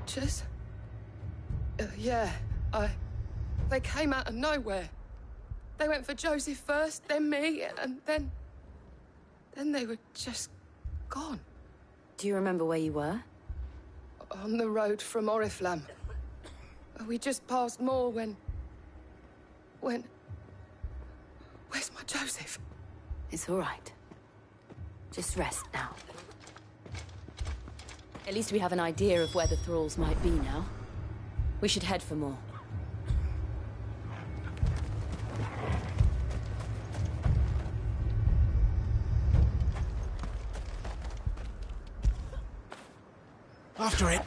vultures? Yeah, They came out of nowhere. They went for Joseph first, then me, and then they were just gone. Do you remember where you were? On the road from Oriflamme. We just passed Moor when... Where's my Joseph? It's all right. Just rest now. At least we have an idea of where the thralls might be now. We should head for more. After it.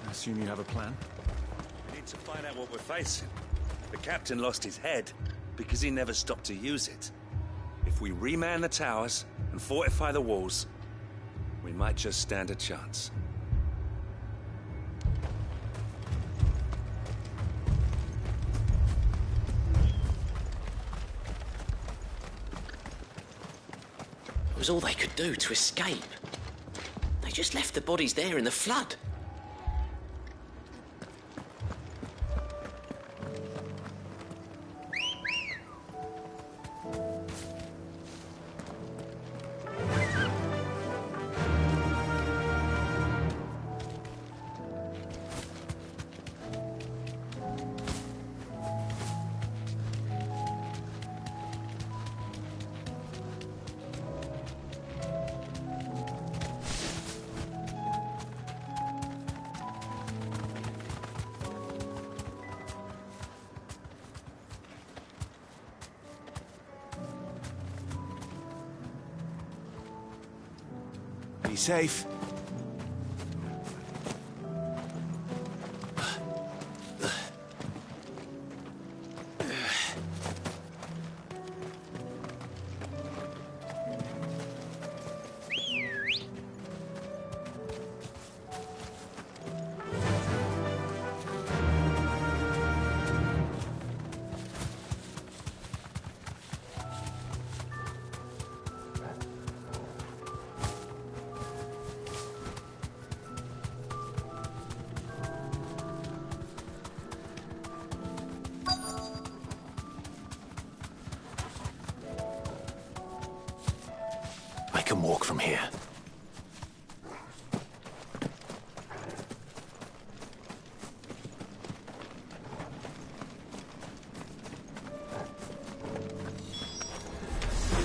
I assume you have a plan? We need to find out what we're facing. The captain lost his head because he never stopped to use it. If we reman the towers and fortify the walls, we might just stand a chance. It was all they could do to escape. They just left the bodies there in the flood. Be safe. I can walk from here.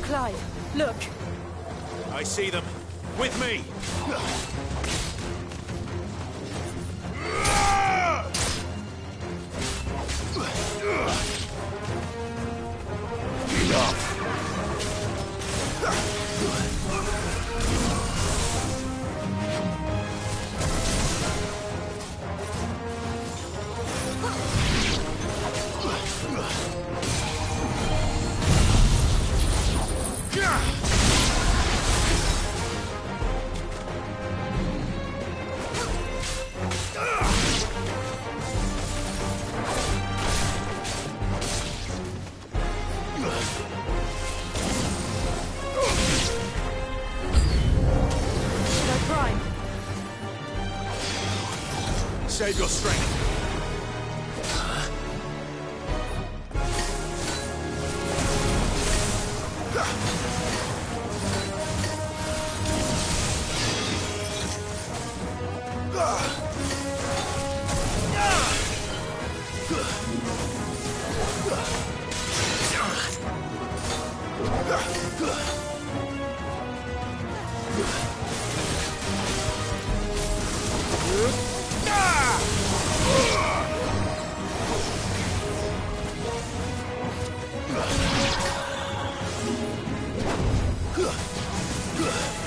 Clive, look! I see them. With me! Enough! Save your strength.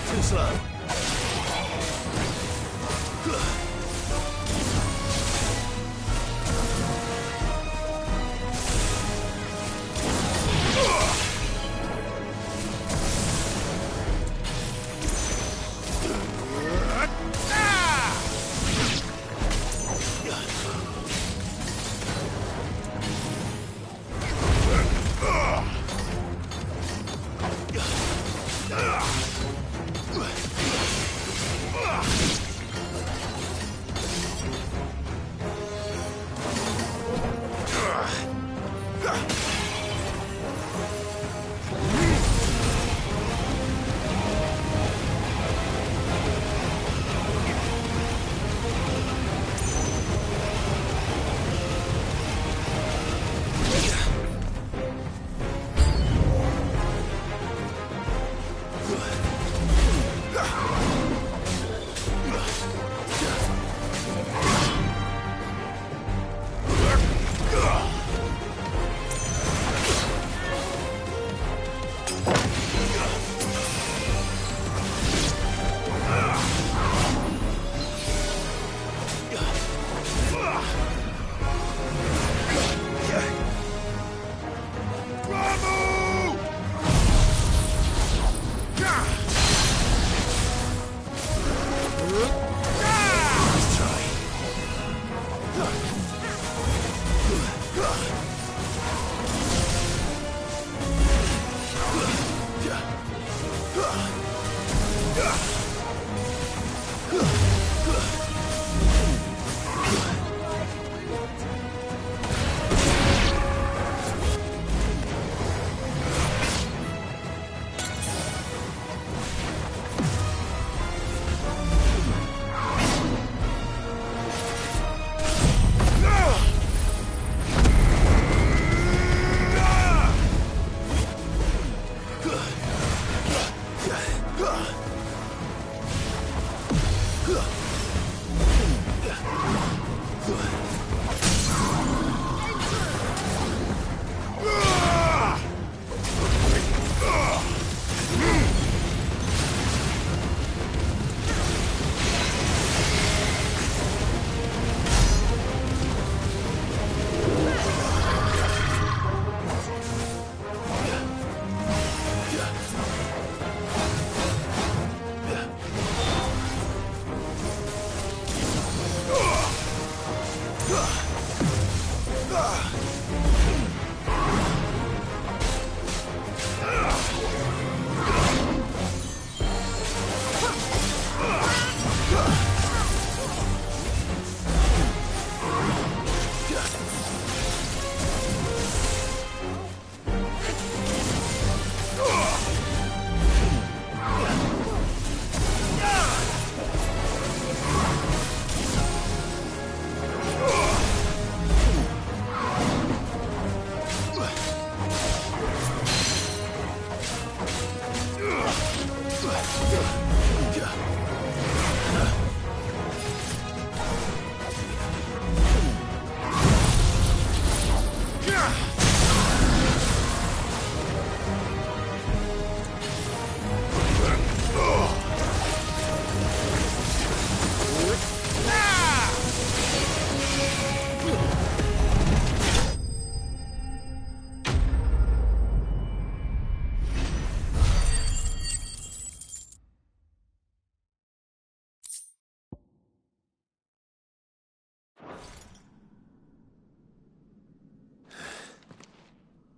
Too slow.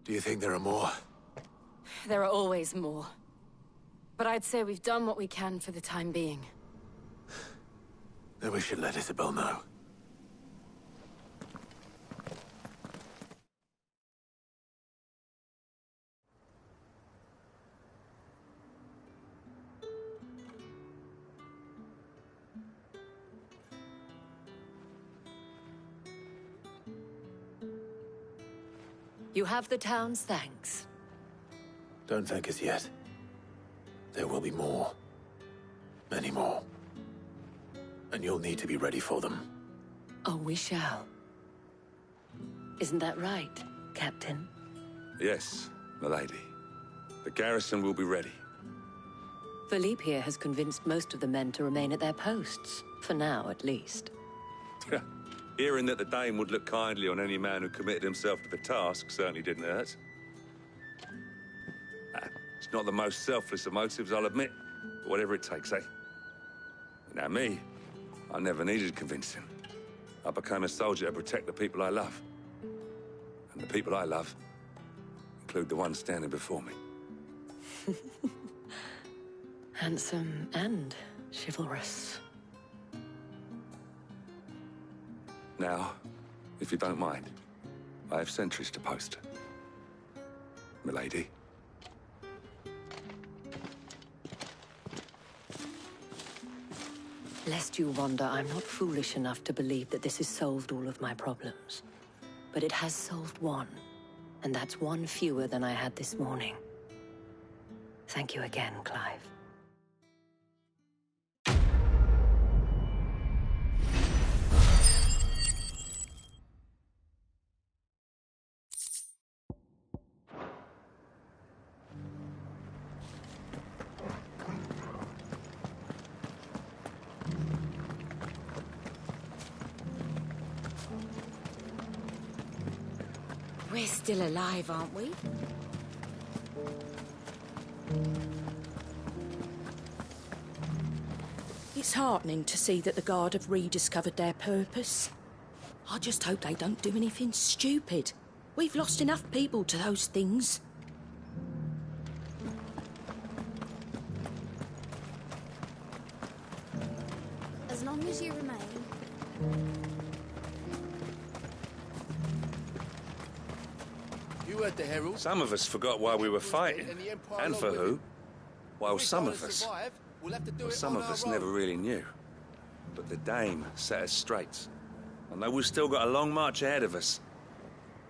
Do you think there are more? There are always more. But I'd say we've done what we can for the time being. Then we should let Isabel know. You have the town's thanks. Don't thank us yet. There will be more. Many more. And you'll need to be ready for them. Oh, we shall. Isn't that right, Captain? Yes, milady. The garrison will be ready. Philippe here has convinced most of the men to remain at their posts. For now, at least. Hearing that the Dame would look kindly on any man who committed himself to the task certainly didn't hurt. It's not the most selfless of motives, I'll admit, but whatever it takes, eh? Now me, I never needed convincing. I became a soldier to protect the people I love. And the people I love include the one standing before me. Handsome and chivalrous. Now, if you don't mind, I have sentries to post. Milady. Lest you wonder, I'm not foolish enough to believe that this has solved all of my problems. But it has solved one, and that's one fewer than I had this morning. Thank you again, Clive. We're still alive, aren't we? It's heartening to see that the Guard have rediscovered their purpose. I just hope they don't do anything stupid. We've lost enough people to those things. As long as you remain. You heard the herald. Some of us forgot why we were fighting. And for who? Well, some of us. Well, some of us never really knew. But the Dame set us straight. I know we've still got a long march ahead of us.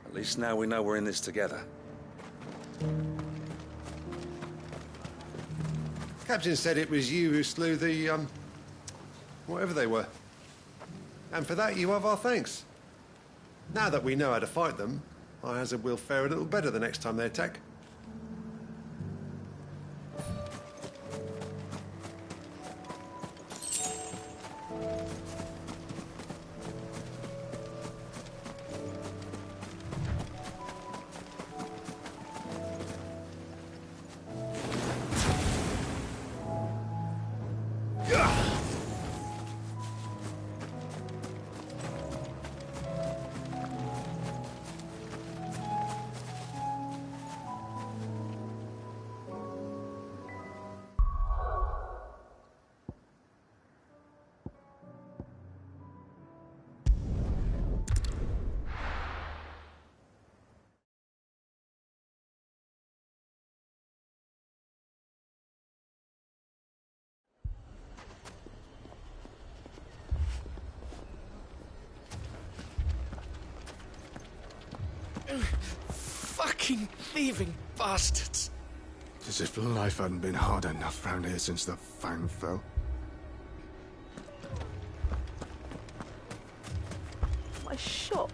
At least now we know we're in this together. Captain said it was you who slew the, whatever they were. And for that, you have our thanks. Now that we know how to fight them, I hazard we'll fare a little better the next time they attack. Fucking thieving bastards! It's as if life hadn't been hard enough round here since the Fang fell. My shop.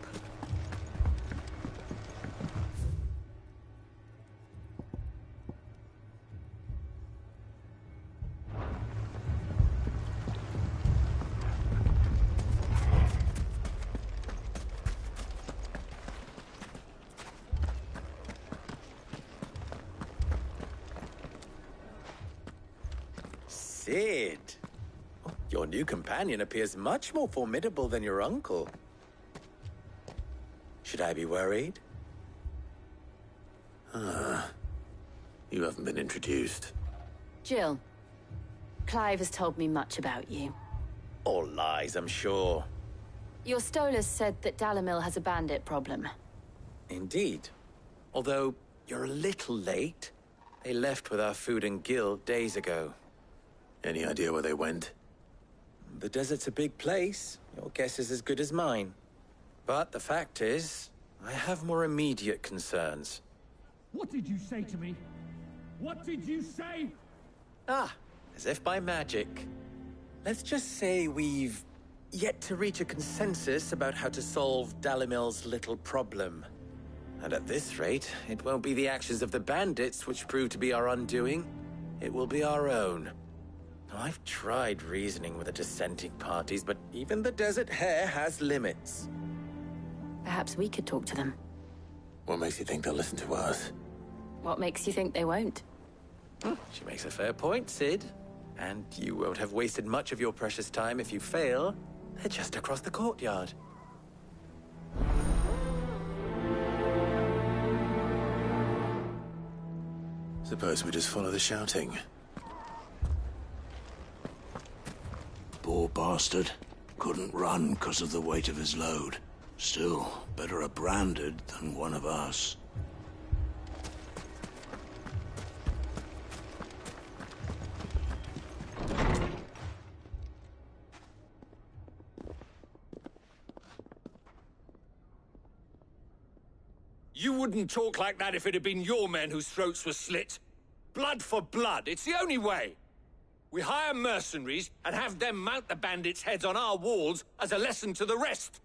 Sid, your new companion appears much more formidable than your uncle. Should I be worried? You haven't been introduced. Jill, Clive has told me much about you. All lies, I'm sure. Your Stolas said that Dalamil has a bandit problem. Indeed. Although, you're a little late. They left with our food and guild days ago. Any idea where they went? The desert's a big place. Your guess is as good as mine. But the fact is, I have more immediate concerns. What did you say to me? What did you say? Ah, as if by magic. Let's just say we've yet to reach a consensus about how to solve Dalamil's little problem. And at this rate, it won't be the actions of the bandits which prove to be our undoing. It will be our own. Now, I've tried reasoning with the dissenting parties, but even the Desert Hare has limits. Perhaps we could talk to them. What makes you think they'll listen to us? What makes you think they won't? She makes a fair point, Sid. And you won't have wasted much of your precious time if you fail. They're just across the courtyard. Suppose we just follow the shouting. Poor bastard. Couldn't run because of the weight of his load. Still, better a branded than one of us. You wouldn't talk like that if it had been your men whose throats were slit. Blood for blood, it's the only way. We hire mercenaries and have them mount the bandits' heads on our walls as a lesson to the rest.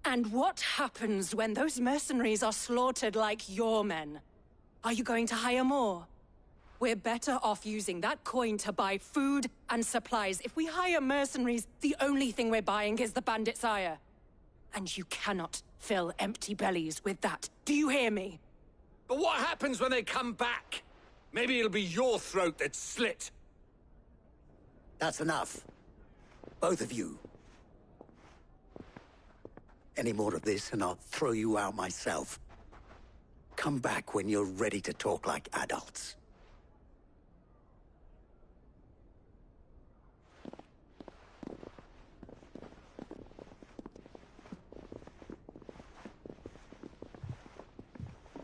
And what happens when those mercenaries are slaughtered like your men? Are you going to hire more? We're better off using that coin to buy food and supplies. If we hire mercenaries, the only thing we're buying is the bandits' ire. And you cannot fill empty bellies with that. Do you hear me? But what happens when they come back? Maybe it'll be your throat that's slit. That's enough. Both of you. Any more of this and I'll throw you out myself. Come back when you're ready to talk like adults.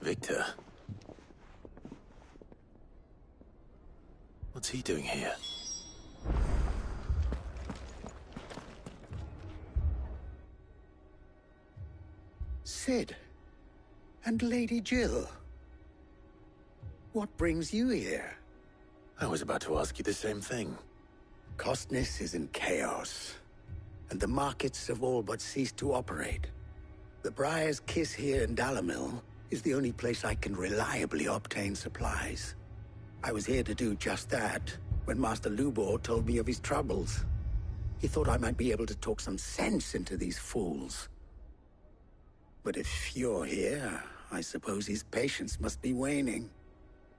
Victor. What's he doing here? Sid. And Lady Jill. What brings you here? I was about to ask you the same thing. Costness is in chaos, and the markets have all but ceased to operate. The Briar's Kiss here in Dalamil is the only place I can reliably obtain supplies. I was here to do just that when Master Lubor told me of his troubles. He thought I might be able to talk some sense into these fools. But if you're here, I suppose his patience must be waning.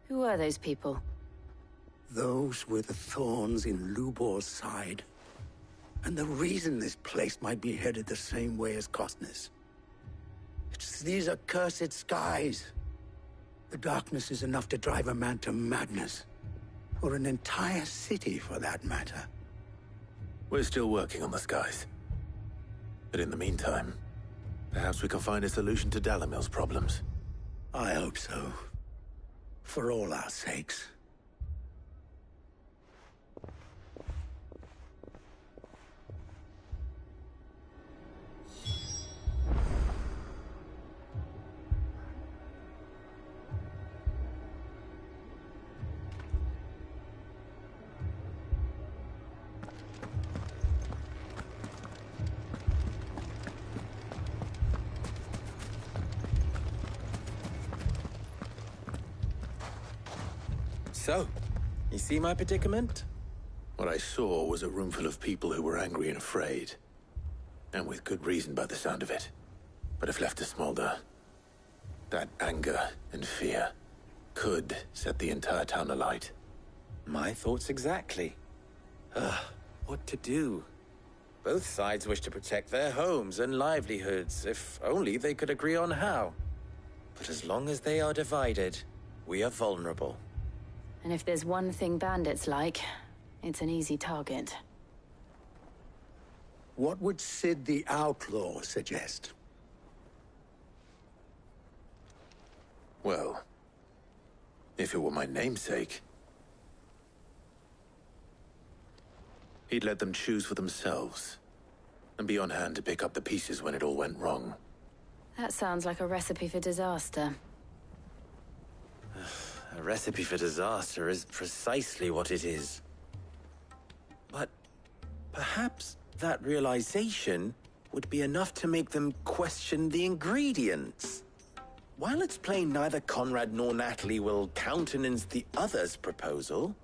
Who are those people? Those were the thorns in Lubor's side. And the reason this place might be headed the same way as Costness. It's these accursed skies. The darkness is enough to drive a man to madness. Or an entire city, for that matter. We're still working on the skies. But in the meantime, perhaps we can find a solution to Dalamil's problems. I hope so. For all our sakes. So, you see my predicament? What I saw was a room full of people who were angry and afraid. And with good reason by the sound of it. But if left to smolder, that anger and fear could set the entire town alight. My thoughts exactly. What to do? Both sides wish to protect their homes and livelihoods, if only they could agree on how. But as long as they are divided, We are vulnerable. And if there's one thing bandits like, it's an easy target. What would Sid the Outlaw suggest? Well, if it were my namesake, he'd let them choose for themselves and be on hand to pick up the pieces when it all went wrong. That sounds like a recipe for disaster. A recipe for disaster is precisely what it is. But perhaps that realization would be enough to make them question the ingredients. While it's plain neither Conrad nor Natalie will countenance the other's proposal,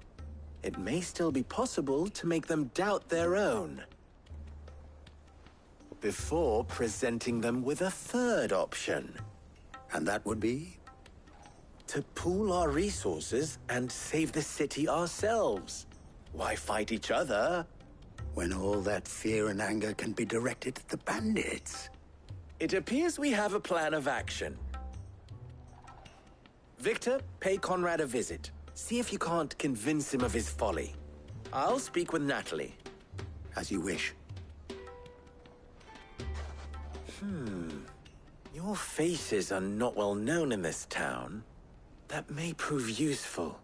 it may still be possible to make them doubt their own. Before presenting them with a third option. And that would be? To pool our resources and save the city ourselves. Why fight each other? When all that fear and anger can be directed at the bandits. It appears we have a plan of action. Victor, pay Conrad a visit. See if you can't convince him of his folly. I'll speak with Natalie. As you wish. Your faces are not well known in this town. That may prove useful.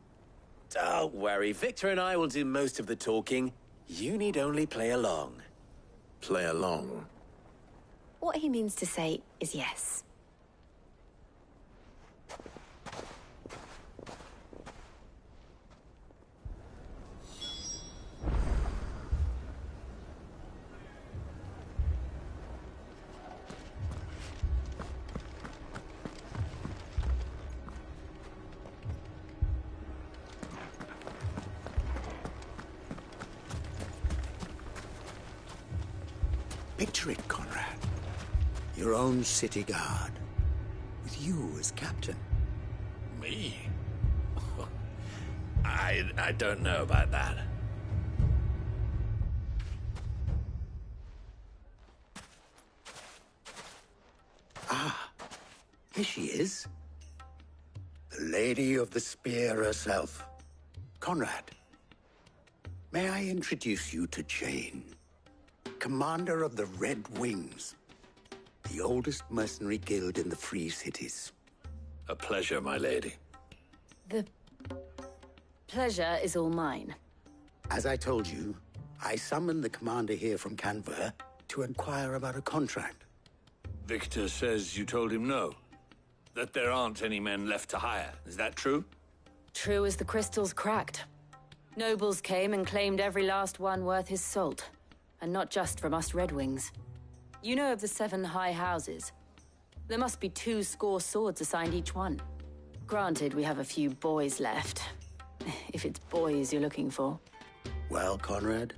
Don't worry, Victor and I will do most of the talking. You need only play along. Play along? What he means to say is yes. Picture it, Conrad. Your own city guard. With you as captain. Me? I don't know about that. Ah, here she is. The Lady of the Spear herself. Conrad, may I introduce you to Jane, commander of the Red Wings, the oldest mercenary guild in the Free Cities. A pleasure, my lady. The pleasure is all mine. As I told you, I summoned the commander here from Canver to inquire about a contract. Victor says you told him no. That there aren't any men left to hire. Is that true? True as the crystals cracked. Nobles came and claimed every last one worth his salt. And not just from us Red Wings. You know of the 7 high houses. There must be 2 score swords assigned each one. Granted, we have a few boys left. If it's boys you're looking for. Well, Conrad,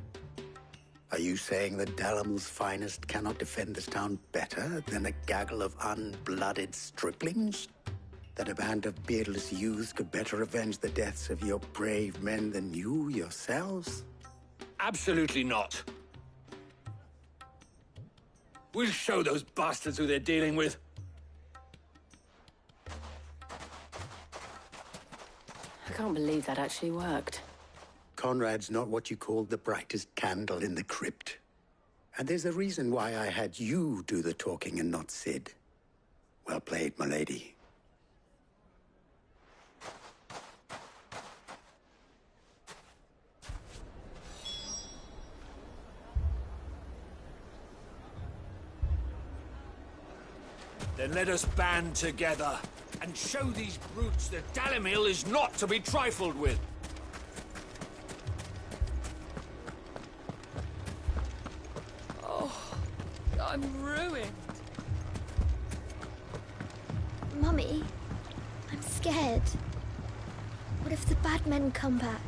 are you saying that Dalamil's finest cannot defend this town better than a gaggle of unblooded striplings? That a band of beardless youths could better avenge the deaths of your brave men than you yourselves? Absolutely not. We'll show those bastards who they're dealing with. I can't believe that actually worked. Conrad's not what you call the brightest candle in the crypt. And there's a reason why I had you do the talking and not Sid. Well played, my lady. Then let us band together and show these brutes that Dalimil is not to be trifled with. Oh, I'm ruined. Mummy, I'm scared. What if the bad men come back?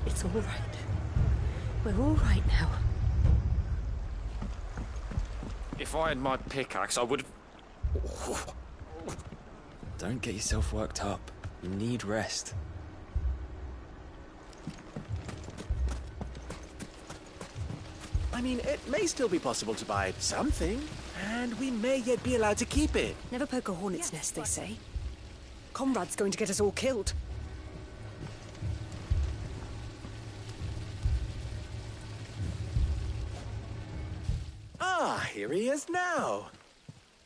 It's all right. We're all right now. If I had my pickaxe, I would have... Don't get yourself worked up. You need rest. I mean, it may still be possible to buy something, and we may yet be allowed to keep it. Never poke a hornet's nest, they say. Conrad's going to get us all killed. Ah, here he is now.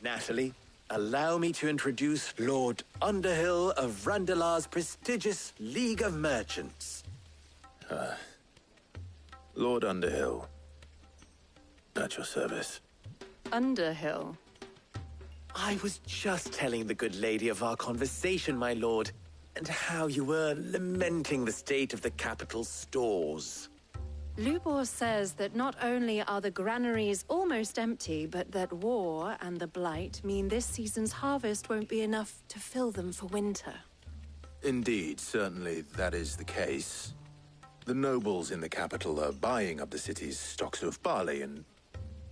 Natalie, allow me to introduce Lord Underhill of Randalar's prestigious League of Merchants. Lord Underhill. At your service. Underhill? I was just telling the good lady of our conversation, my lord, and how you were lamenting the state of the capital's stores. Lubor says that not only are the granaries almost empty, but that war and the Blight mean this season's harvest won't be enough to fill them for winter. Indeed, certainly that is the case. The nobles in the capital are buying up the city's stocks of barley and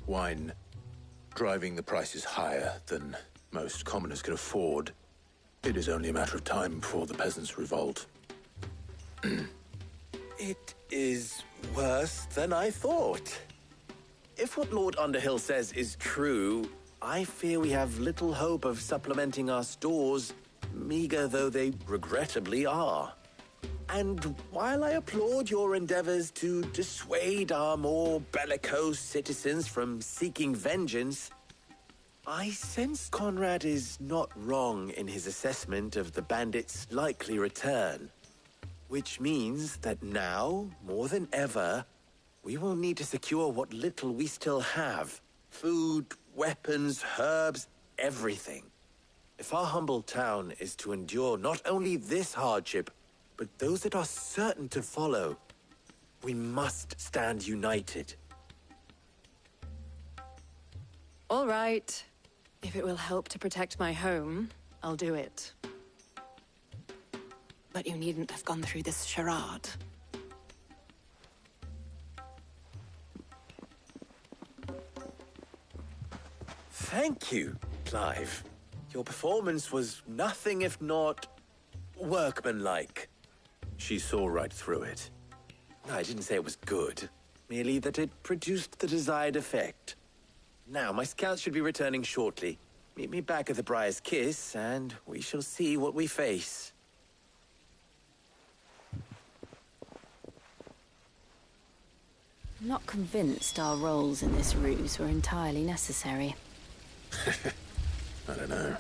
wine, driving the prices higher than most commoners can afford. It is only a matter of time before the peasants revolt. It is worse than I thought. If what Lord Underhill says is true, I fear we have little hope of supplementing our stores, meager though they regrettably are. And while I applaud your endeavors to dissuade our more bellicose citizens from seeking vengeance, I sense Conrad is not wrong in his assessment of the bandits' likely return. Which means that now, more than ever, we will need to secure what little we still have. Food, weapons, herbs, everything. If our humble town is to endure not only this hardship, but those that are certain to follow, we must stand united. All right. If it will help to protect my home, I'll do it. But you needn't have gone through this charade. Thank you, Clive. Your performance was nothing if not workmanlike. She saw right through it. I didn't say it was good, merely that it produced the desired effect. Now, my scouts should be returning shortly. Meet me back at the Briar's Kiss, and we shall see what we face. I'm not convinced our roles in this ruse were entirely necessary. I don't know.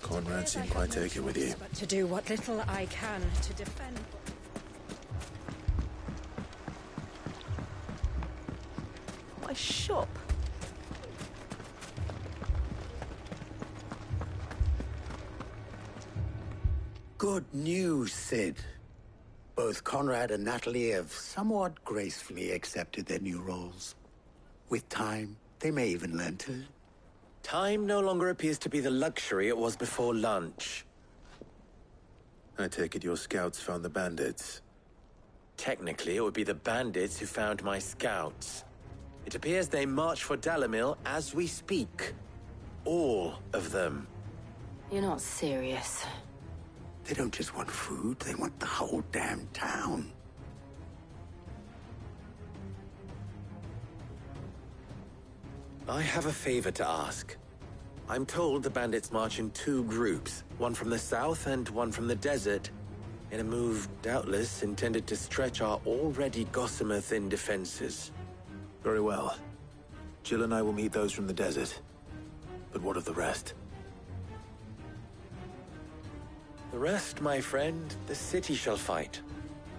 Conrad seemed quite taken with you. But to do what little I can to defend... My shop. Good news, Sid. Both Conrad and Natalie have somewhat gracefully accepted their new roles. With time, they may even learn to... Time no longer appears to be the luxury it was before lunch. I take it your scouts found the bandits. Technically, it would be the bandits who found my scouts. It appears they march for Dalimil as we speak. All of them. You're not serious. They don't just want food, they want the whole damn town. I have a favor to ask. I'm told the bandits march in two groups, one from the south and one from the desert, in a move doubtless intended to stretch our already gossamer-thin defenses. Very well. Jill and I will meet those from the desert. But what of the rest? The rest, my friend, the city shall fight.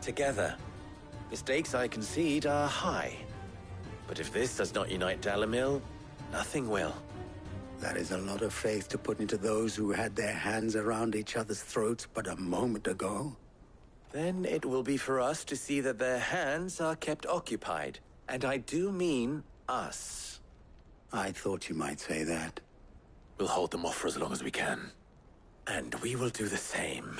Together. The stakes, I concede, are high. But if this does not unite Dalimil, nothing will. That is a lot of faith to put into those who had their hands around each other's throats but a moment ago. Then it will be for us to see that their hands are kept occupied. And I do mean us. I thought you might say that. We'll hold them off for as long as we can. And we will do the same.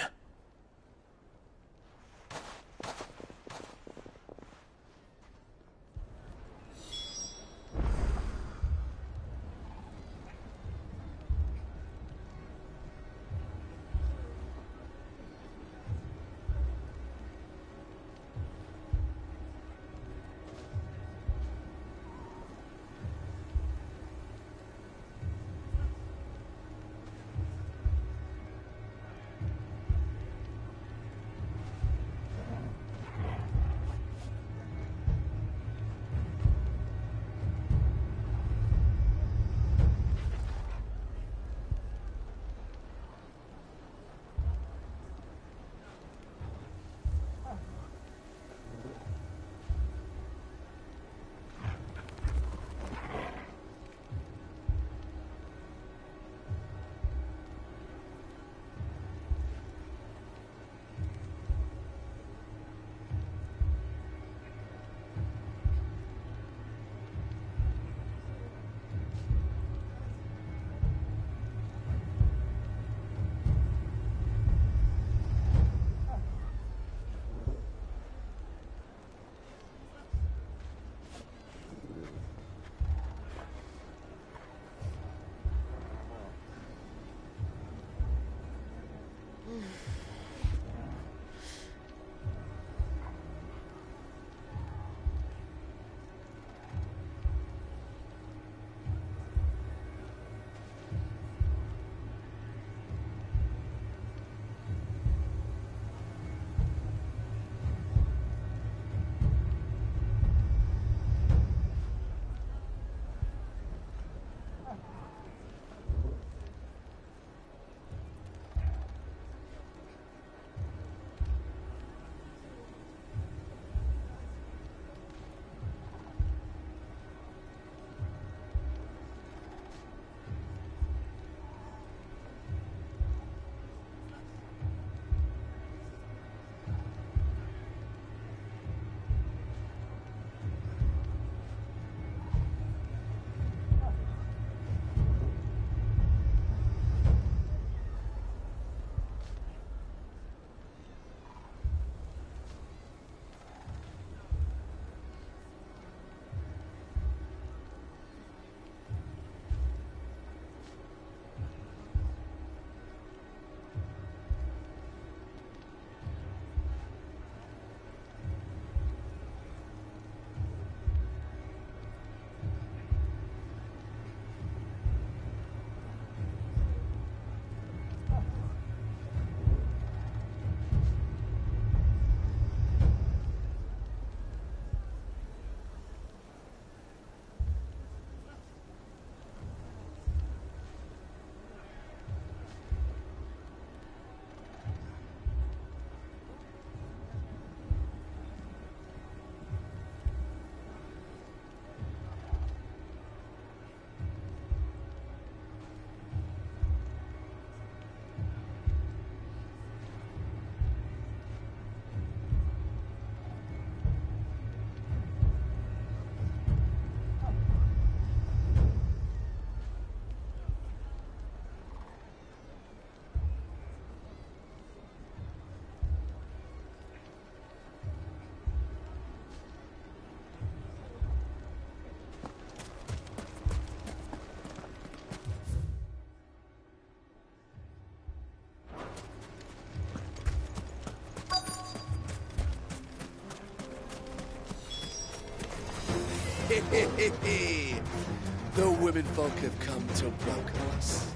The women folk have come to welcome us.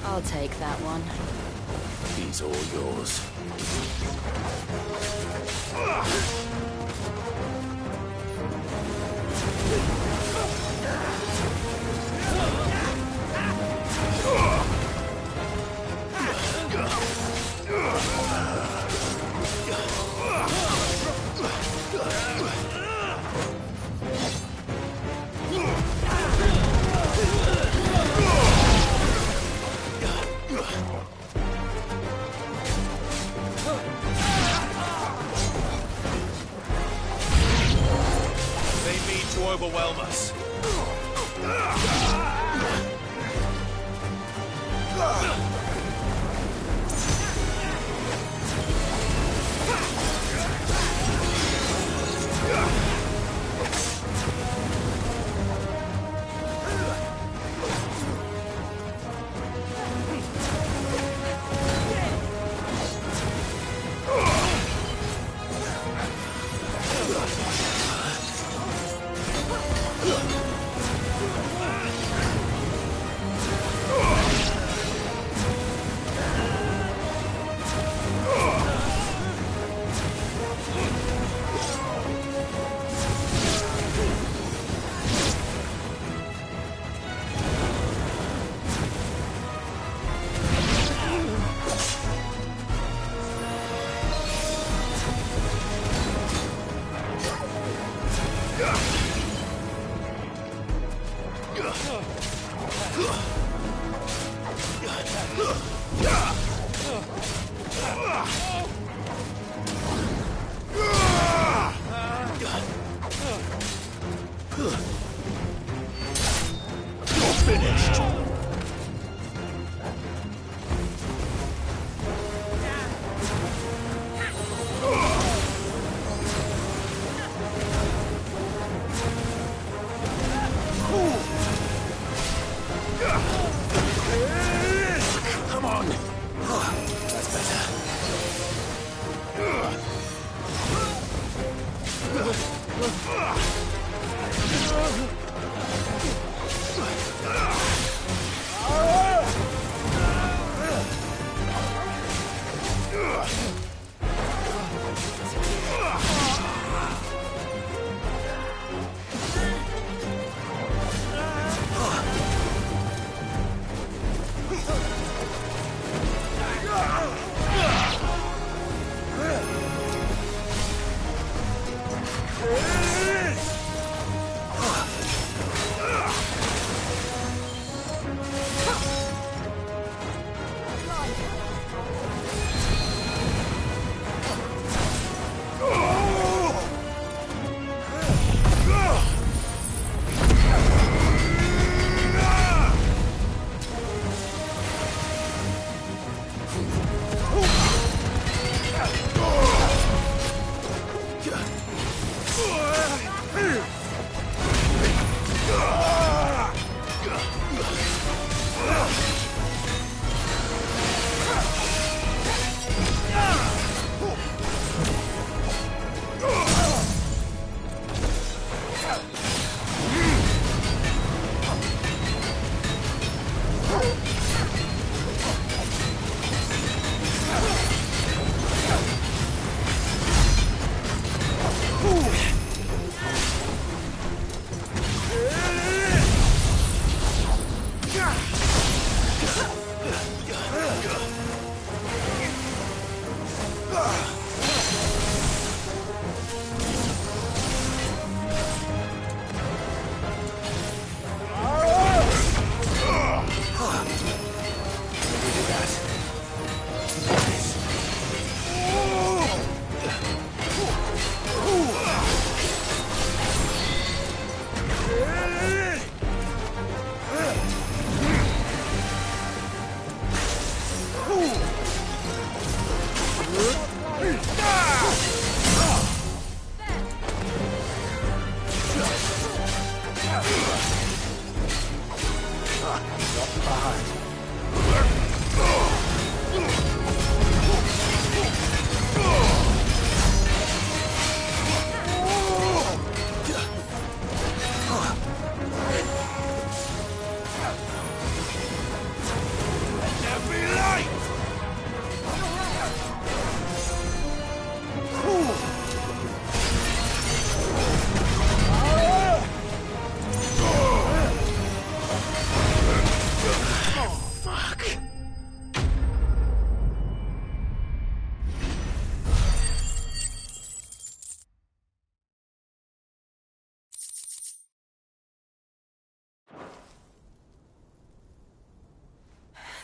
I'll take that one. He's all yours. Overwhelm us.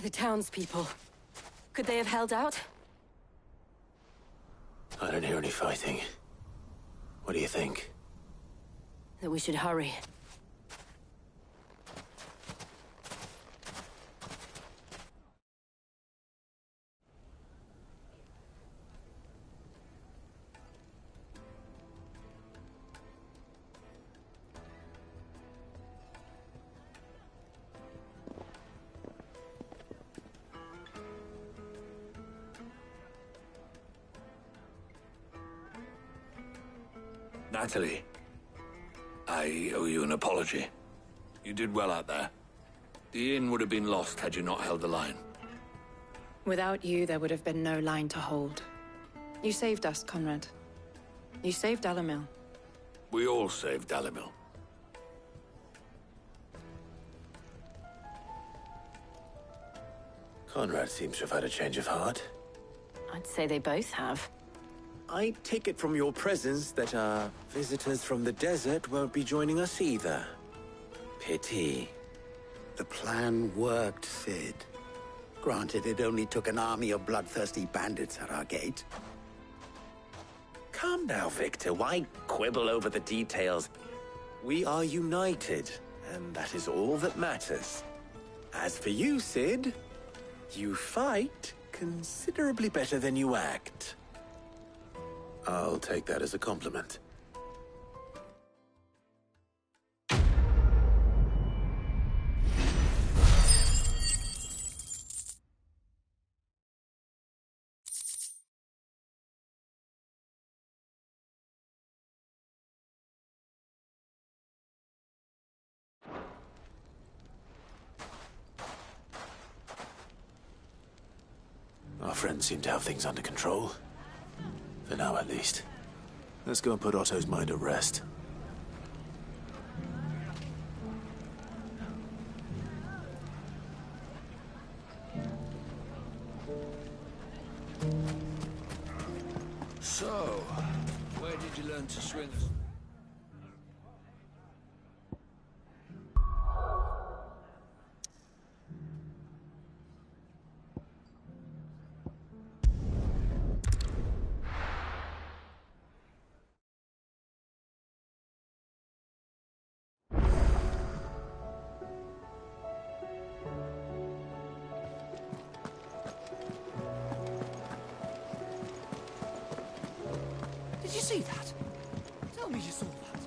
The townspeople. Could they have held out? I don't hear any fighting. What do you think? That we should hurry. Natalie, I owe you an apology. You did well out there. The inn would have been lost had you not held the line. Without you, there would have been no line to hold. You saved us, Conrad. You saved Dalimil. We all saved Dalimil. Conrad seems to have had a change of heart. I'd say they both have. I take it from your presence that our visitors from the desert won't be joining us either. Pity. The plan worked, Sid. Granted, it only took an army of bloodthirsty bandits at our gate. Calm now, Victor. Why quibble over the details? We are united, and that is all that matters. As for you, Sid, you fight considerably better than you act. I'll take that as a compliment. Our friends seem to have things under control. For now, at least. Let's go and put Otto's mind at rest. So, where did you learn to swing? Did you see that? Tell me you saw that.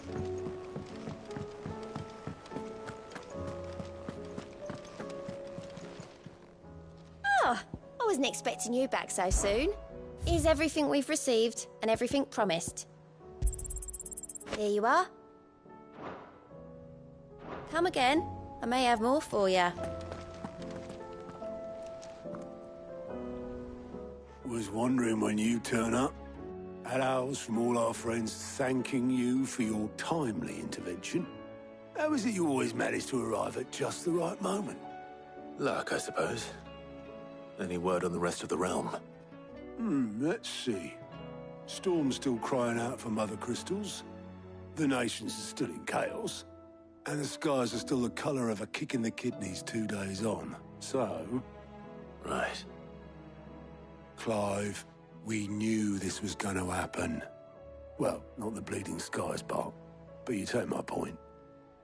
Ah, I wasn't expecting you back so soon. Here's everything we've received and everything promised. Here you are. Come again. I may have more for you. Was wondering when you turn up. Had owls from all our friends thanking you for your timely intervention. How is it you always manage to arrive at just the right moment? Luck, I suppose. Any word on the rest of the realm? Let's see. Storm's still crying out for mother crystals. The nations are still in chaos. And the skies are still the colour of a kick in the kidneys 2 days on. So... Right. Clive, we knew this was going to happen. Well, not the bleeding skies part, but you take my point.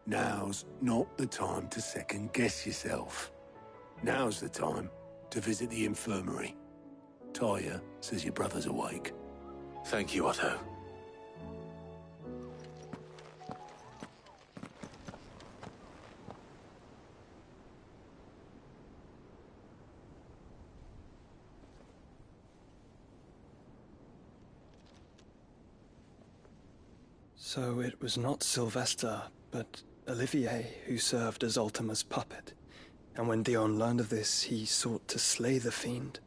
Now's not the time to second-guess yourself. Now's the time to visit the infirmary. Talia says your brother's awake. Thank you, Otto. So it was not Sylvester, but Olivier who served as Ultima's puppet. And when Dion learned of this, he sought to slay the fiend.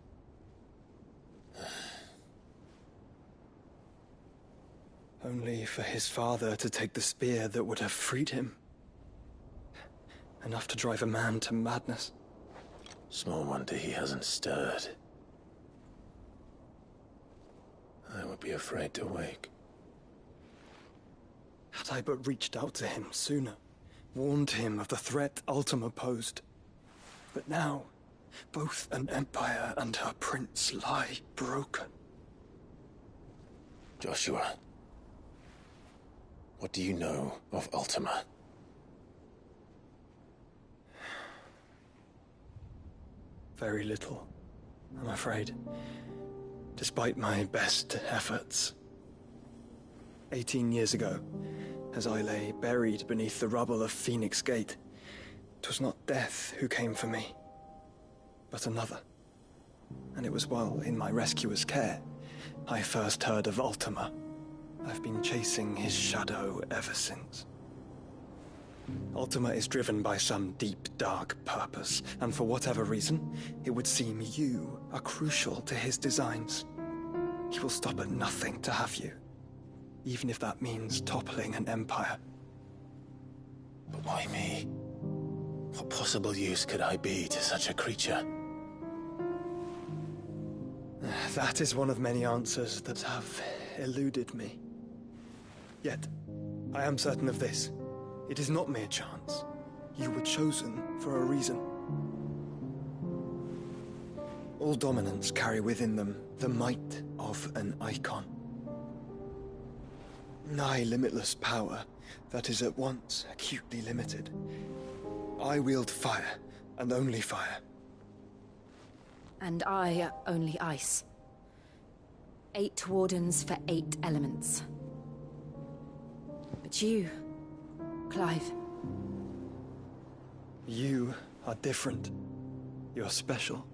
Only for his father to take the spear that would have freed him. Enough to drive a man to madness. Small wonder he hasn't stirred. I would be afraid to wake. Had I but reached out to him sooner, warned him of the threat Ultima posed. But now, Both an empire and her prince lie broken. Joshua, what do you know of Ultima? Very little, I'm afraid. Despite my best efforts. 18 years ago, as I lay buried beneath the rubble of Phoenix Gate, 'twas not death who came for me, but another. And it was while in my rescuer's care, I first heard of Ultima. I've been chasing his shadow ever since. Ultima is driven by some deep, dark purpose, and for whatever reason, it would seem you are crucial to his designs. He will stop at nothing to have you, even if that means toppling an empire. But why me? What possible use could I be to such a creature? That is one of many answers that have eluded me. Yet, I am certain of this. It is not mere chance. You were chosen for a reason. All dominants carry within them the might of an icon. Nigh limitless power that is at once acutely limited. I wield fire, and only fire. And I only ice. 8 wardens for 8 elements. But you, Clive. You are different. You're special.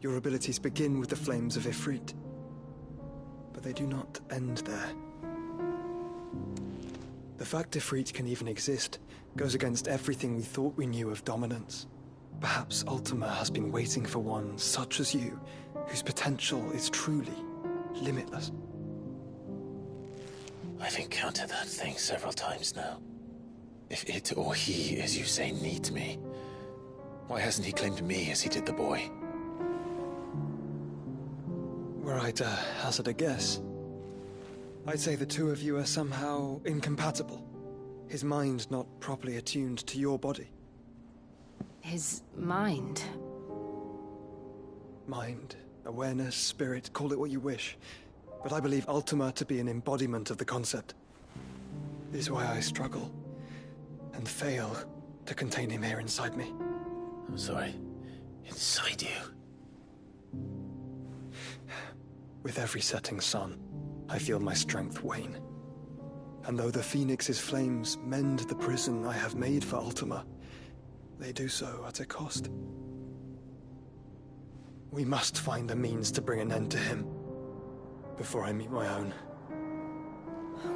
Your abilities begin with the flames of Ifrit. But they do not end there. The fact Ifrit can even exist goes against everything we thought we knew of dominance. Perhaps Ultima has been waiting for one such as you, whose potential is truly limitless. I've encountered that thing several times now. If it or he, as you say, needs me, why hasn't he claimed me as he did the boy? Were I to hazard a guess, I'd say the two of you are somehow incompatible. His mind not properly attuned to your body. His mind? Mind, awareness, spirit, call it what you wish. But I believe Ultima to be an embodiment of the concept. This is why I struggle and fail to contain him here inside me. I'm sorry. Inside you? With every setting sun, I feel my strength wane. And though the Phoenix's flames mend the prison I have made for Ultima, they do so at a cost. We must find a means to bring an end to him before I meet my own.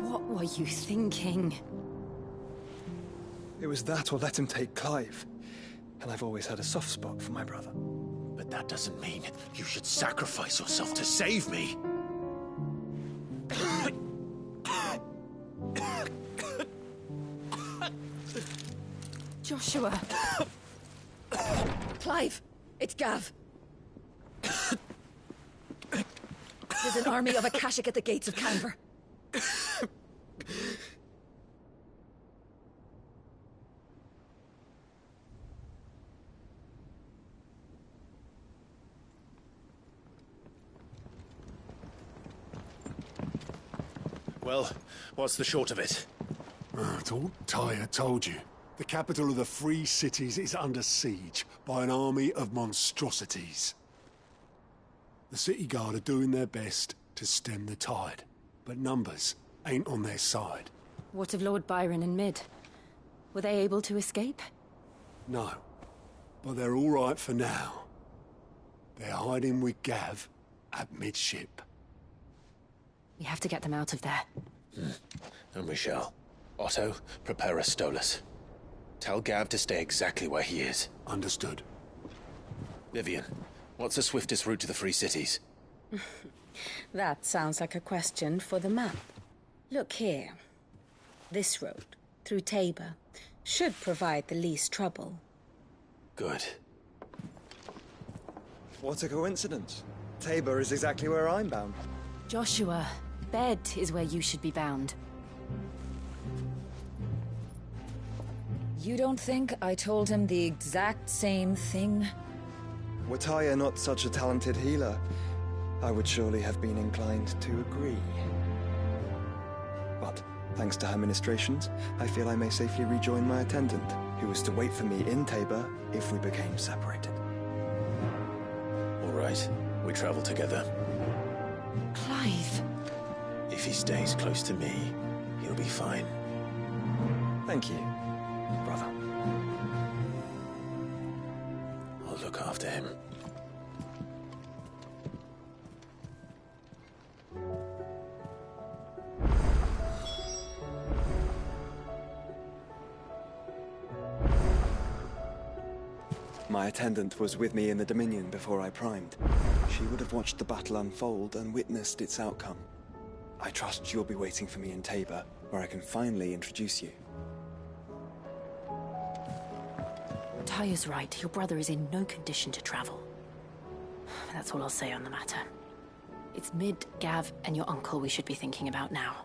What were you thinking? It was that or let him take Clive. And I've always had a soft spot for my brother. But that doesn't mean you should sacrifice yourself to save me. Joshua. Clive, it's Gav. There's an army of Akashic at the gates of Canver. Well, what's the short of it? It's all Tyre told you. The capital of the Free Cities is under siege by an army of monstrosities. The city guard are doing their best to stem the tide, but numbers ain't on their side. What of Lord Byron and Mid? Were they able to escape? No, but they're all right for now. They're hiding with Gav at midship. We have to get them out of there. And we shall. Otto, prepare a Stolas. Tell Gav to stay exactly where he is. Understood. Vivian, what's the swiftest route to the Free Cities? That sounds like a question for the map. Look here. This road, through Tabor, should provide the least trouble. Good. What a coincidence. Tabor is exactly where I'm bound. Joshua, bed is where you should be bound. You don't think I told him the exact same thing? Were Tyre not such a talented healer, I would surely have been inclined to agree. But, thanks to her ministrations, I feel I may safely rejoin my attendant, who was to wait for me in Tabor if we became separated. All right, we travel together. Clive. If he stays close to me, he'll be fine. Thank you, brother. I'll look after him. My attendant was with me in the Dominion before I primed. She would have watched the battle unfold and witnessed its outcome. I trust you'll be waiting for me in Tabor, where I can finally introduce you. Tyre's right. Your brother is in no condition to travel. That's all I'll say on the matter. It's Mid, Gav, and your uncle we should be thinking about now.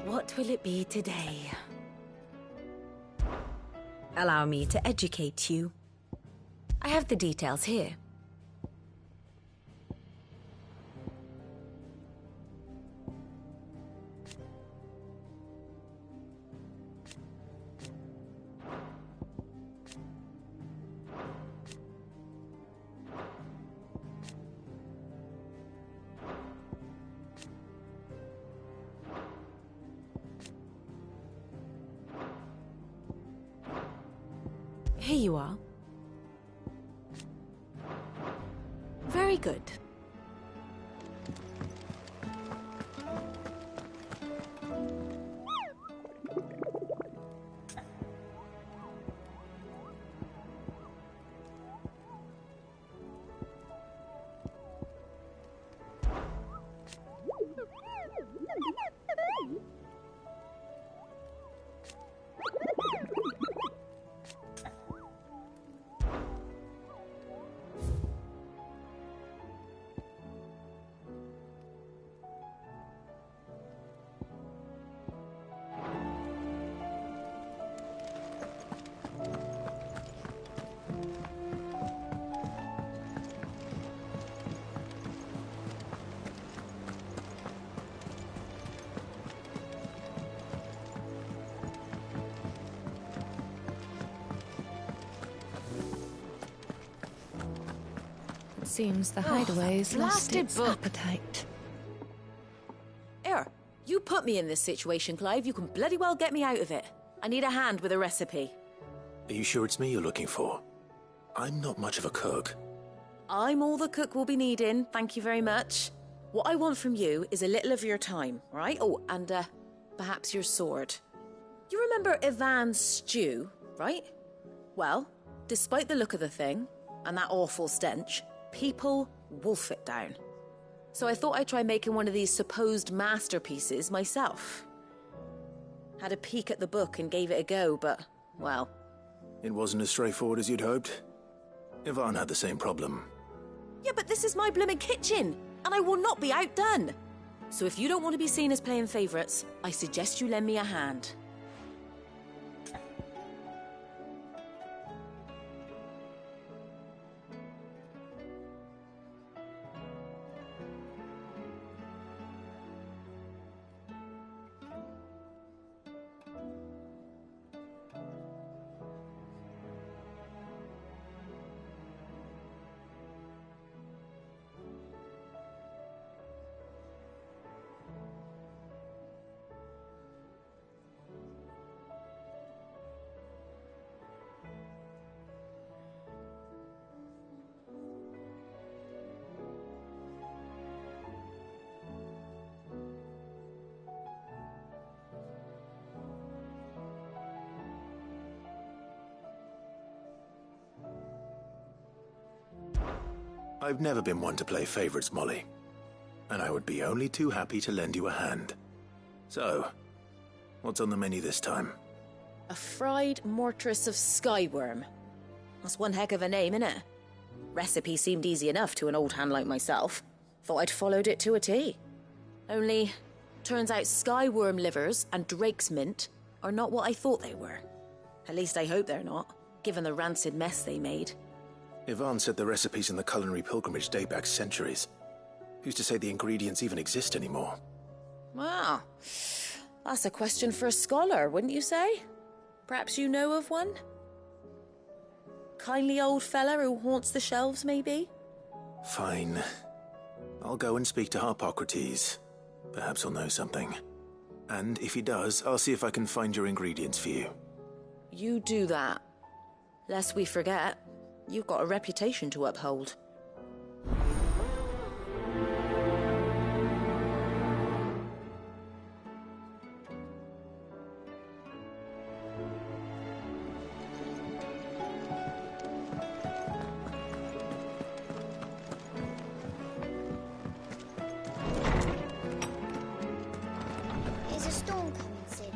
What will it be today? Allow me to educate you. I have the details here. Here you are. Very good. Seems the hideaway's lost blasted its book. appetite. Here, you put me in this situation, Clive. You can bloody well get me out of it. I need a hand with a recipe. Are you sure it's me you're looking for? I'm not much of a cook. I'm all the cook will be needing, thank you very much. What I want from you is a little of your time, right? Oh, and perhaps your sword. You remember Ivan's stew, right? Well, despite the look of the thing, and that awful stench, people wolf it down. So I thought I'd try making one of these supposed masterpieces myself. Had a peek at the book and gave it a go, but, well... It wasn't as straightforward as you'd hoped. Ivan had the same problem. Yeah, but this is my blooming kitchen, and I will not be outdone. So if you don't want to be seen as playing favourites, I suggest you lend me a hand. I've never been one to play favorites, Molly. And I would be only too happy to lend you a hand. So, what's on the menu this time? A fried mortress of skyworm. That's one heck of a name, innit? Recipe seemed easy enough to an old hand like myself. Thought I'd followed it to a T. Only, turns out skyworm livers and drake's mint are not what I thought they were. At least I hope they're not, given the rancid mess they made. Yvonne said the recipes in the culinary pilgrimage date back centuries. Who's to say the ingredients even exist anymore? Wow. That's a question for a scholar, wouldn't you say? Perhaps you know of one? Kindly old fella who haunts the shelves, maybe? Fine. I'll go and speak to Harpocrates. Perhaps he'll know something. And if he does, I'll see if I can find your ingredients for you. You do that. Lest we forget, you've got a reputation to uphold. Is a storm coming, Sid?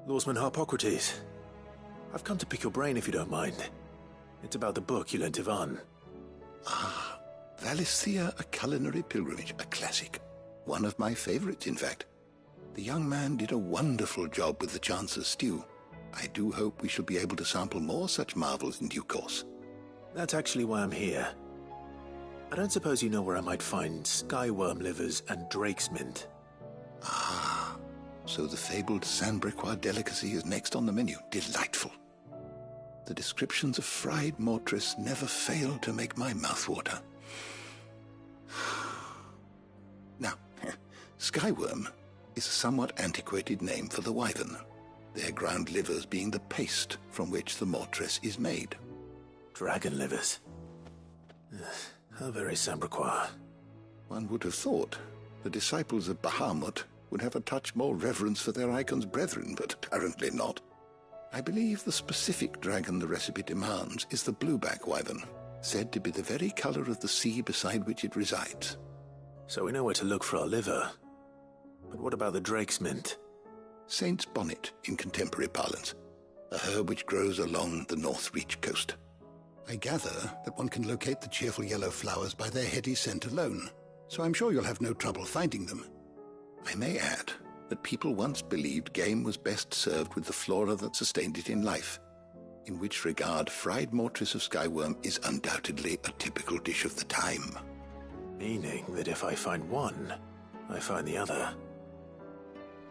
Lawsman Harpocrates. I've come to pick your brain if you don't mind. It's about the book you lent Yvonne. Ah, Valisthea, A Culinary Pilgrimage, a classic. One of my favorites, in fact. The young man did a wonderful job with the Chance's stew. I do hope we shall be able to sample more such marvels in due course. That's actually why I'm here. I don't suppose you know where I might find skyworm livers and drake's mint. Ah, so the fabled Sandbrequois delicacy is next on the menu. Delightful. The descriptions of fried mortress never fail to make my mouth water. Now, skyworm is a somewhat antiquated name for the wyvern, their ground livers being the paste from which the mortress is made. Dragon livers. How very Sandbrequois. One would have thought the disciples of Bahamut would have a touch more reverence for their icon's brethren, but apparently not. I believe the specific dragon the recipe demands is the blueback wyvern, said to be the very color of the sea beside which it resides. So we know where to look for our liver. But what about the drake's mint? Saint's bonnet in contemporary parlance, a herb which grows along the North Reach coast. I gather that one can locate the cheerful yellow flowers by their heady scent alone, so I'm sure you'll have no trouble finding them. I may add that people once believed game was best served with the flora that sustained it in life, in which regard fried mortress of skyworm is undoubtedly a typical dish of the time. Meaning that if I find one, I find the other.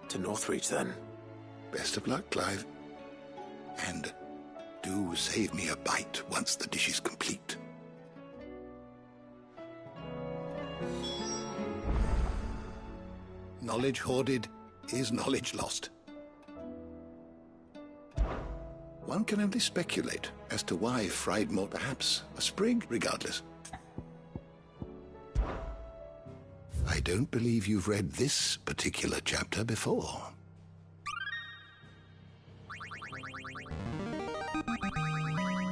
To Northreach, then. Best of luck, Clive. And do save me a bite once the dish is complete. Knowledge hoarded is knowledge lost. One can only speculate as to why fried more, perhaps a sprig, regardless. I don't believe you've read this particular chapter before.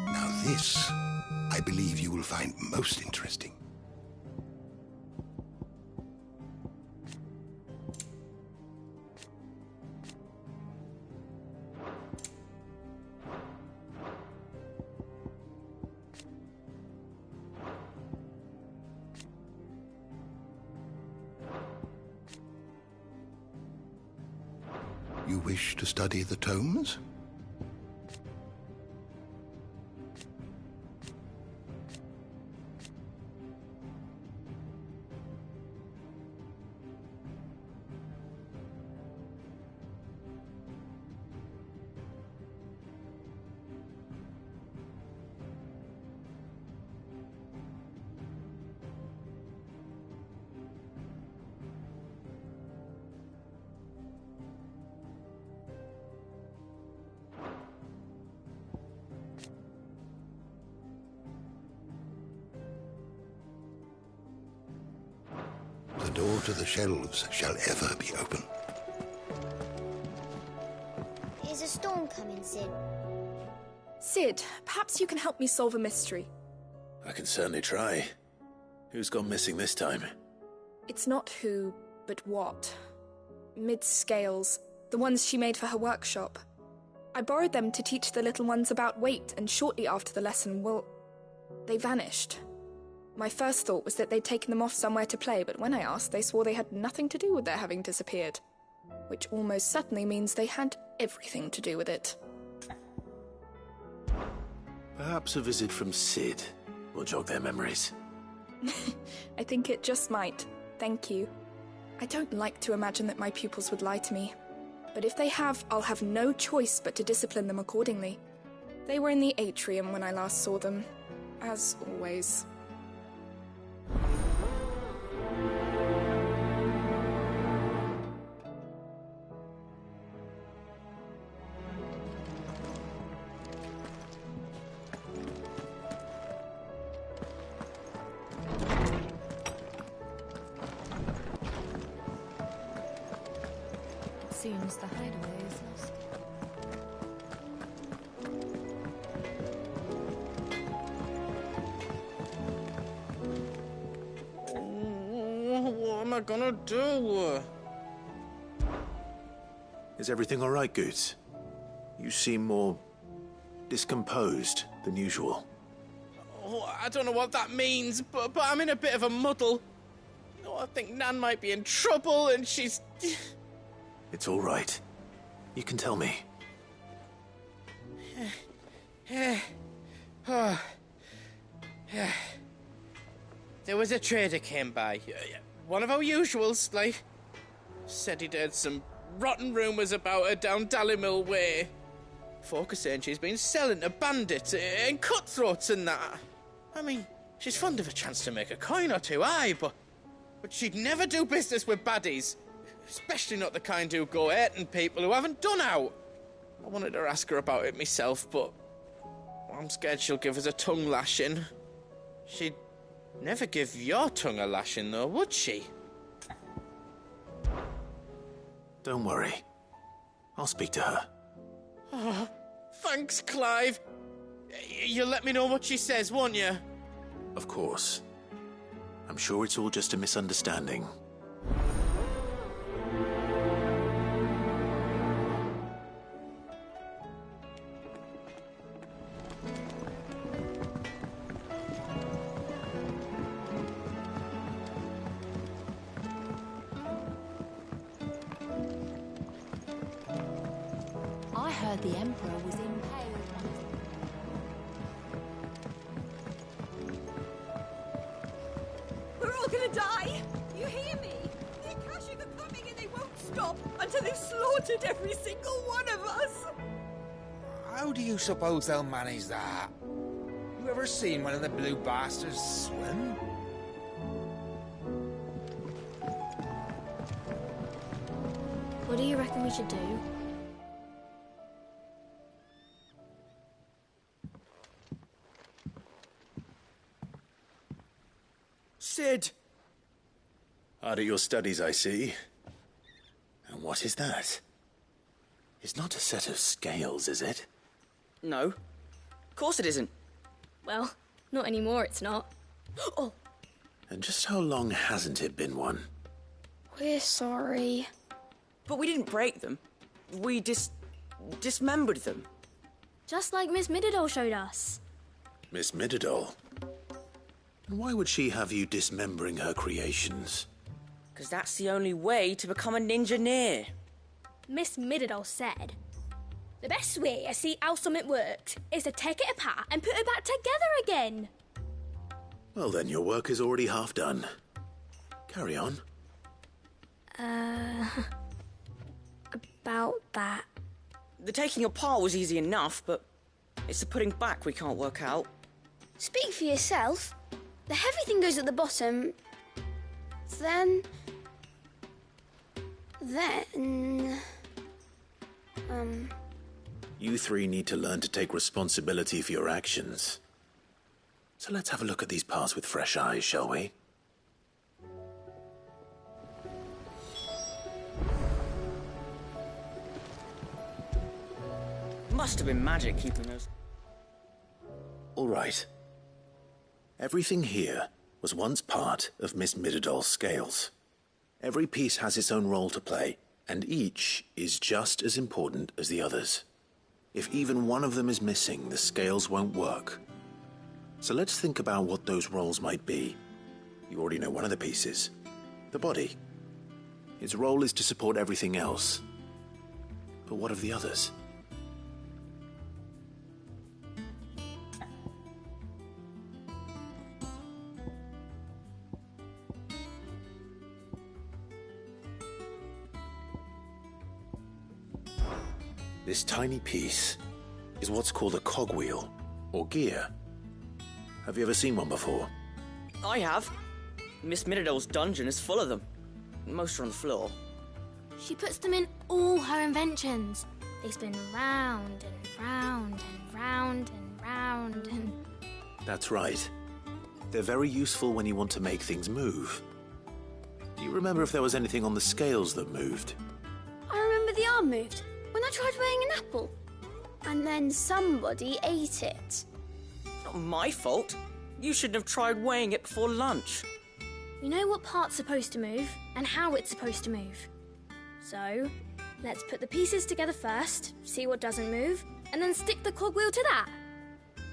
Now this, I believe you will find most interesting. You wish to study the tomes? The door to the shelves shall ever be open. Is a storm coming, Sid? Sid, perhaps you can help me solve a mystery. I can certainly try. Who's gone missing this time? It's not who, but what. Mid Scales, the ones she made for her workshop. I borrowed them to teach the little ones about weight, and shortly after the lesson, well, they vanished. My first thought was that they'd taken them off somewhere to play, but when I asked, they swore they had nothing to do with their having disappeared. Which almost certainly means they had everything to do with it. Perhaps a visit from Sid will jog their memories. I think it just might. Thank you. I don't like to imagine that my pupils would lie to me. But if they have, I'll have no choice but to discipline them accordingly. They were in the atrium when I last saw them, as always. Seems the hideaway is lost. What am I gonna do? Is everything all right, Goots? You seem more discomposed than usual. Oh, I don't know what that means, but I'm in a bit of a muddle. Oh, I think Nan might be in trouble, and she's... It's all right. You can tell me. There was a trader came by. One of our usuals, like. Said he'd heard some rotten rumours about her down Dalimil Way. Folk are saying she's been selling to bandits and cutthroats and that. I mean, she's fond of a chance to make a coin or two, aye, but she'd never do business with baddies. Especially not the kind who go hurting people who haven't done out. I wanted to ask her about it myself, but I'm scared she'll give us a tongue lashing. She'd never give your tongue a lashing, though, would she? Don't worry. I'll speak to her. Oh, thanks, Clive. You'll let me know what she says, won't you? Of course. I'm sure it's all just a misunderstanding. I heard the Emperor was impaled. We're all gonna die! You hear me? The Akashic are coming and they won't stop until they've slaughtered every single one of us! How do you suppose they'll manage that? You ever seen one of the blue bastards swim? What do you reckon we should do? Sid! Hard at your studies, I see. And what is that? It's not a set of scales, is it? No. Of course it isn't. Well, not anymore, it's not. Oh! And just how long hasn't it been one? We're sorry. But we didn't break them. We dismembered them. Just like Miss Mididol showed us. Miss Mididol? And why would she have you dismembering her creations? Because that's the only way to become a ninja-neer. Miss Mididol said, the best way to see how something works is to take it apart and put it back together again. Well then, your work is already half done. Carry on. About that. The taking apart was easy enough, but it's the putting back we can't work out. Speak for yourself. The heavy thing goes at the bottom. Then... You three need to learn to take responsibility for your actions. So let's have a look at these parts with fresh eyes, shall we? Must have been magic keeping those. All right. Everything here was once part of Miss Mididol's scales. Every piece has its own role to play, and each is just as important as the others. If even one of them is missing, the scales won't work. So let's think about what those roles might be. You already know one of the pieces. The body. Its role is to support everything else. But what of the others? This tiny piece is what's called a cogwheel, or gear. Have you ever seen one before? I have. Miss Miradol's dungeon is full of them. Most are on the floor. She puts them in all her inventions. They spin round and round and round and round and... That's right. They're very useful when you want to make things move. Do you remember if there was anything on the scales that moved? I remember the arm moved when I tried weighing an apple. And then somebody ate it. Not my fault. You shouldn't have tried weighing it before lunch. We know what part's supposed to move and how it's supposed to move. So, let's put the pieces together first, see what doesn't move, and then stick the cogwheel to that.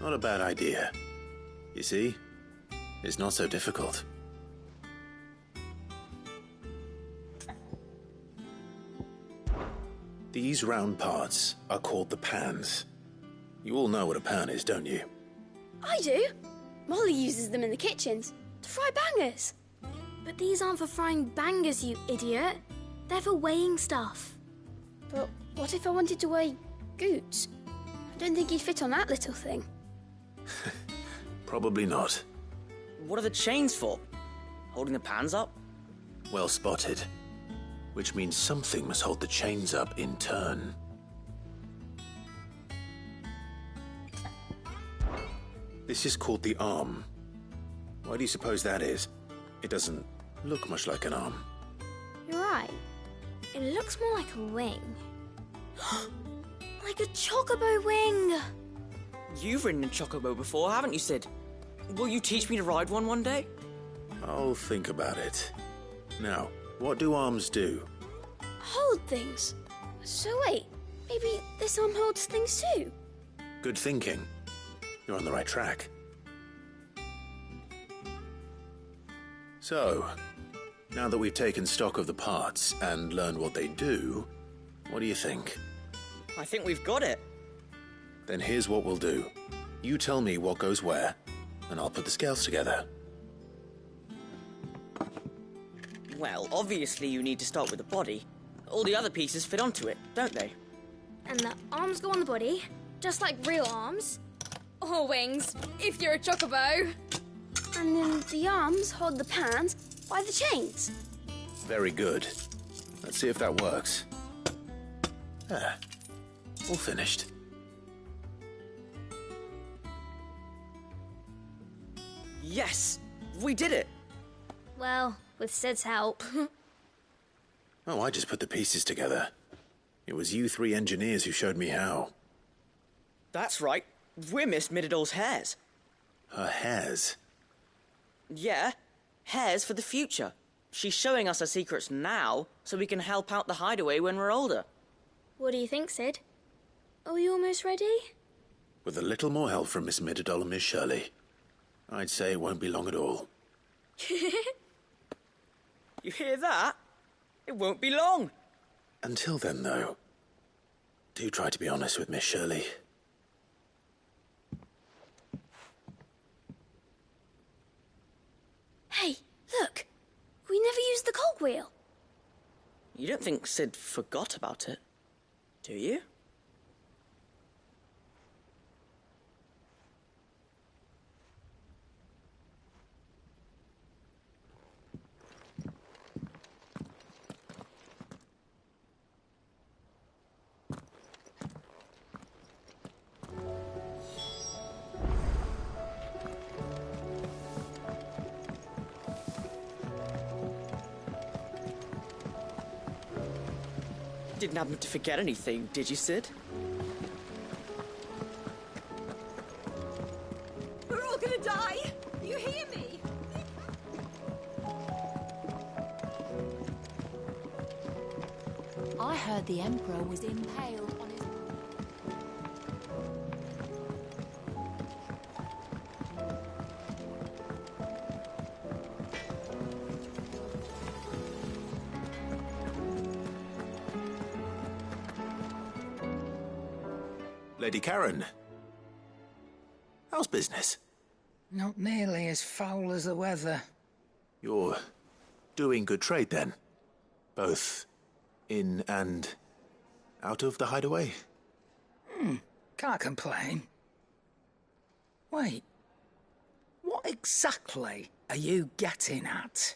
Not a bad idea. You see? It's not so difficult. These round parts are called the pans. You all know what a pan is, don't you? I do. Molly uses them in the kitchens to fry bangers. But these aren't for frying bangers, you idiot. They're for weighing stuff. But what if I wanted to weigh Goots? I don't think he'd fit on that little thing. Probably not. What are the chains for? Holding the pans up? Well spotted. Which means something must hold the chains up in turn. This is called the arm. Why do you suppose that is? It doesn't look much like an arm. You're right. It looks more like a wing. Like a chocobo wing! You've ridden a chocobo before, haven't you, Sid? Will you teach me to ride one day? I'll think about it. Now, what do arms do? Hold things. So wait, maybe this arm holds things too? Good thinking. You're on the right track. So, now that we've taken stock of the parts and learned what they do, what do you think? I think we've got it. Then here's what we'll do. You tell me what goes where, and I'll put the scales together. Well, obviously you need to start with the body. All the other pieces fit onto it, don't they? And the arms go on the body, just like real arms. Or wings, if you're a chocobo. And then the arms hold the pans by the chains. Very good. Let's see if that works. There. All finished. Yes! We did it! Well, with Sid's help. Oh, I just put the pieces together. It was you three engineers who showed me how. That's right. We're Miss Miradol's hares. Her hairs? Yeah, hares for the future. She's showing us her secrets now, so we can help out the hideaway when we're older. What do you think, Sid? Are we almost ready? With a little more help from Miss Miradol and Miss Shirley, I'd say it won't be long at all. You hear that? It won't be long. Until then, though, do try to be honest with Miss Shirley. Hey, look! We never used the cogwheel. You don't think Sid forgot about it, do you? Didn't happen to forget anything, did you, Sid? We're all gonna die! You hear me? I heard the Emperor was impaled on his... Lady Karen. How's business? Not nearly as foul as the weather. You're doing good trade, then? Both in and out of the hideaway? Can't complain. Wait. What exactly are you getting at?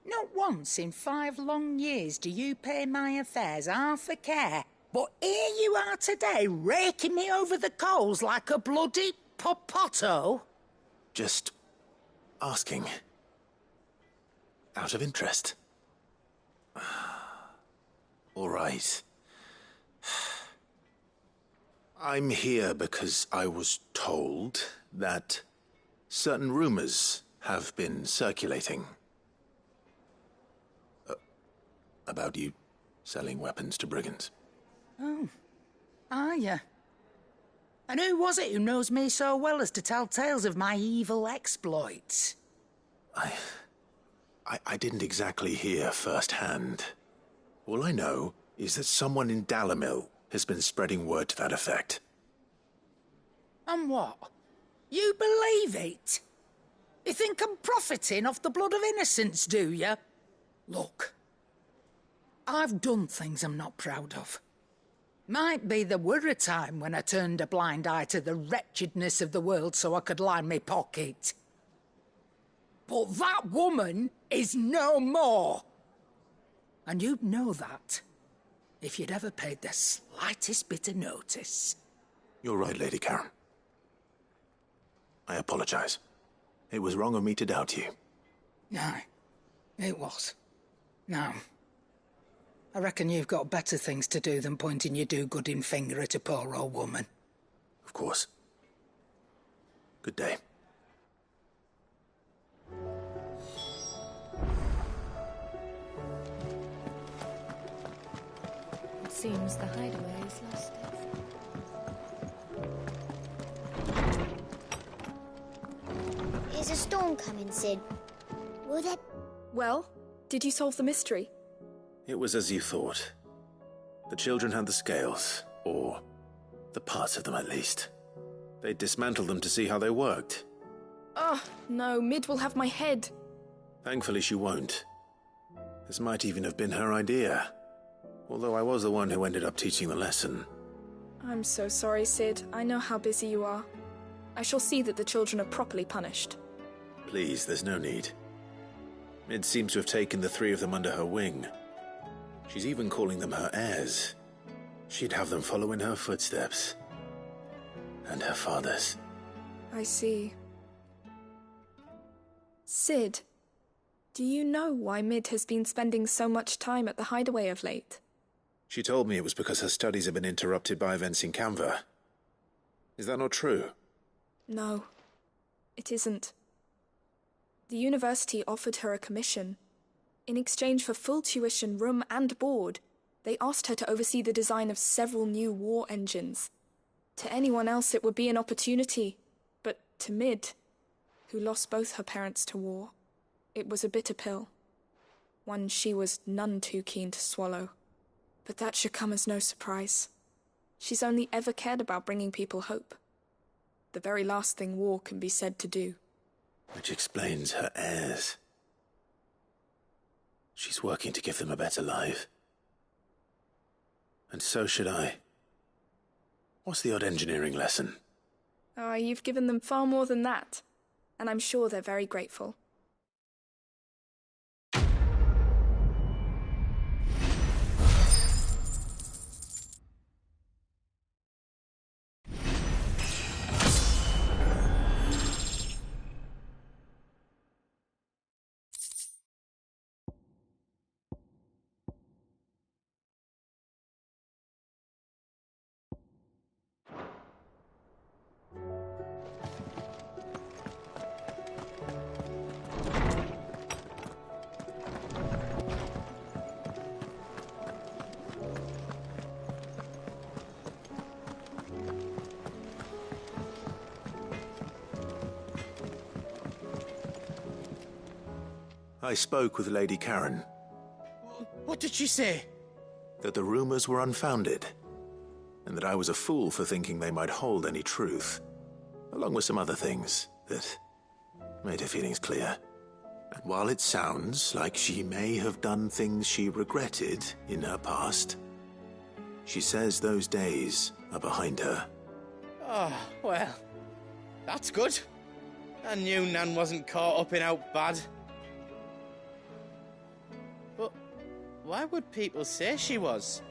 Not once in 5 long years do you pay my affairs half a care, but here you are today, raking me over the coals like a bloody popoto? Just asking. Out of interest. All right. I'm here because I was told that certain rumors have been circulating. About you selling weapons to brigands. Oh, are you? And who was it who knows me so well as to tell tales of my evil exploits? I didn't exactly hear firsthand. All I know is that someone in Dalimil has been spreading word to that effect. And what? You believe it? You think I'm profiting off the blood of innocents, do you? Look, I've done things I'm not proud of. Might be there were a time when I turned a blind eye to the wretchedness of the world so I could line my pocket. But that woman is no more. And you'd know that if you'd ever paid the slightest bit of notice. You're right, Lady Karen. I apologize. It was wrong of me to doubt you. Aye, it was. Now, I reckon you've got better things to do than pointing your do-gooding finger at a poor old woman. Of course. Good day. It seems the hideaway is lost. Is a storm coming, Sid? Will there... Well, did you solve the mystery? It was as you thought. The children had the scales, or the parts of them at least. They dismantled them to see how they worked. Oh, no, Mid will have my head. Thankfully she won't. This might even have been her idea. Although I was the one who ended up teaching the lesson. I'm so sorry, Sid. I know how busy you are. I shall see that the children are properly punished. Please, there's no need. Mid seems to have taken the 3 of them under her wing. She's even calling them her heirs. She'd have them follow in her footsteps. And her father's. I see. Sid, do you know why Mid has been spending so much time at the hideaway of late? She told me it was because her studies have been interrupted by events in Canva. Is that not true? No, it isn't. The university offered her a commission. In exchange for full tuition, room and board, they asked her to oversee the design of several new war engines. To anyone else it would be an opportunity, but to Mid, who lost both her parents to war, it was a bitter pill. One she was none too keen to swallow. But that should come as no surprise. She's only ever cared about bringing people hope. The very last thing war can be said to do. Which explains her heirs. She's working to give them a better life. And so should I. What's the odd engineering lesson? Ah, you've given them far more than that. And I'm sure they're very grateful. I spoke with Lady Karen. What did she say? That the rumors were unfounded. and that I was a fool for thinking they might hold any truth, along with some other things that made her feelings clear. And while it sounds like she may have done things she regretted in her past, she says those days are behind her. Oh, well, that's good. I knew Nan wasn't caught up in out bad. But why would people say she was?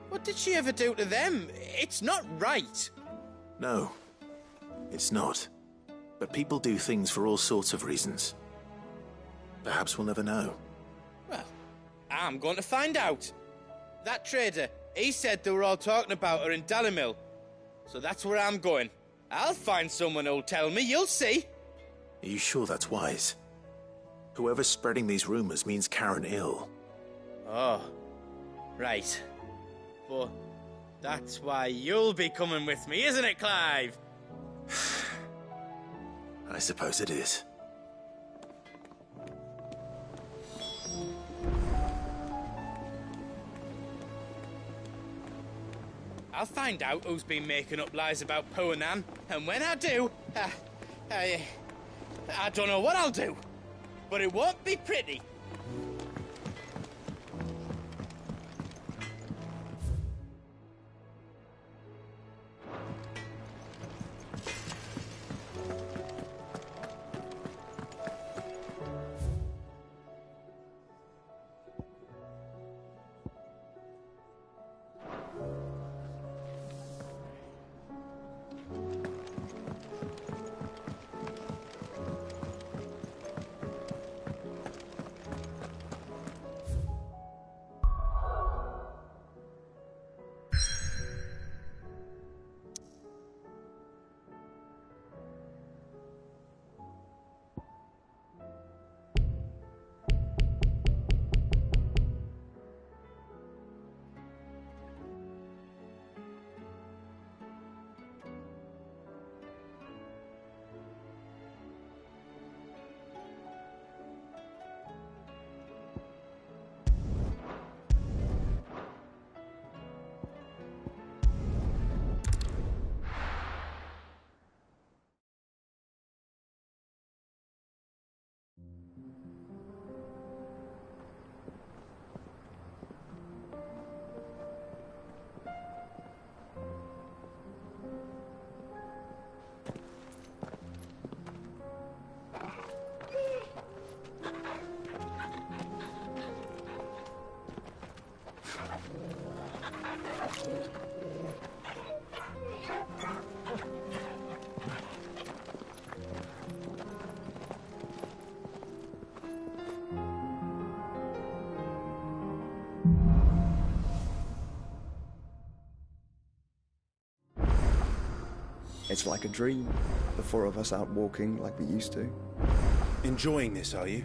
What did she ever do to them? It's not right. No, it's not. But people do things for all sorts of reasons. Perhaps we'll never know. Well, I'm going to find out. That trader, he said they were all talking about her in Dalimil. So that's where I'm going. I'll find someone who'll tell me, you'll see. Are you sure that's wise? Whoever's spreading these rumors means Karen ill. Oh, right. But that's why you'll be coming with me, isn't it, Clive? I suppose it is. I'll find out who's been making up lies about poor Nan, and when I do, I don't know what I'll do, but it won't be pretty. It's like a dream, the four of us out walking like we used to. Enjoying this, are you?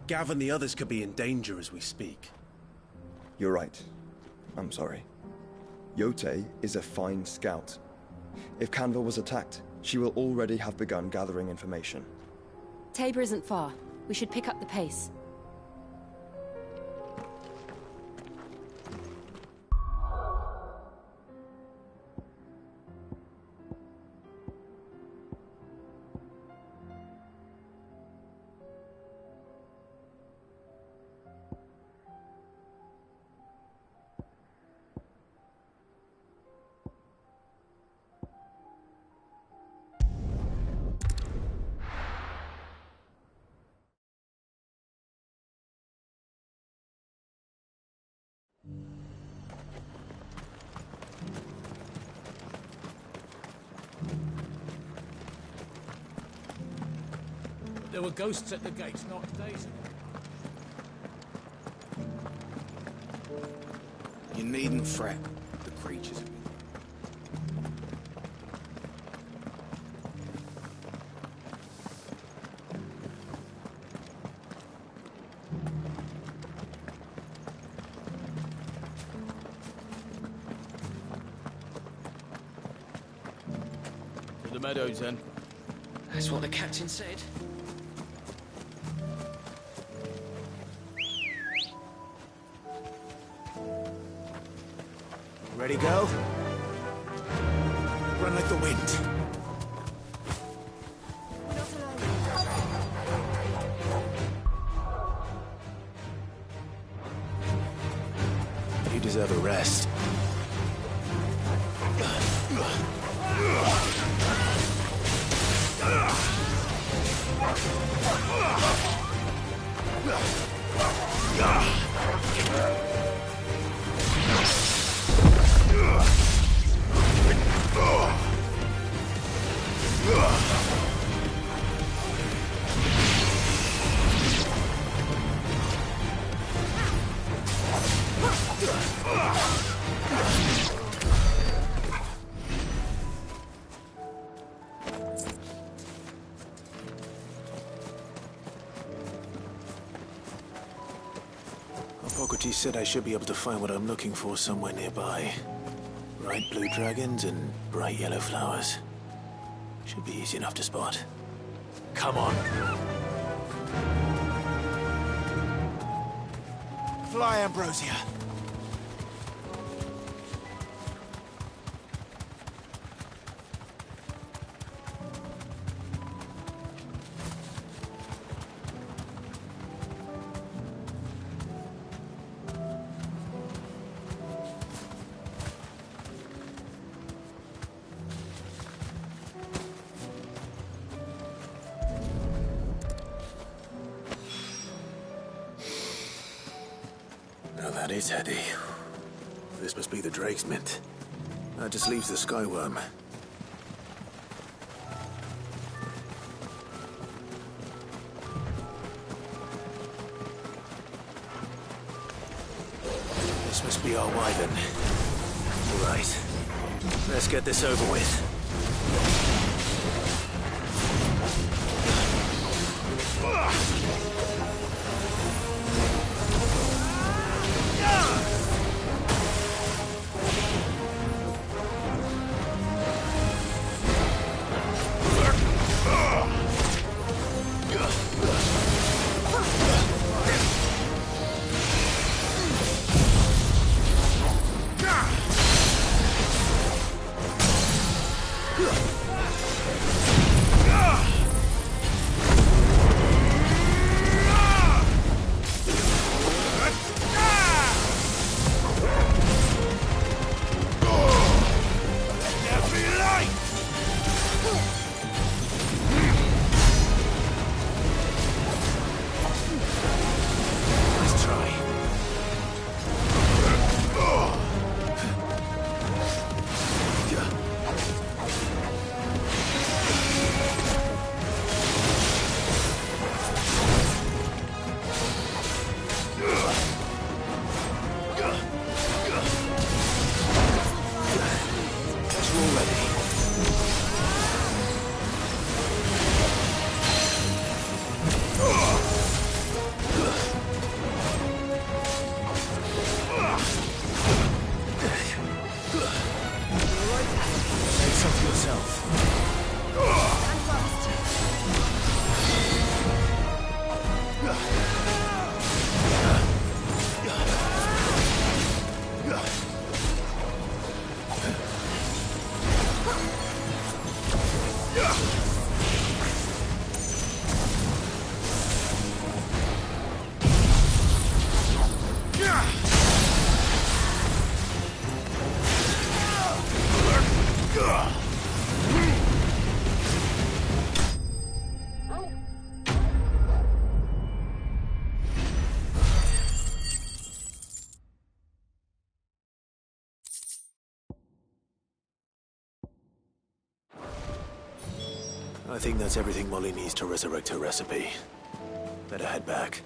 Gav and the others could be in danger as we speak. You're right. I'm sorry. Yote is a fine scout. If Canville was attacked, she will already have begun gathering information. Tabor isn't far. We should pick up the pace. There were ghosts at the gates not days ago. You needn't fret. The creatures. To the meadows, then. That's what the captain said. Ready, go? Run like the wind. You deserve a rest. Hippocrates said I should be able to find what I'm looking for somewhere nearby. Bright blue dragons and bright yellow flowers. Should be easy enough to spot. Come on. Fly, Ambrosia. Now that is heady. This must be the Drake's Mint. That just leaves the Skyworm. This must be our wyvern. All right. Let's get this over with. I think that's everything Molly needs to resurrect her recipe. Better head back.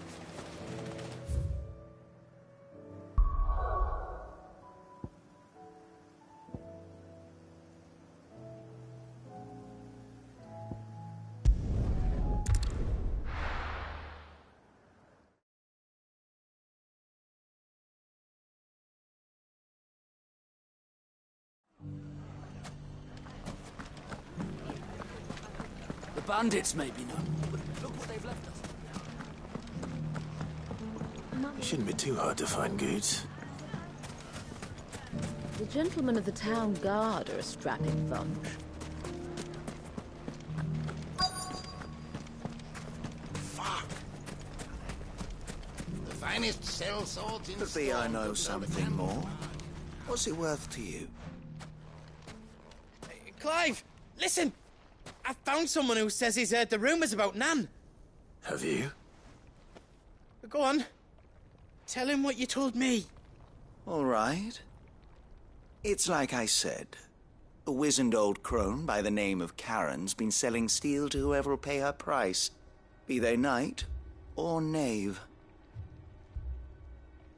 The bandits may be known, but look what they've left us. It shouldn't be too hard to find goods. The gentlemen of the town guard are a strapping bunch. The finest sell swords in Could be I Storm, know good something more. What's it worth to you? Clive, listen! I found someone who says he's heard the rumours about Nan. Have you? Go on. Tell him what you told me. All right. It's like I said. A wizened old crone by the name of Karen's been selling steel to whoever'll pay her price, be they knight or knave.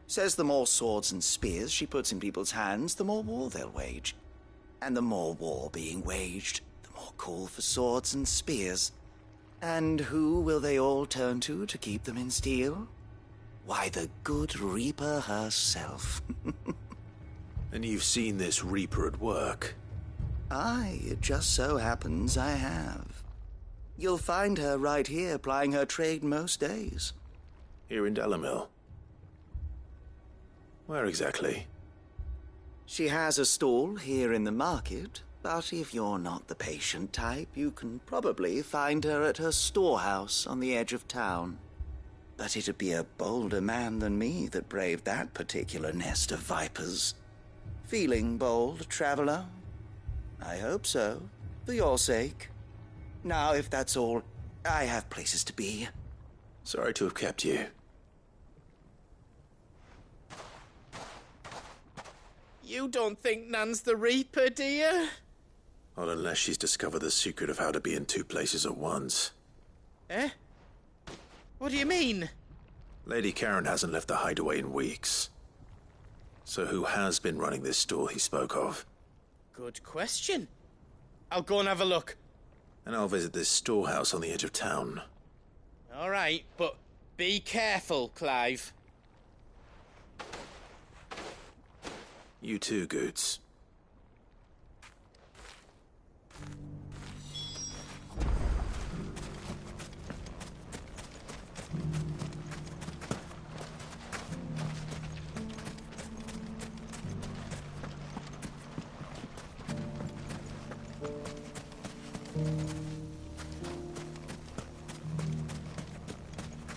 Says the more swords and spears she puts in people's hands, the more war they'll wage. And the more war being waged, the more call for swords and spears. And who will they all turn to keep them in steel? Why, the good Reaper herself. And you've seen this Reaper at work? Aye, it just so happens I have. You'll find her right here plying her trade most days. Here in Dalimil? Where exactly? She has a stall here in the market, but if you're not the patient type, you can probably find her at her storehouse on the edge of town. But it'd be a bolder man than me that braved that particular nest of vipers. Feeling bold, traveler? I hope so, for your sake. Now, if that's all, I have places to be. Sorry to have kept you. You don't think Nan's the Reaper, do you? Not unless she's discovered the secret of how to be in two places at once. Eh? What do you mean? Lady Karen hasn't left the hideaway in weeks. So who has been running this stall he spoke of? Good question. I'll go and have a look. And I'll visit this storehouse on the edge of town. All right, but be careful, Clive. You too, Goots.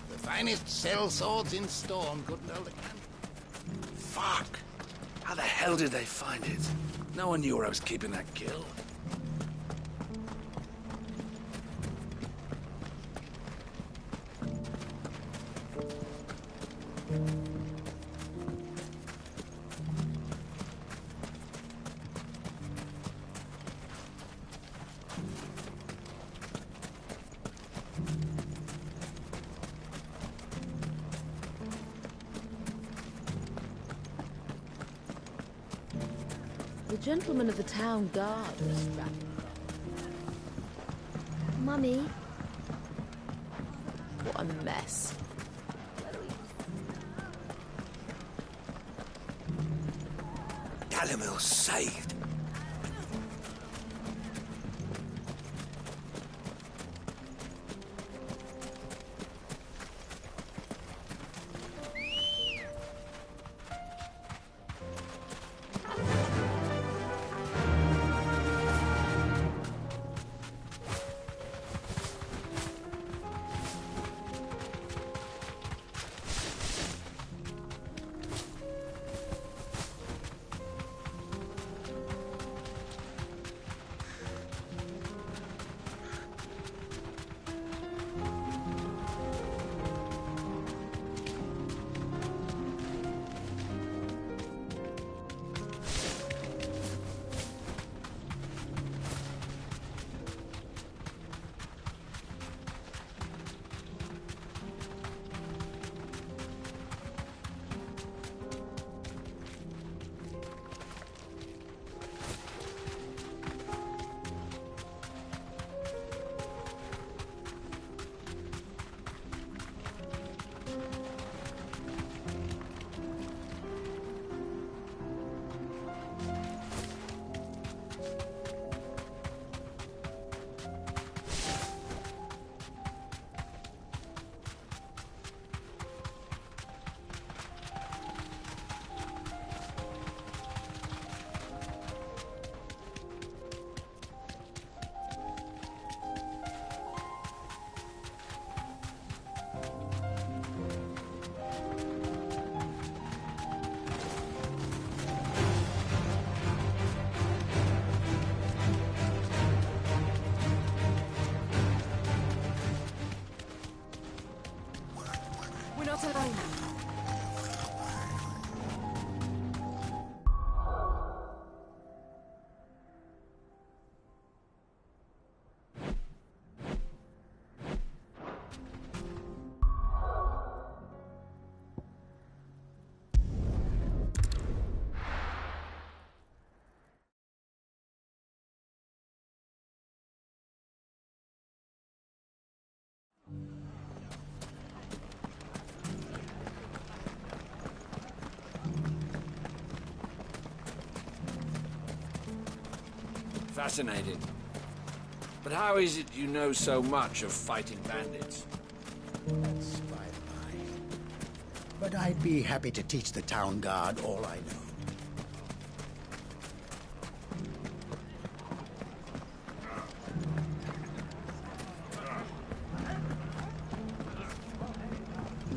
The finest sell swords in Storm, good old Fuck! How the hell did they find it? No one knew where I was keeping that kill. The gentlemen of the town guard are a strapping bunch. Mummy. What a mess. Dalimil saved. Fascinating. But how is it you know so much of fighting bandits? That's by the by. But I'd be happy to teach the town guard all I know.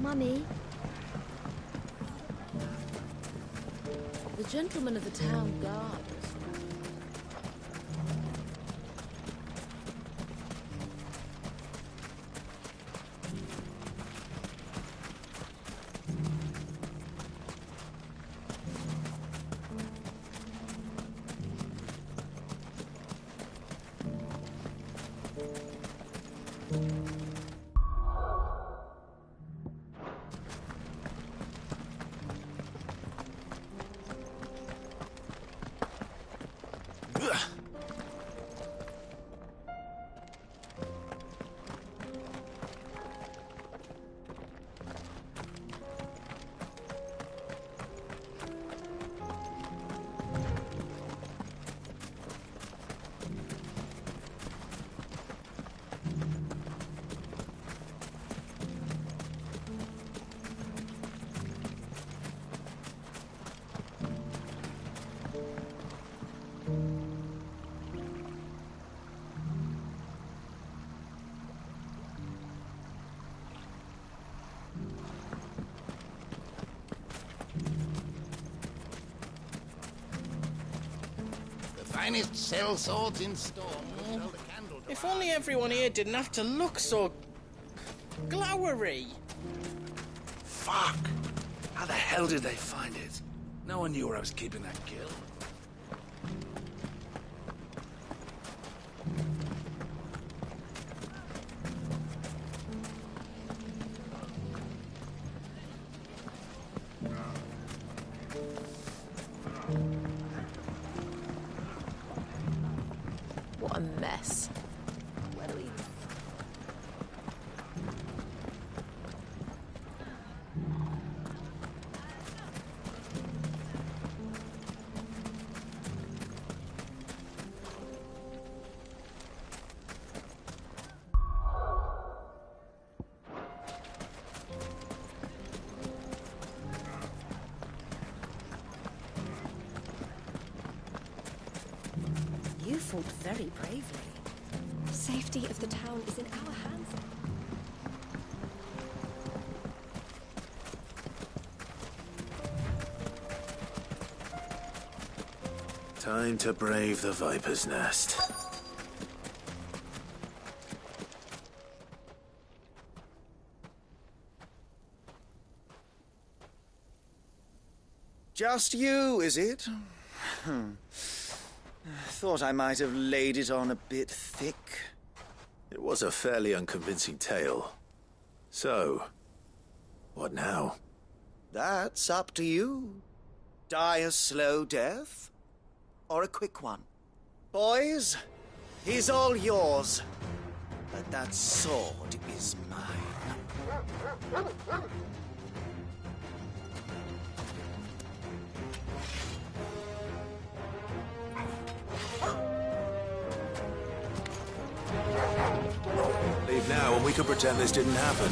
Mummy? The gentleman of the town guard. Finest sell swords in store. If only everyone here didn't have to look so glowery. Fuck! How the hell did they find it? No one knew where I was keeping that kill. What a mess. Where do we... You fought very bravely. The safety of the town is in our hands. Time to brave the Viper's Nest. Just you, is it? Thought I might have laid it on a bit thick. It was a fairly unconvincing tale. So, what now? That's up to you. Die a slow death, or a quick one. Boys, he's all yours. But that sword is mine. Leave now and we can pretend this didn't happen.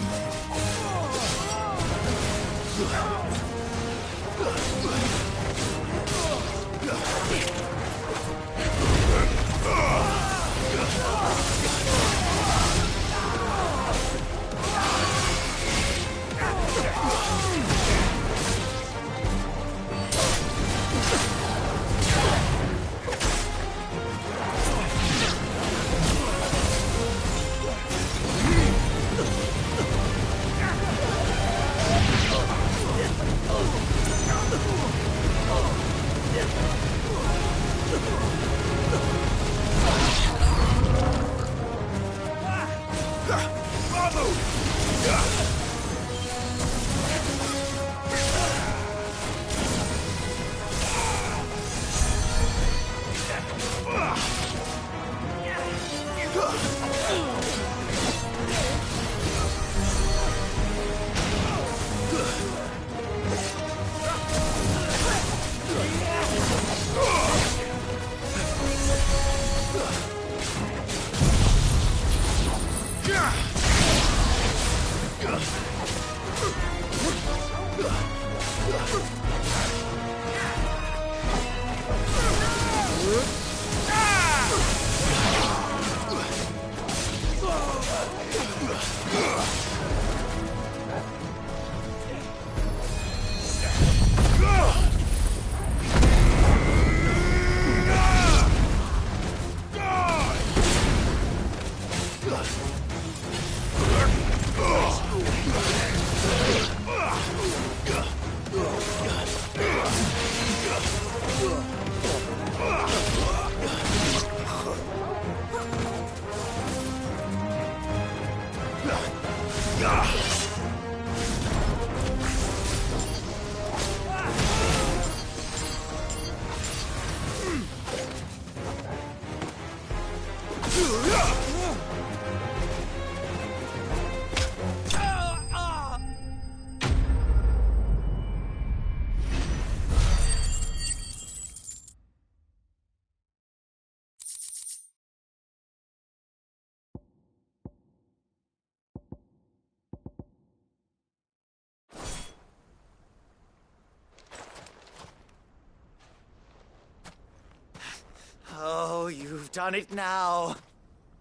Oh, you've done it now.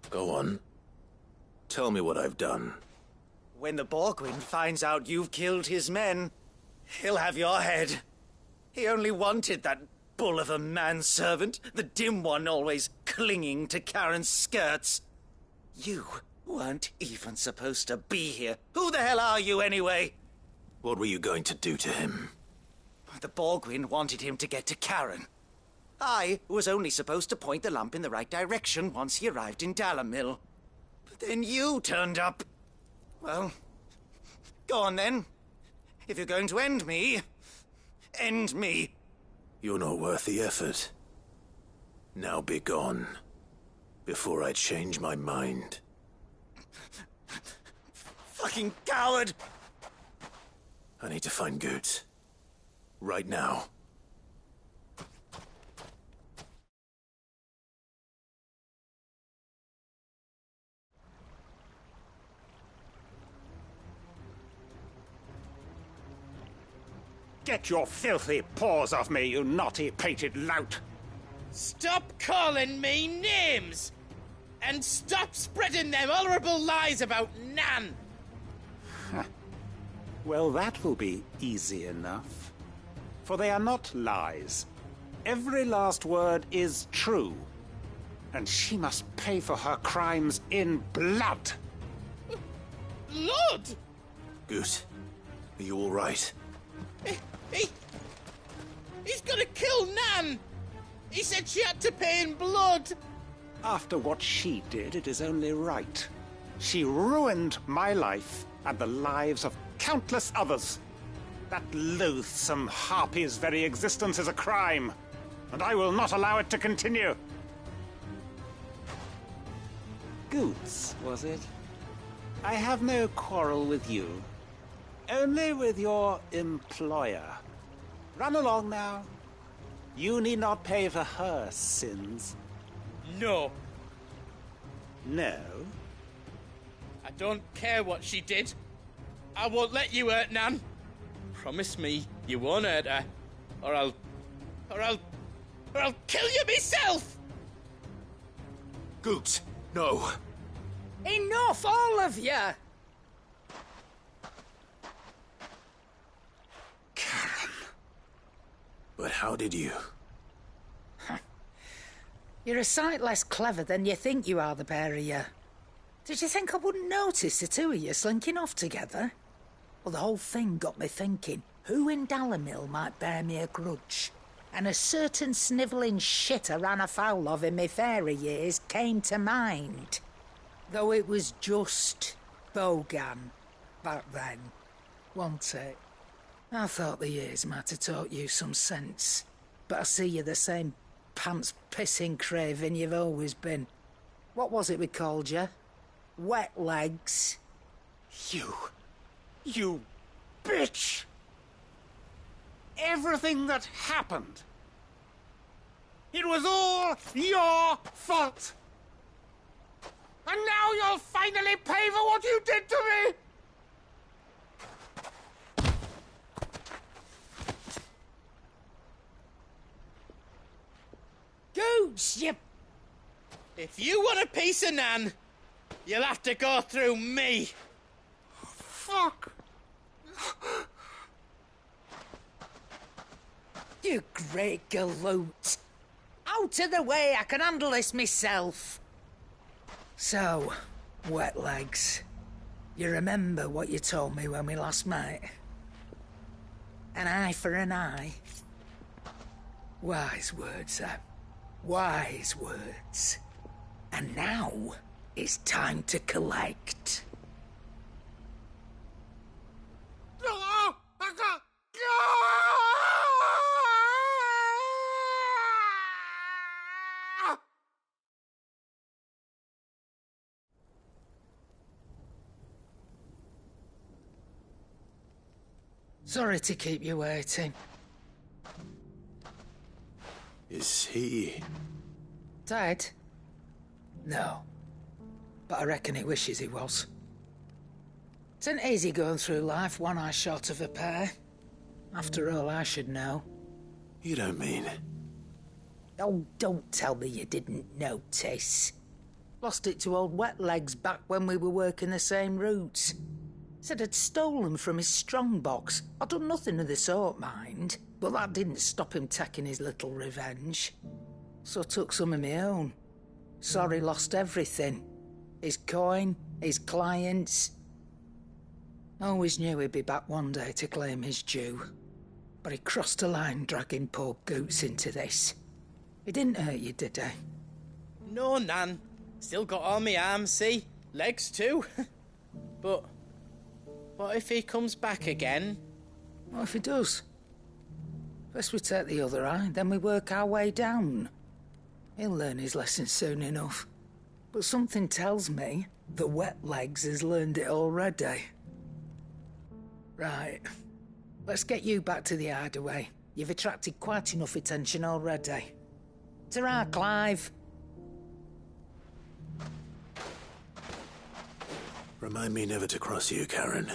Go on. Tell me what I've done. When the Borgwyn finds out you've killed his men, he'll have your head. He only wanted that bull of a manservant, the dim one always clinging to Karen's skirts. You weren't even supposed to be here. Who the hell are you, anyway? What were you going to do to him? The Borgwyn wanted him to get to Karen. I was only supposed to point the lamp in the right direction once he arrived in Dalamil. But then you turned up. Well, go on then. If you're going to end me, end me. You're not worth the effort. Now be gone, before I change my mind. Fucking coward! I need to find Goots. Right now. Get your filthy paws off me, you naughty-pated lout! Stop calling me names! And stop spreading them horrible lies about Nan! Well, that will be easy enough. For they are not lies. Every last word is true. And she must pay for her crimes in blood. Blood? Goot, are you all right? He's gonna kill Nan! He said she had to pay in blood! After what she did, it is only right. She ruined my life and the lives of countless others. That loathsome harpy's very existence is a crime, and I will not allow it to continue. Goots, was it? I have no quarrel with you. Only with your employer. Run along now. You need not pay for her sins. No. No? I don't care what she did. I won't let you hurt Nan. Promise me you won't hurt her, or I'll kill you myself! Goots, no. Enough, all of you! But how did you? You're a sight less clever than you think you are, the pair of you. Did you think I wouldn't notice the two of you slinking off together? Well, the whole thing got me thinking, who in Dalamil might bear me a grudge? And a certain snivelling shit I ran afoul of in my fairy years came to mind. Though it was just Bogan back then, wasn't it? I thought the years might have taught you some sense, but I see you're the same pants-pissing craven you've always been. What was it we called you? Wet legs? You bitch! Everything that happened, it was all your fault! And now you'll finally pay for what you did to me! Goots, you... If you want a piece of Nan, you'll have to go through me. Fuck! You great galoot. Out of the way, I can handle this myself. So, wet legs, you remember what you told me when we last met? An eye for an eye. Wise words, Sam. Wise words. And now it's time to collect. Sorry to keep you waiting. Is he... Dead? No. But I reckon he wishes he was. It ain't easy going through life one eye short of a pair. After all, I should know. You don't mean... Oh, don't tell me you didn't notice. Lost it to old Wet Legs back when we were working the same routes. Said I'd stolen from his strongbox. I'd done nothing of the sort, mind. But that didn't stop him taking his little revenge. So I took some of my own. Sorry, lost everything. His coin, his clients. Always knew he'd be back one day to claim his due. But he crossed a line dragging poor Goots into this. He didn't hurt you, did he? No, Nan. Still got all my arms, see? Legs too. But what if he comes back again? What if he does? First we take the other eye, then we work our way down. He'll learn his lesson soon enough. But something tells me that Wet Legs has learned it already. Right. Let's get you back to the hideaway. You've attracted quite enough attention already. Ta-ra, Clive. Remind me never to cross you, Karen.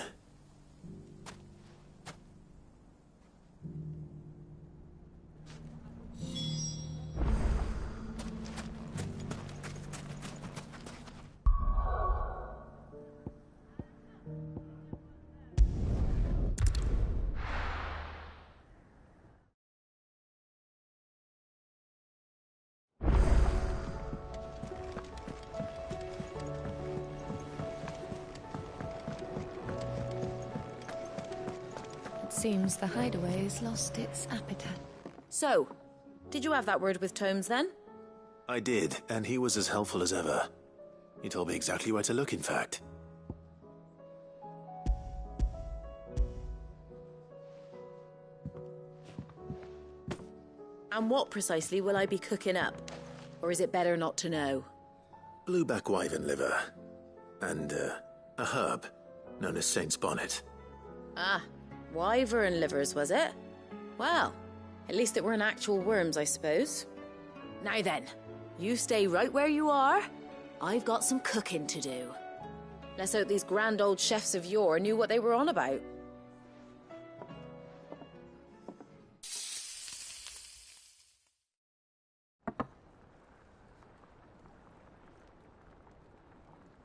Seems the hideaway's lost its appetite. So, did you have that word with Tomes then? I did, and he was as helpful as ever. He told me exactly where to look, in fact. And what precisely will I be cooking up? Or is it better not to know? Blueback wyvern liver. And, a herb known as Saint's Bonnet. Ah, wyvern livers, was it? Well, at least it weren't actual worms, I suppose. Now then, you stay right where you are. I've got some cooking to do. Let's hope these grand old chefs of yore knew what they were on about.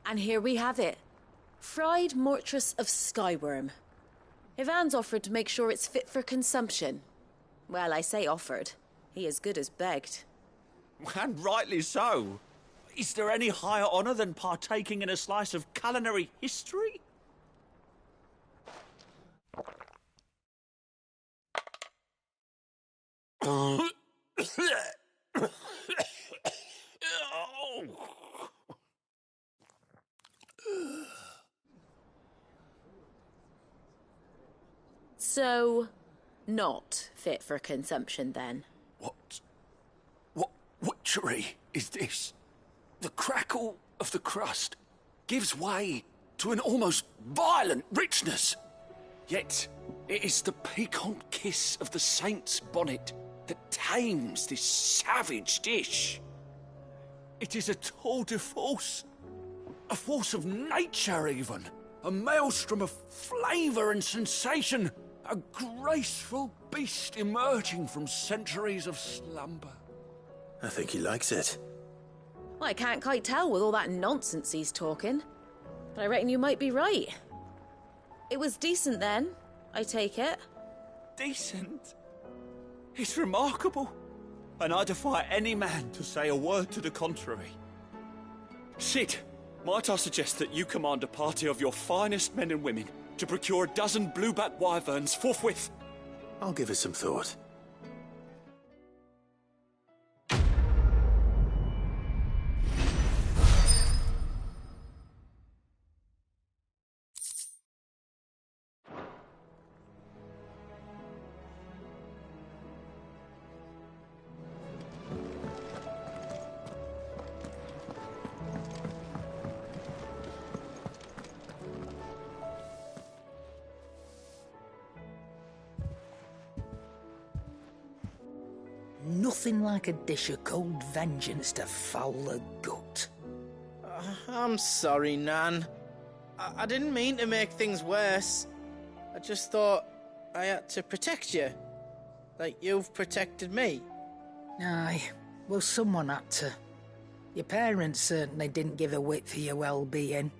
And here we have it. Fried mortress of skyworm. Ivan's offered to make sure it's fit for consumption. Well, I say offered. He as good as begged. And rightly so. Is there any higher honour than partaking in a slice of culinary history? So, not fit for consumption then? What witchery is this? The crackle of the crust gives way to an almost violent richness. Yet, it is the piquant kiss of the saint's bonnet that tames this savage dish. It is a tour de force. A force of nature, even. A maelstrom of flavour and sensation. A graceful beast emerging from centuries of slumber. I think he likes it. Well, I can't quite tell with all that nonsense he's talking. But I reckon you might be right. It was decent then, I take it. Decent? It's remarkable. And I defy any man to say a word to the contrary. Sid, might I suggest that you command a party of your finest men and women to procure a dozen blueback wyverns forthwith? I'll give it some thought. nothing like a dish of cold vengeance to foul the gut. I'm sorry, Nan. I didn't mean to make things worse. I just thought I had to protect you. Like you've protected me. Aye, well, someone had to. Your parents certainly didn't give a whit for your well-being.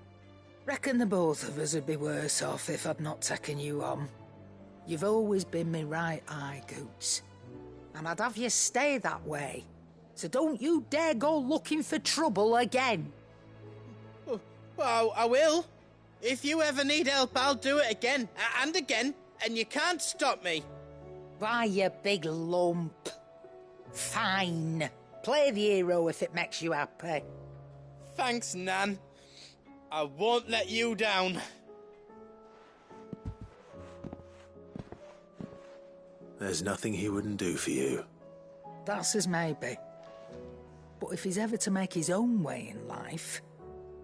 Reckon the both of us would be worse off if I'd not taken you on. You've always been me right eye, Goots. And I'd have you stay that way. So don't you dare go looking for trouble again. Well, I will. If you ever need help, I'll do it again and again, and you can't stop me. Why, you big lump. Fine. Play the hero if it makes you happy. Thanks, Nan. I won't let you down. There's nothing he wouldn't do for you. That's as maybe. But if he's ever to make his own way in life,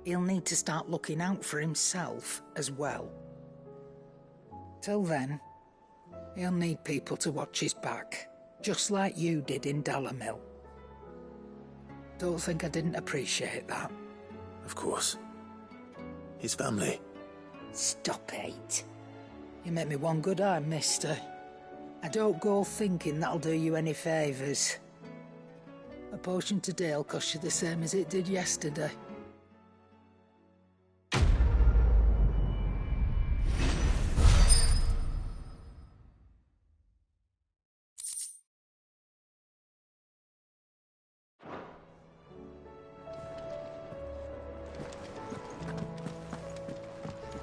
he'll need to start looking out for himself as well. Till then, he'll need people to watch his back, just like you did in Dalamil. Don't think I didn't appreciate that. Of course. His family. Stop it. You make me one good eye, mister. I don't go thinking that'll do you any favours. A potion today'll cost you the same as it did yesterday.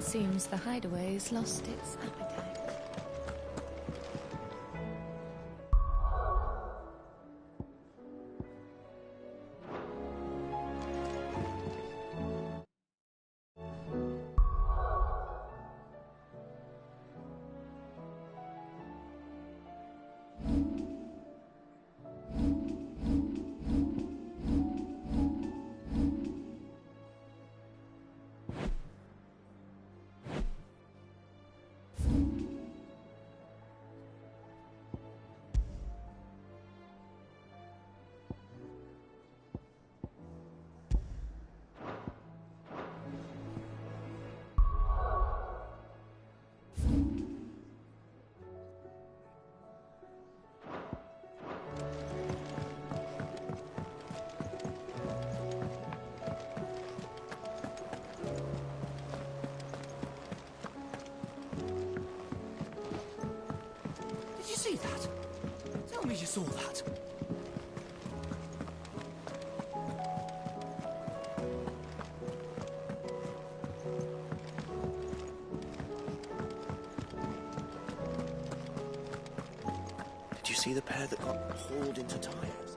Seems the hideaway's lost its appetite. Did you see that? Tell me you saw that. Did you see the pair that got hauled into tires?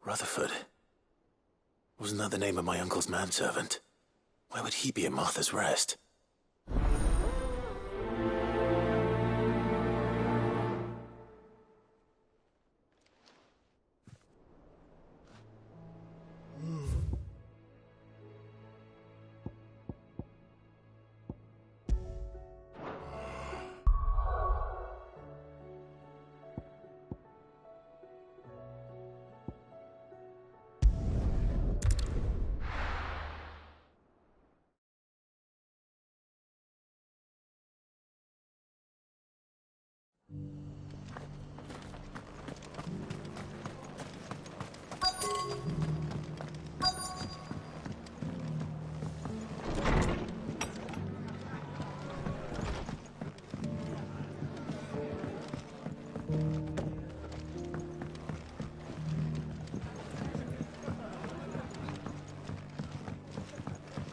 Rutherford. Wasn't that the name of my uncle's manservant? Why would he be at Martha's Rest?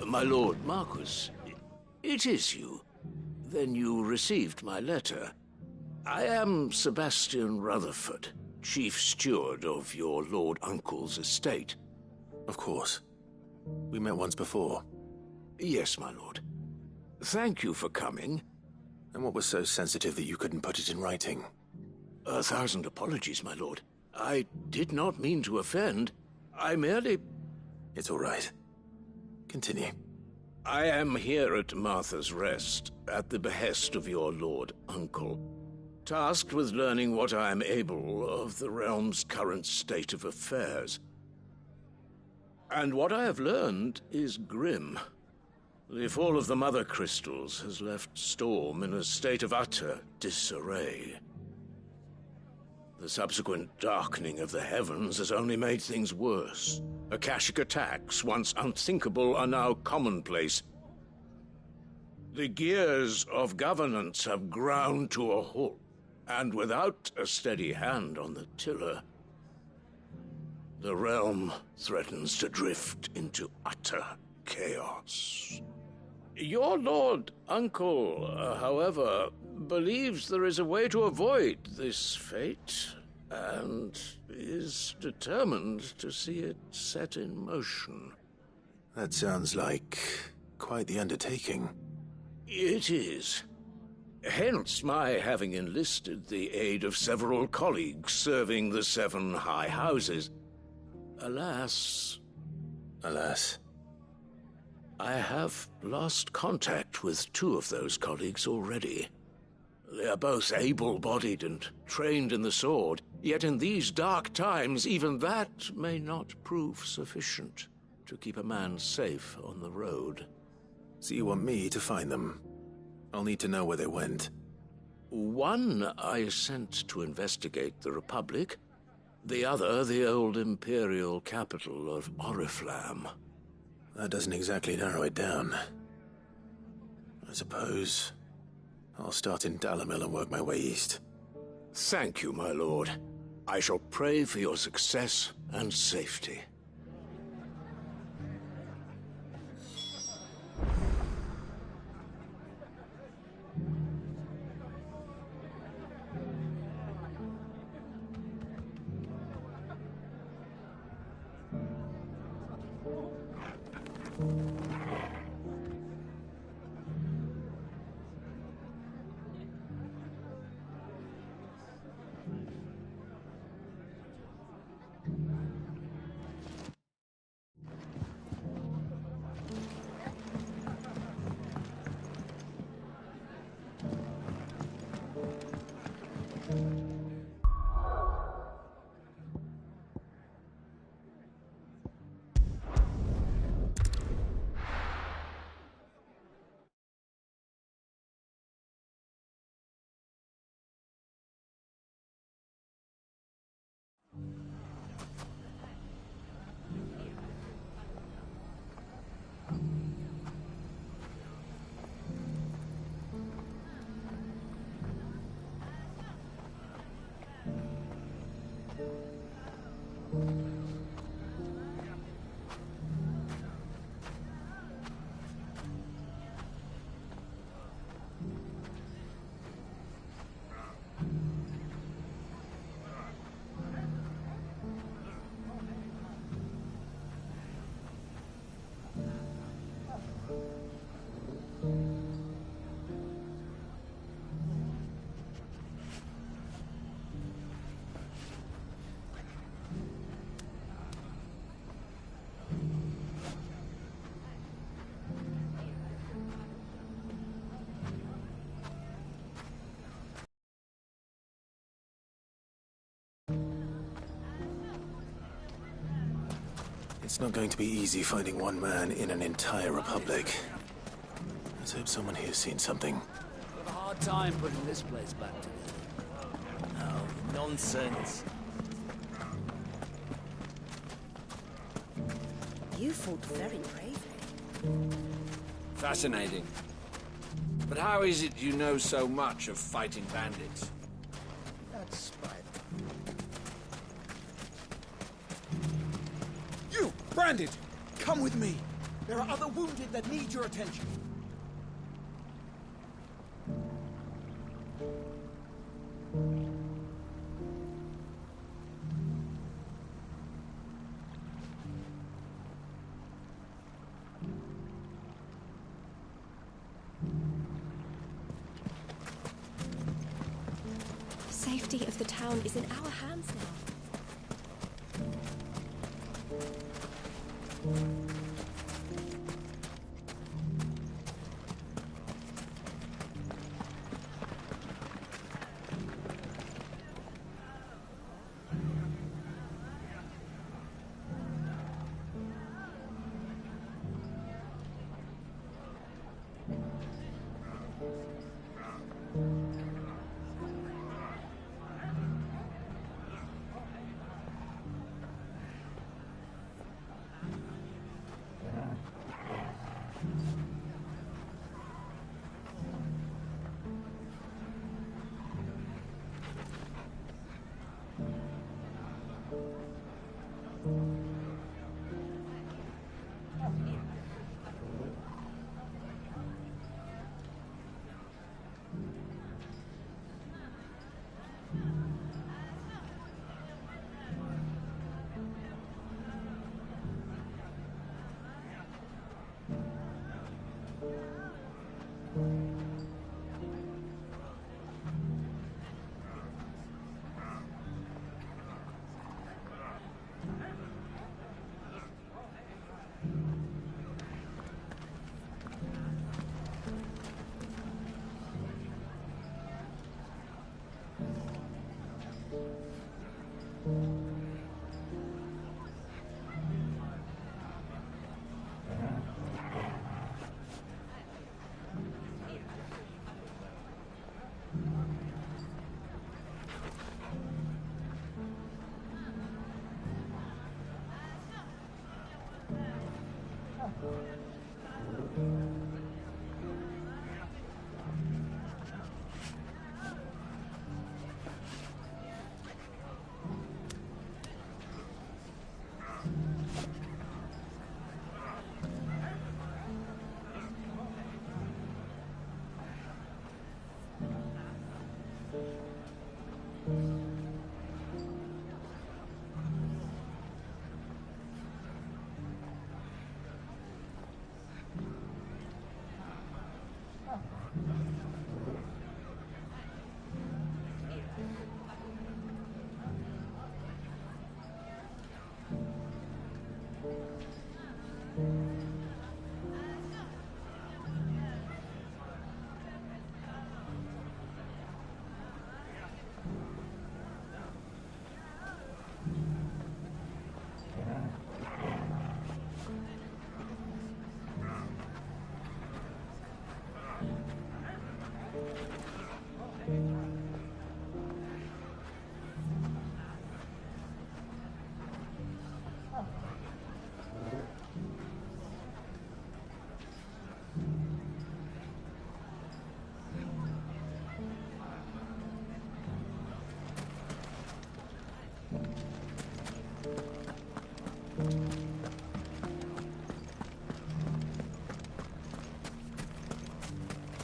My lord Marquis, it is you. Then you received my letter. I am Sebastian Rutherford, chief steward of your lord uncle's estate. Of course. We met once before. Yes, my lord. Thank you for coming. And what was so sensitive that you couldn't put it in writing? 1,000 apologies, my lord. I did not mean to offend. I merely... It's all right. Continue. I am here at Martha's Rest, at the behest of your lord uncle, tasked with learning what I am able of the realm's current state of affairs. And what I have learned is grim. The fall of the Mother Crystals has left Storm in a state of utter disarray. The subsequent darkening of the heavens has only made things worse. Akashic attacks, once unthinkable, are now commonplace. The gears of governance have ground to a halt, and without a steady hand on the tiller, the realm threatens to drift into utter chaos. Your lord uncle, however, believes there is a way to avoid this fate, and is determined to see it set in motion. That sounds like quite the undertaking. It is. Hence my having enlisted the aid of several colleagues serving the 7 high houses. Alas... Alas? I have lost contact with 2 of those colleagues already. They are both able-bodied and trained in the sword, yet in these dark times even that may not prove sufficient to keep a man safe on the road. So you want me to find them? I'll need to know where they went. One I sent to investigate the Republic, the other the old Imperial capital of Oriflamme. That doesn't exactly narrow it down. I suppose I'll start in Dalimil and work my way east. Thank you, my lord. I shall pray for your success and safety. It's not going to be easy finding one man in an entire republic. Let's hope someone here's seen something. I have a hard time putting this place back together. No, nonsense. You fought very bravely. Fascinating. But how is it you know so much of fighting bandits? That's Spider. You, Branded! Come with me! There are other wounded that need your attention. The safety of the town is in our hands now.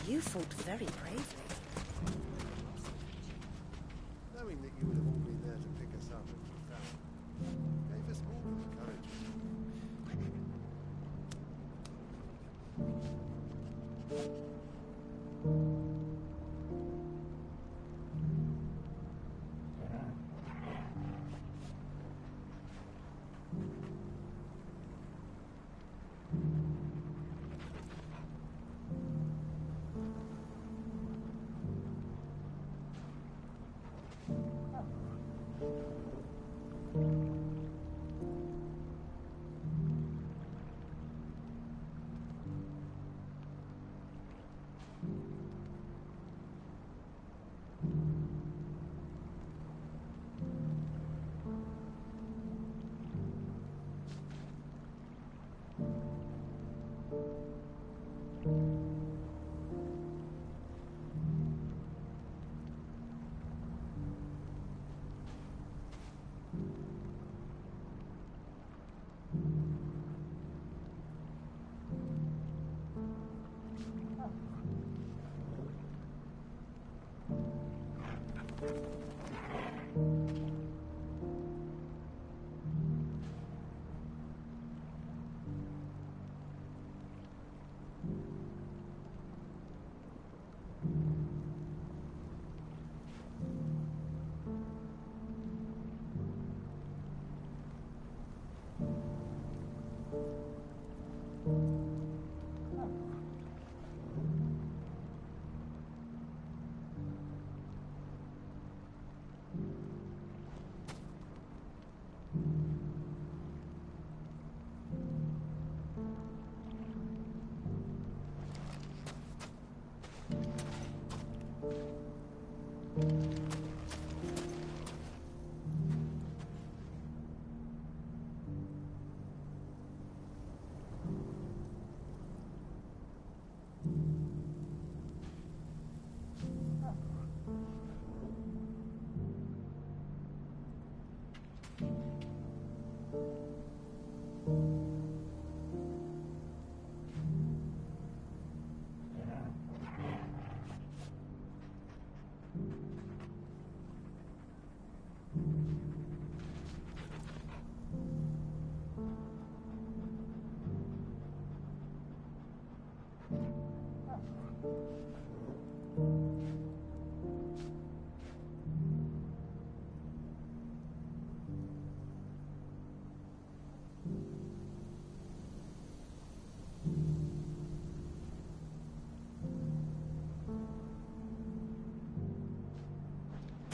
You fought very bravely. Knowing that you would have all been there to pick us up if we fell, gave us more than courage.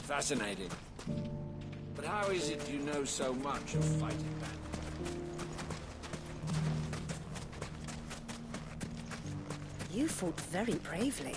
Fascinating. But how is it you know so much of fighting bandits? You fought very bravely.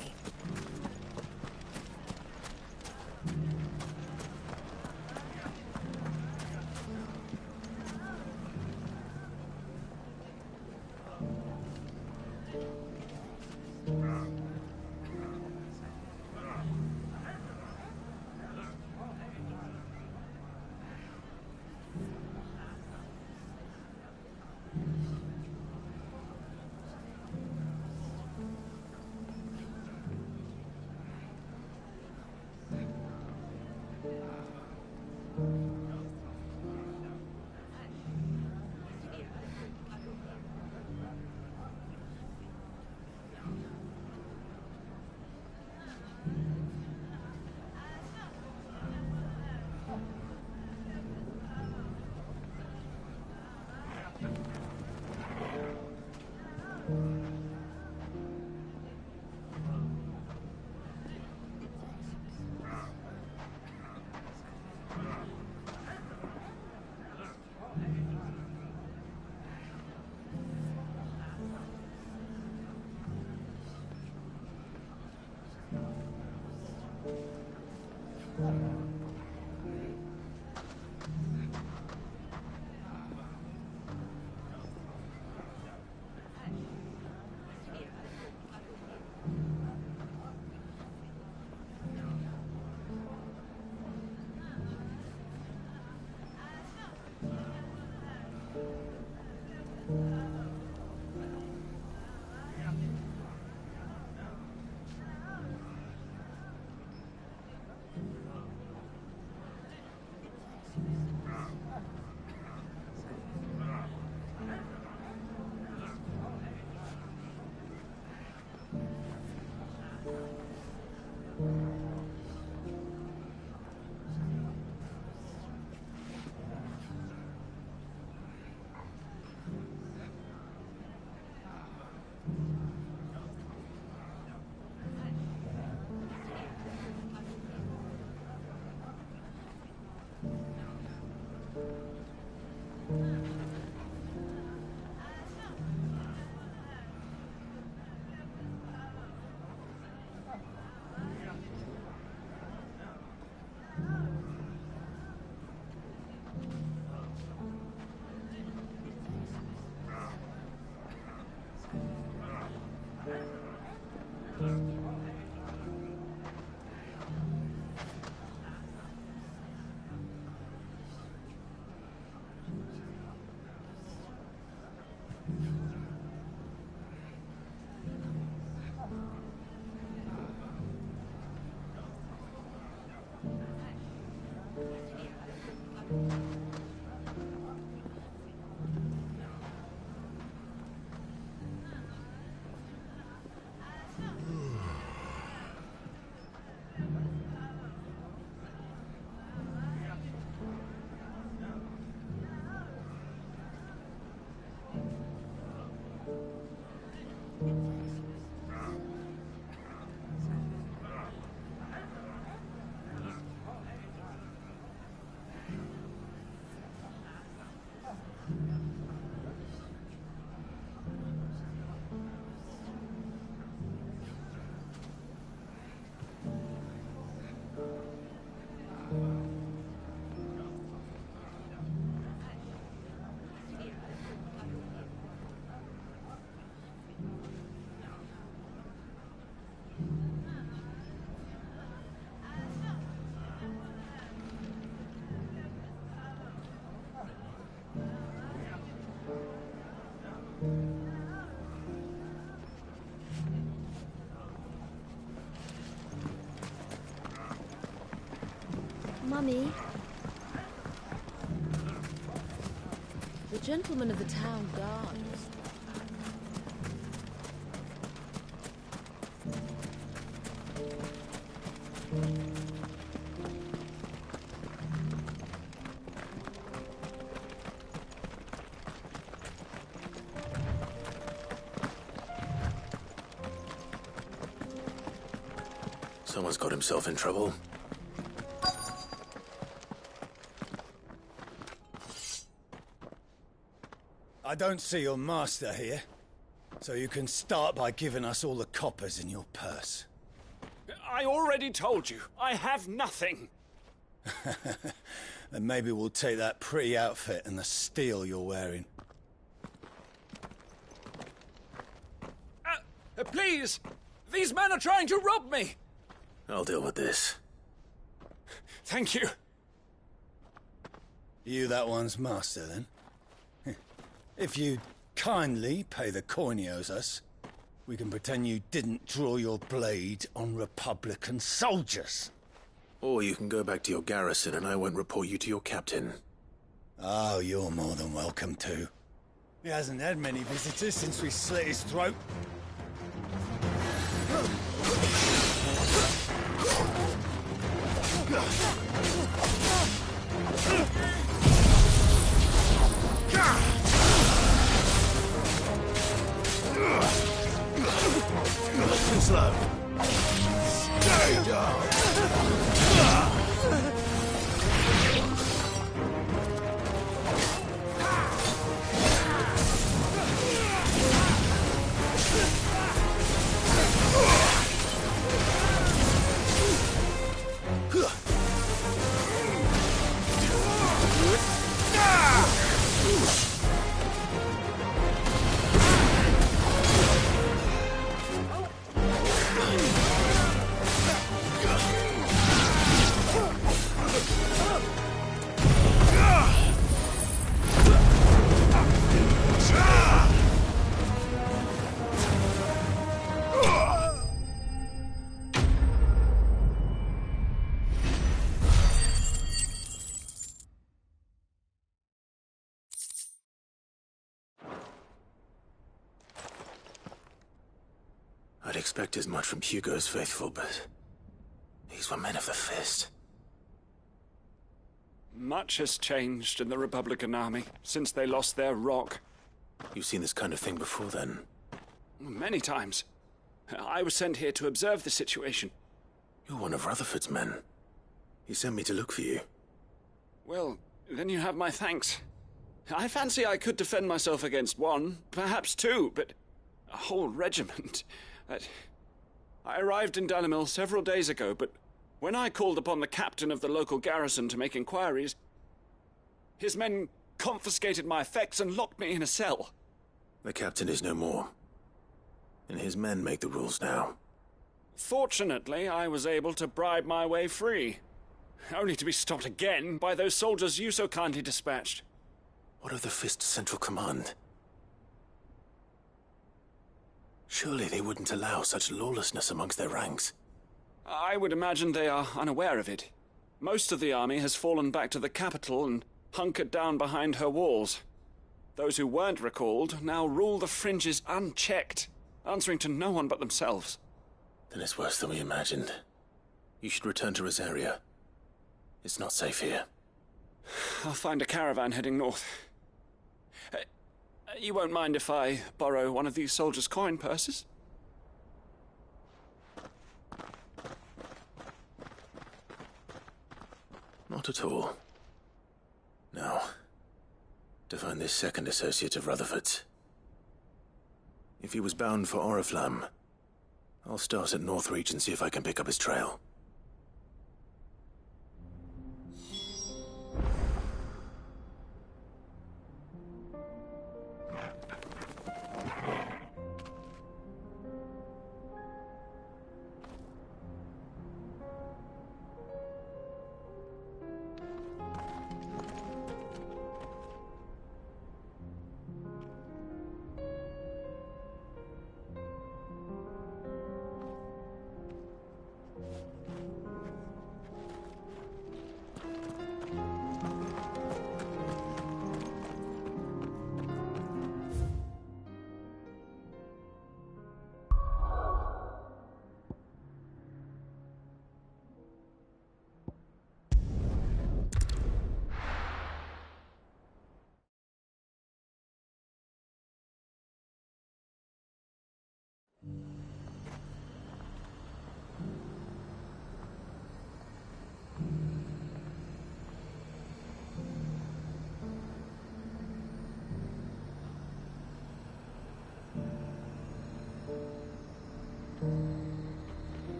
Mummy. The gentleman of the town guard. Someone's got himself in trouble. I don't see your master here, so you can start by giving us all the coppers in your purse. I already told you, I have nothing. Then maybe we'll take that pretty outfit and the steel you're wearing. Please! These men are trying to rob me! I'll deal with this. Thank you. You that one's master, then? If you'd kindly pay the coin he owes us, we can pretend you didn't draw your blade on Republican soldiers. Or you can go back to your garrison and I won't report you to your captain. Oh, you're more than welcome to. He hasn't had many visitors since we slit his throat. Too slow. Stay down. I'd expect as much from Hugo's faithful, but these were men of the fist. Much has changed in the Republican army since they lost their rock. You've seen this kind of thing before, then? Many times. I was sent here to observe the situation. You're one of Rutherford's men. He sent me to look for you. Well, then you have my thanks. I fancy I could defend myself against one, perhaps two, but a whole regiment... I arrived in Dalimil several days ago, but when I called upon the captain of the local garrison to make inquiries, his men confiscated my effects and locked me in a cell. The captain is no more, and his men make the rules now. Fortunately, I was able to bribe my way free, only to be stopped again by those soldiers you so kindly dispatched. What of the Fist's central command? Surely they wouldn't allow such lawlessness amongst their ranks. I would imagine they are unaware of it. Most of the army has fallen back to the capital and hunkered down behind her walls. Those who weren't recalled now rule the fringes unchecked, answering to no one but themselves. Then it's worse than we imagined. You should return to Rosaria. It's not safe here. I'll find a caravan heading north. You won't mind if I borrow one of these soldiers' coin purses? Not at all. Now, to find this second associate of Rutherford's. If he was bound for Oriflamme, I'll start at Northreach and see if I can pick up his trail.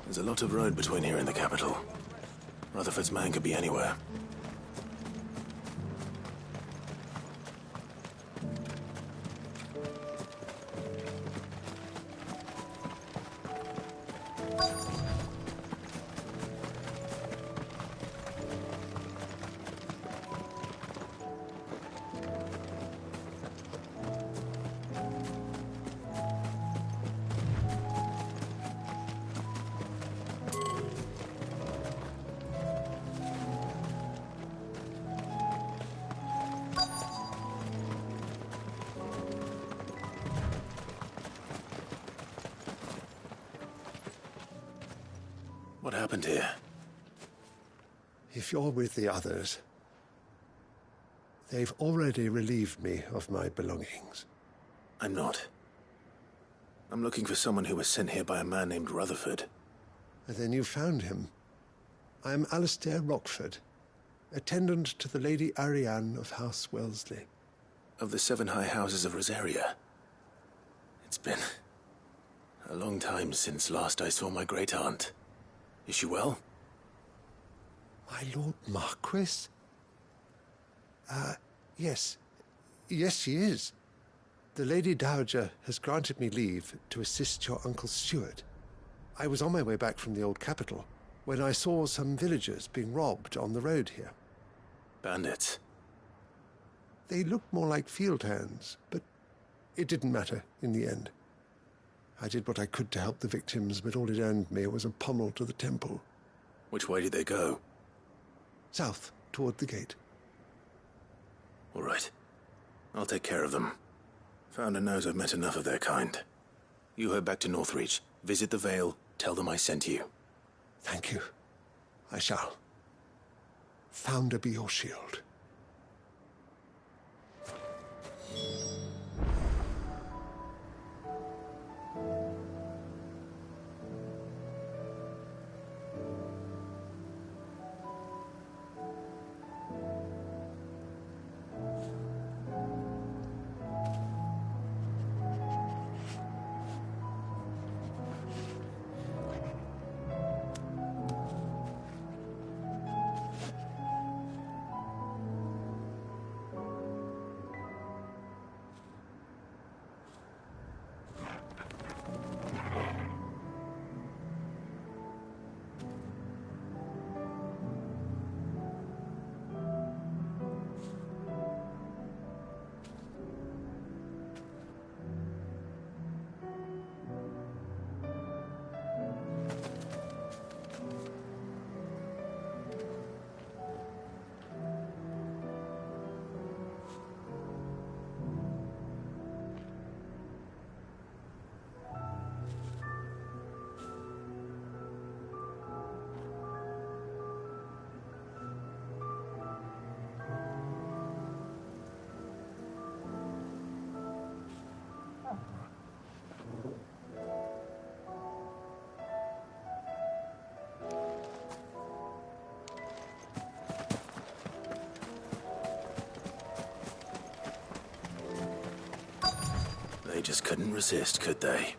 There's a lot of road between here and the capital. Rutherford's man could be anywhere. What happened here? If you're with the others, they've already relieved me of my belongings. I'm not. I'm looking for someone who was sent here by a man named Rutherford. And then you found him. I am Alistair Rockford, attendant to the Lady Ariane of House Wellesley. Of the 7 high houses of Rosaria. It's been a long time since last I saw my great-aunt. Is she well? My Lord Marquis? Yes. Yes, she is. The Lady Dowager has granted me leave to assist your Uncle Stuart. I was on my way back from the old capital when I saw some villagers being robbed on the road here. Bandits? They looked more like field hands, but it didn't matter in the end. I did what I could to help the victims, but all it earned me was a pommel to the temple. Which way did they go? South, toward the gate. All right. I'll take care of them. Founder knows I've met enough of their kind. You head back to Northreach, visit the Vale, tell them I sent you. Thank you. I shall. Founder be your shield. They just couldn't resist, could they?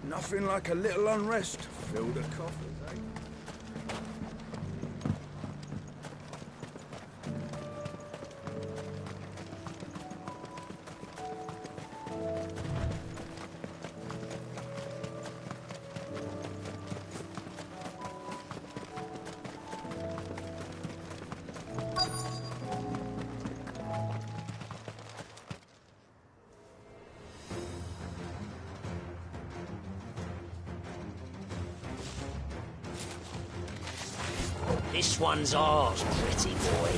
Nothing like a little unrest to fill the coffers, eh? This one's ours, pretty boy.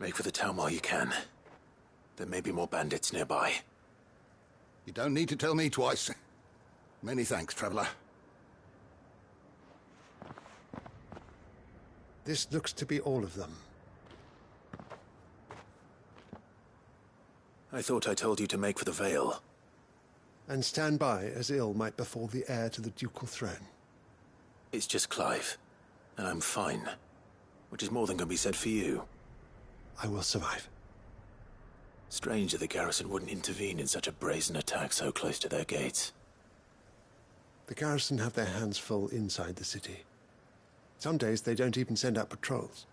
Make for the town while you can. There may be more bandits nearby. You don't need to tell me twice. Many thanks, traveler. This looks to be all of them. I thought I told you to make for the Vale. And stand by as ill might befall the heir to the ducal throne. It's just Clive, and I'm fine. Which is more than can be said for you. I will survive. Strange that the garrison wouldn't intervene in such a brazen attack so close to their gates. The garrison have their hands full inside the city. Some days they don't even send out patrols.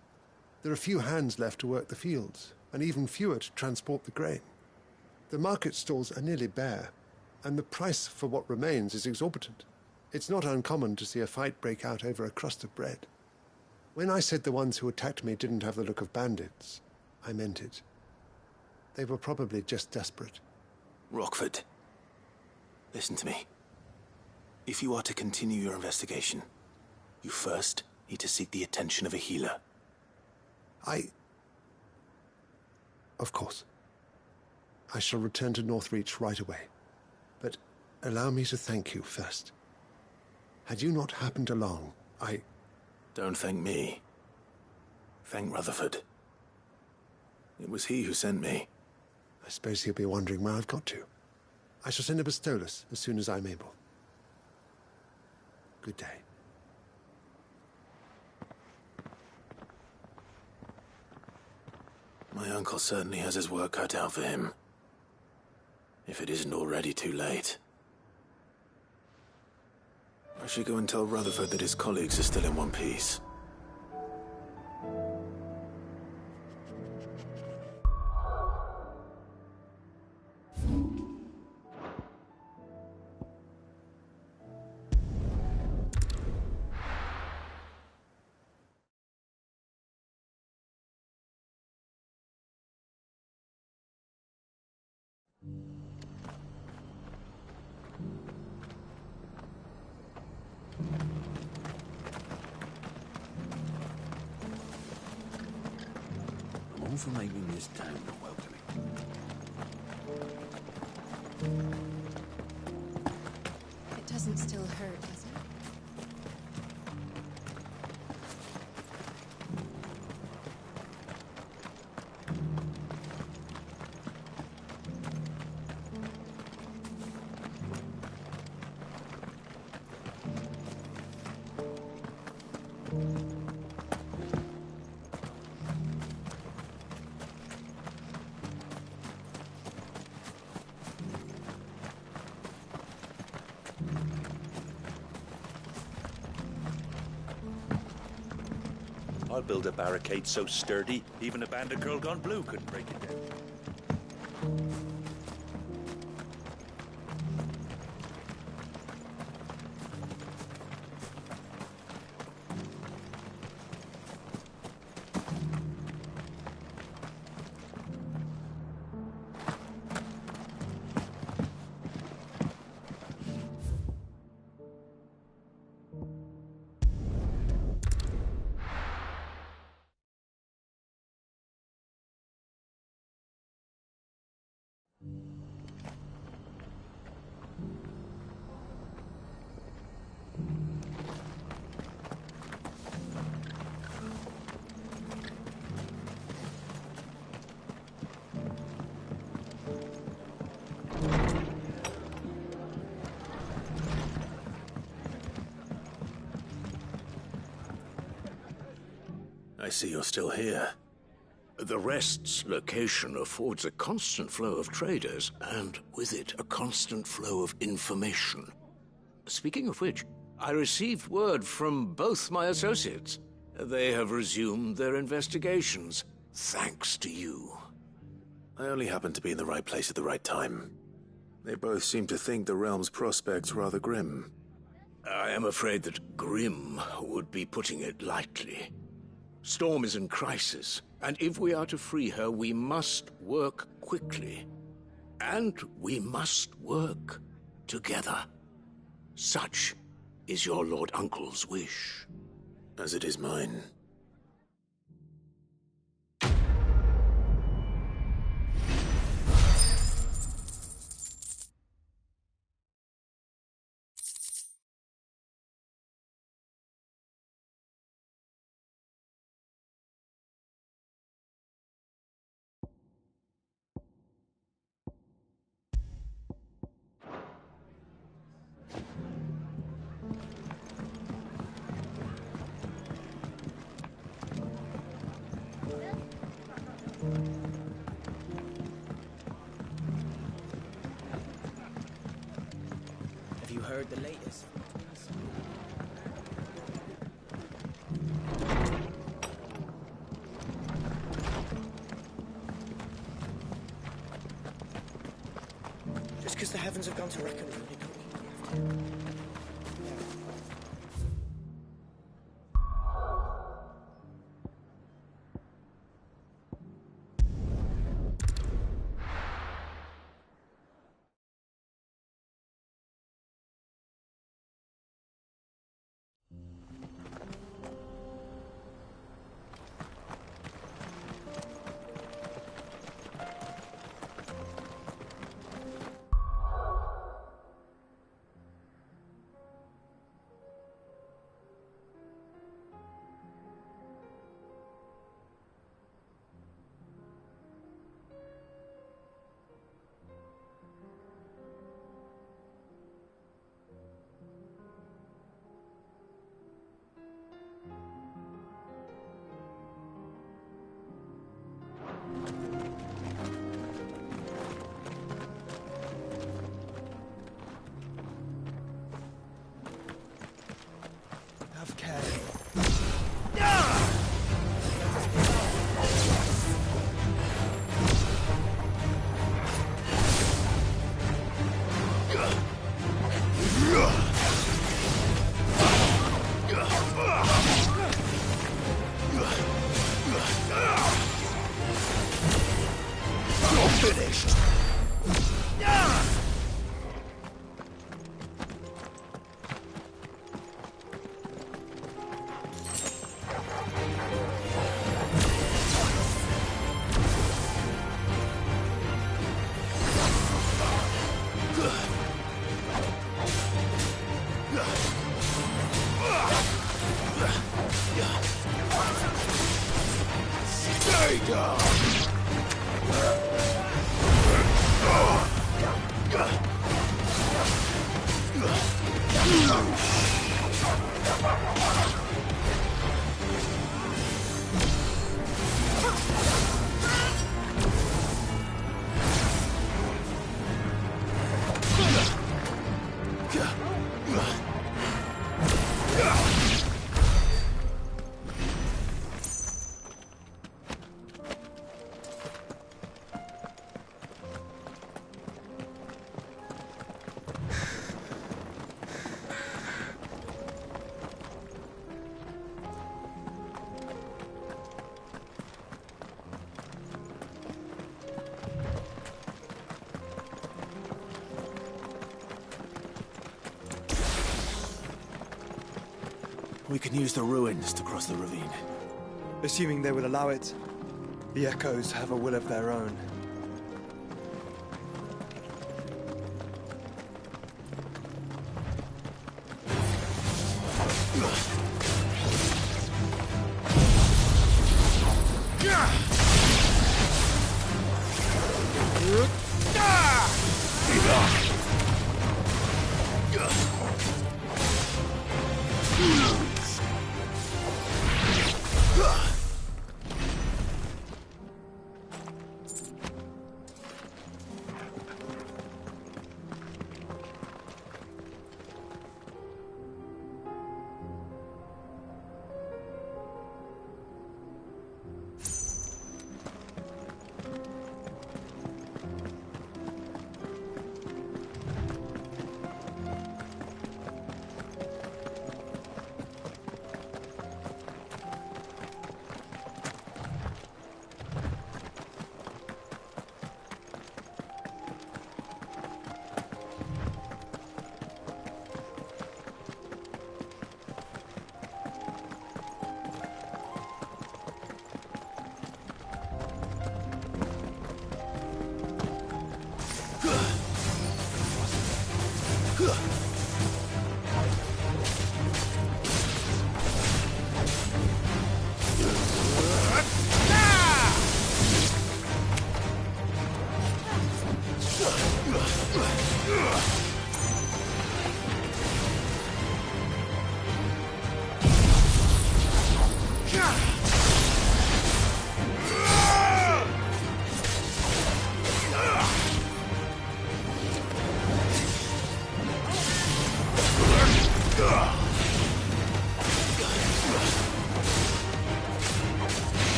There are few hands left to work the fields, and even fewer to transport the grain. The market stalls are nearly bare, and the price for what remains is exorbitant. It's not uncommon to see a fight break out over a crust of bread. When I said the ones who attacked me didn't have the look of bandits, I meant it. They were probably just desperate. Rockford, listen to me. If you are to continue your investigation, you first need to seek the attention of a healer. Of course. I shall return to Northreach right away. But allow me to thank you first. Had you not happened along, Don't thank me. Thank Rutherford. It was he who sent me. I suppose he'll be wondering where I've got to. I shall send a Bastolus as soon as I'm able. Good day. My uncle certainly has his work cut out for him. If it isn't already too late. I should go and tell Rutherford that his colleagues are still in one piece. I'm all for making this town welcoming. It doesn't still hurt, does it? I'll build a barricade so sturdy, even a bandit girl gone blue couldn't break it down. I see you're still here. The Rest's location affords a constant flow of traders, and with it, a constant flow of information. Speaking of which, I received word from both my associates. They have resumed their investigations, thanks to you. I only happened to be in the right place at the right time. They both seem to think the realm's prospects rather grim. I am afraid that grim would be putting it lightly. Storm is in crisis, and if we are to free her, we must work quickly. And we must work together. Such is your Lord Uncle's wish. As it is mine. heard the latest. Just because the heavens have gone to reckon, they don't mean we have to. Have care. Finished. Stay down. We can use the ruins to cross the ravine. Assuming they will allow it. The Echoes have a will of their own.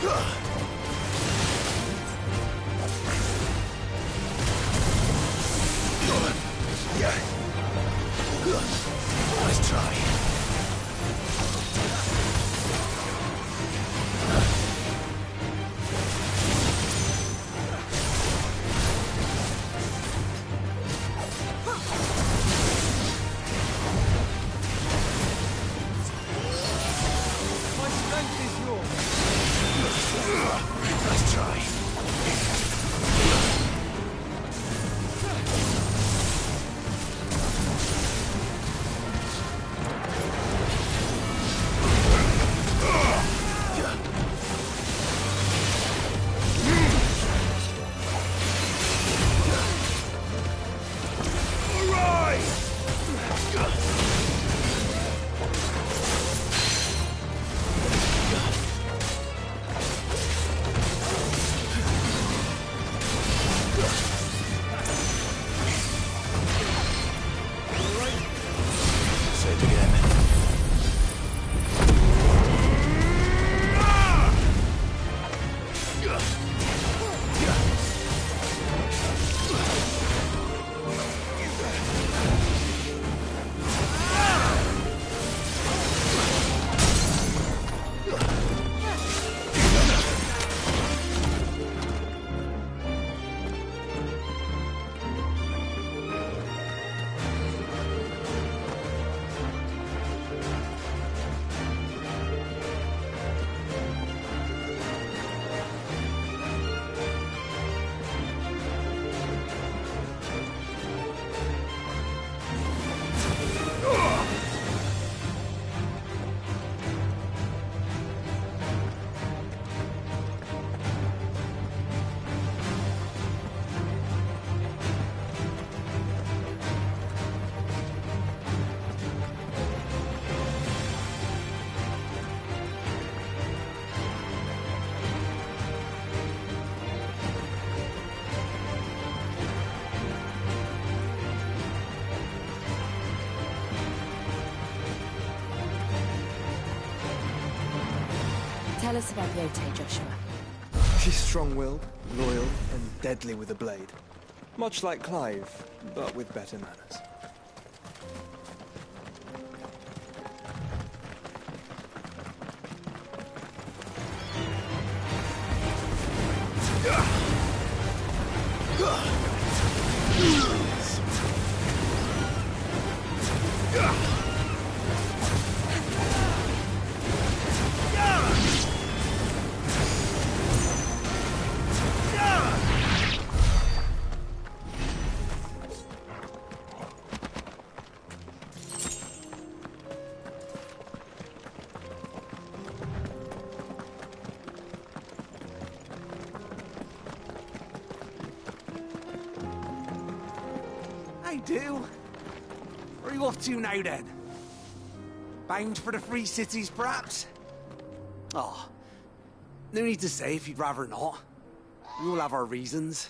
Nice try. My strength is yours. Nice try. Tell us about Yote, Joshua. She's strong-willed, loyal, and deadly with a blade. Much like Clive, but with better manners. I do. Where are you off to now, then? Bound for the Free Cities, perhaps? Oh, no need to say if you'd rather not. We all have our reasons.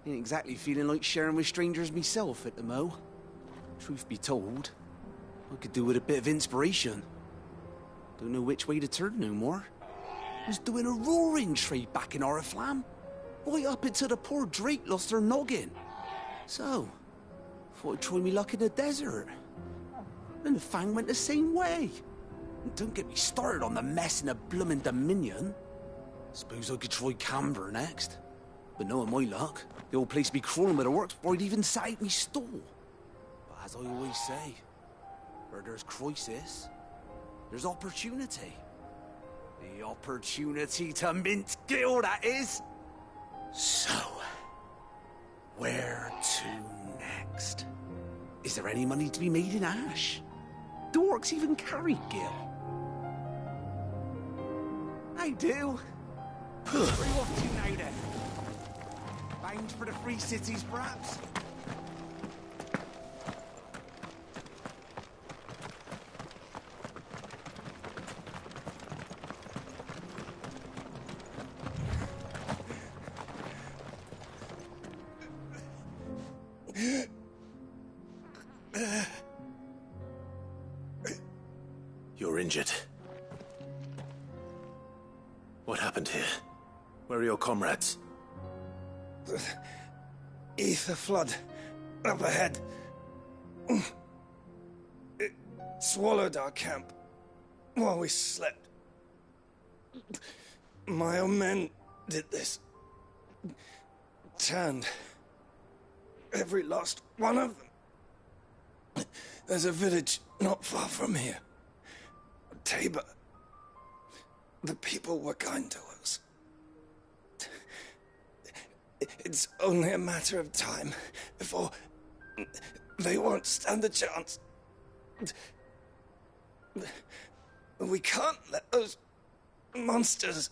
Ain't exactly feeling like sharing with strangers myself at the mo. Truth be told, I could do with a bit of inspiration. Don't know which way to turn no more. Was doing a roaring trade back in Oriflamme. Right up until the poor Drake lost her noggin. So, thought I'd try me luck in the desert. And the Fang went the same way. And don't get me started on the mess in the bloomin' Dominion. Suppose I could try Canberra next. But knowing my luck, the old place be crawling with the works before I'd even set out me stall. But as I always say, where there's crisis, there's opportunity. The opportunity to mint Gil, that is. So, where to next? Is there any money to be made in Ash? Do orcs even carry Gil? I do. Where are you off to now, then? Bound for the Free Cities, perhaps? You're injured. What What happened here? Where are your comrades? The ether flood up ahead. It swallowed our camp while we slept. My own men did this. Turned every last one of them. There's a village not far from here. Tabor. The people were kind to us. It's only a matter of time before they won't stand a chance. We can't let those monsters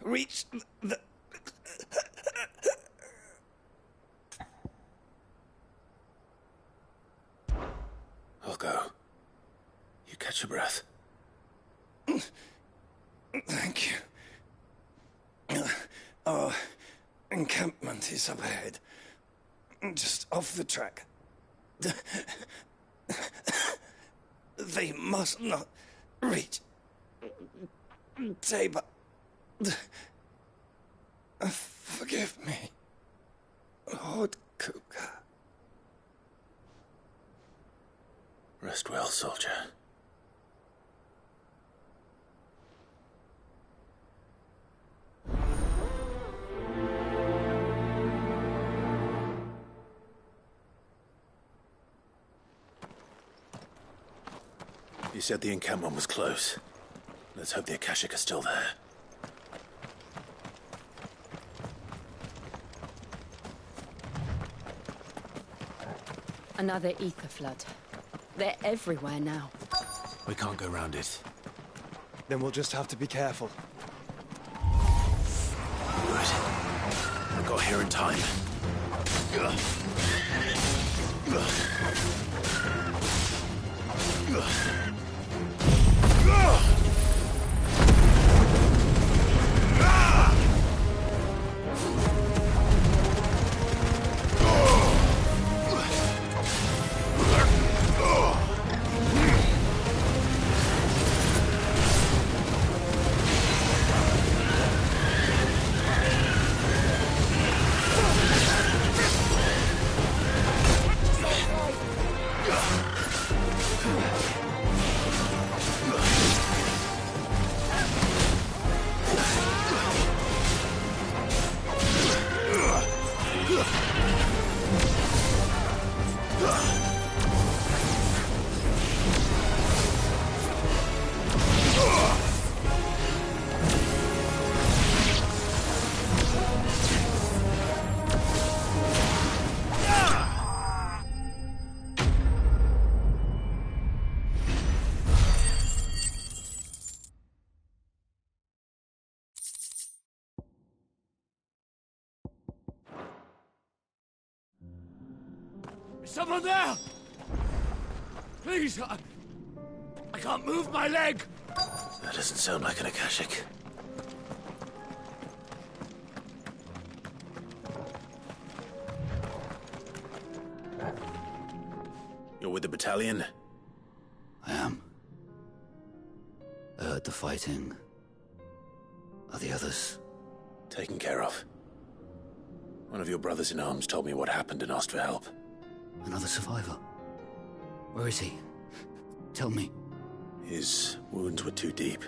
reach the... I'll go. You catch your breath. Thank you. Our encampment is up ahead. Just off the track. They must not reach Tabor. Forgive me, Lord Kuka. Rest well, soldier. You said the encampment was close. Let's hope the Akashic are still there. Another ether flood. They're everywhere now. We can't go round it. Then we'll just have to be careful. Good. We got here in time. Is someone there? Please, I can't move my leg. That doesn't sound like an Akashic. You're with the battalion? I am. I heard the fighting. Are the others? Taken care of. One of your brothers in arms told me what happened and asked for help. Another survivor? Where is he? Tell me. His wounds were too deep.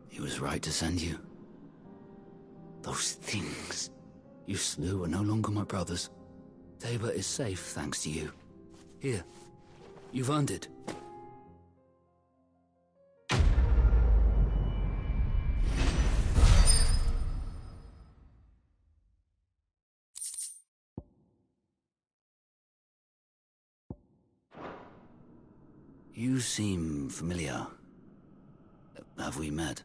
He was right to send you. Those things you slew are no longer my brothers. Tabor is safe thanks to you. Here, you've earned it. You seem familiar. Have we met?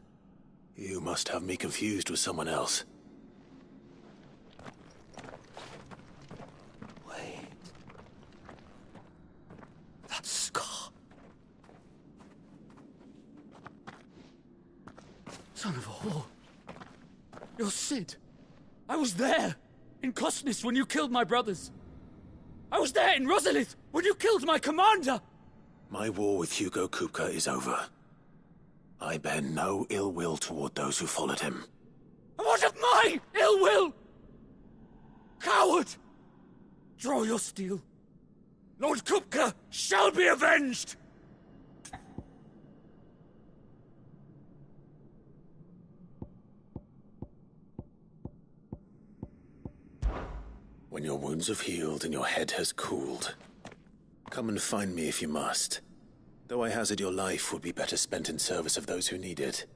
You must have me confused with someone else. Wait. That scar. Son of a whore. You're Sid. I was there, in Cosnis, when you killed my brothers. I was there in Rosalith when you killed my commander! My war with Hugo Kupka is over. I bear no ill will toward those who followed him. And what of my ill will? Coward! Draw your steel. Lord Kupka shall be avenged! When your wounds have healed and your head has cooled, come and find me if you must. Though I hazard your life would be better spent in service of those who need it.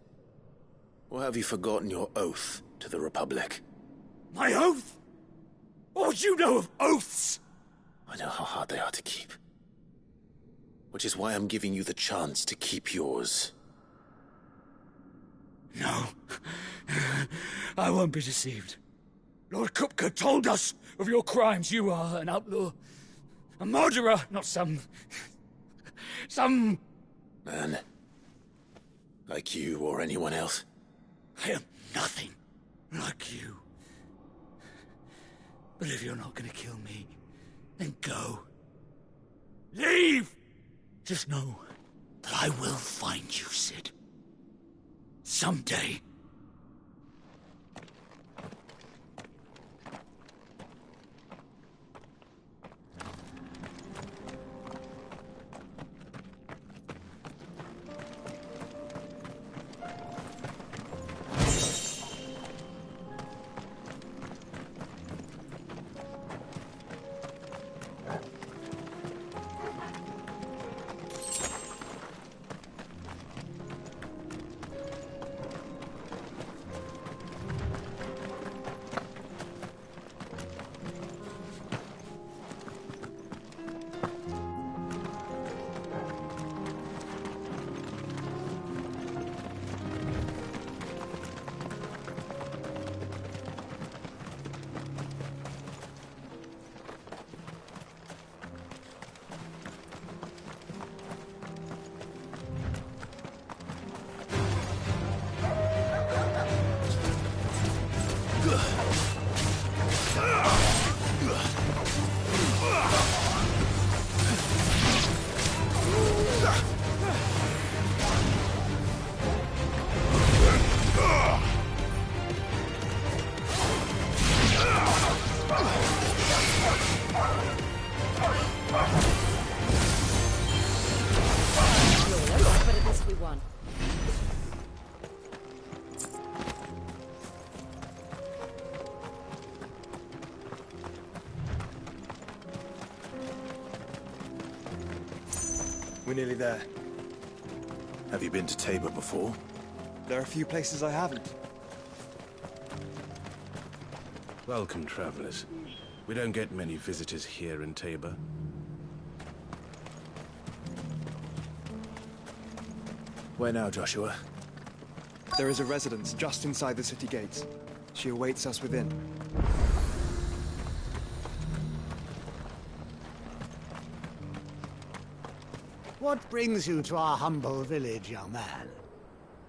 Or have you forgotten your oath to the Republic? My oath? What would you know of oaths? I know how hard they are to keep. Which is why I'm giving you the chance to keep yours. No. I won't be deceived. Lord Kupka told us of your crimes. You are an outlaw. A murderer, not some... Man. Like you or anyone else. I am nothing like you. But if you're not gonna kill me, then go. Leave! Just know that I will find you, Sid. Someday. We're nearly there. Have you been to Tabor before? There are a few places I haven't. Welcome, travelers. We don't get many visitors here in Tabor. Where now, Joshua? There is a residence just inside the city gates. She awaits us within. What brings you to our humble village, young man?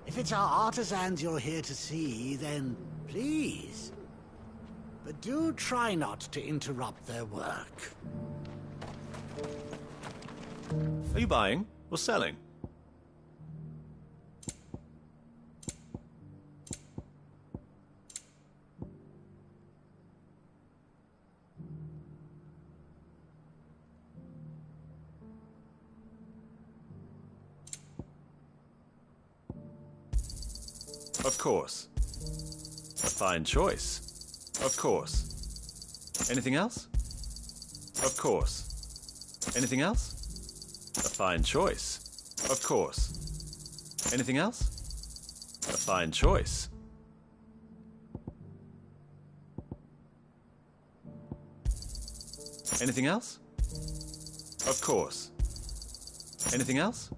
If it's our artisans you're here to see, then please. But do try not to interrupt their work. Are you buying or selling? Of course. A fine choice. Of course. Anything else? Of course. Anything else? A fine choice. Of course. Anything else? A fine choice. Anything else? Of course. Anything else?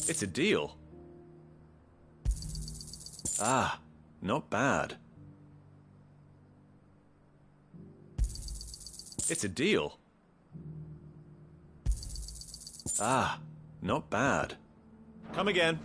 It's a deal. Ah, not bad. It's a deal. Ah, not bad. Come again.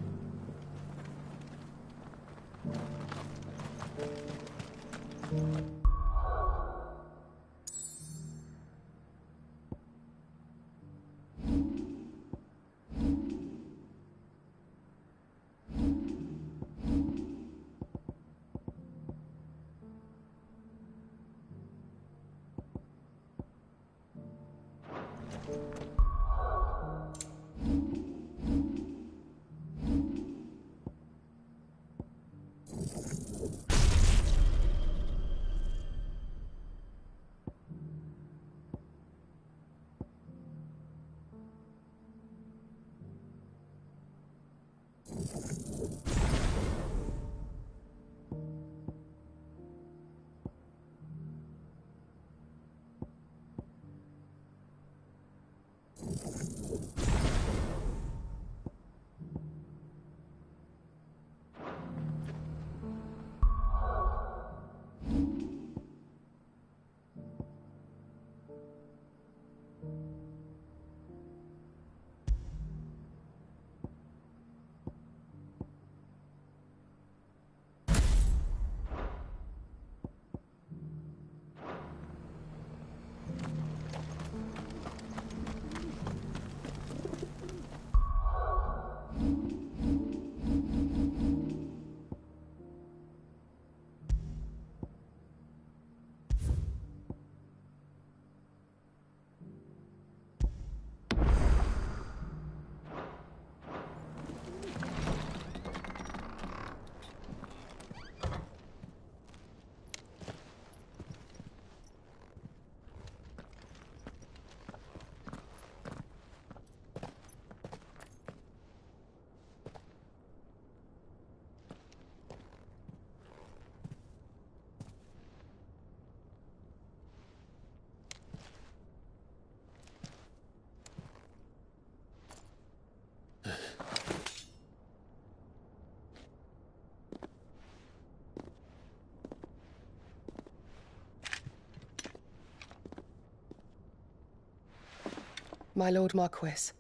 My Lord Marquis,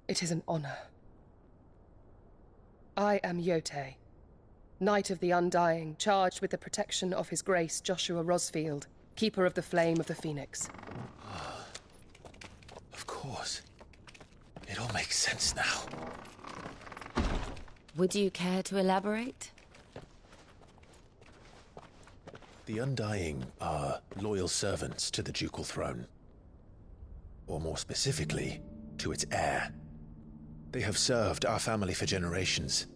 it is an honor. I am Yote, Knight of the Undying, charged with the protection of His Grace Joshua Rosfield, Keeper of the Flame of the Phoenix. Of course. It all makes sense now. Would you care to elaborate? The Undying are loyal servants to the ducal throne. Or more specifically, to its heir. They have served our family for generations,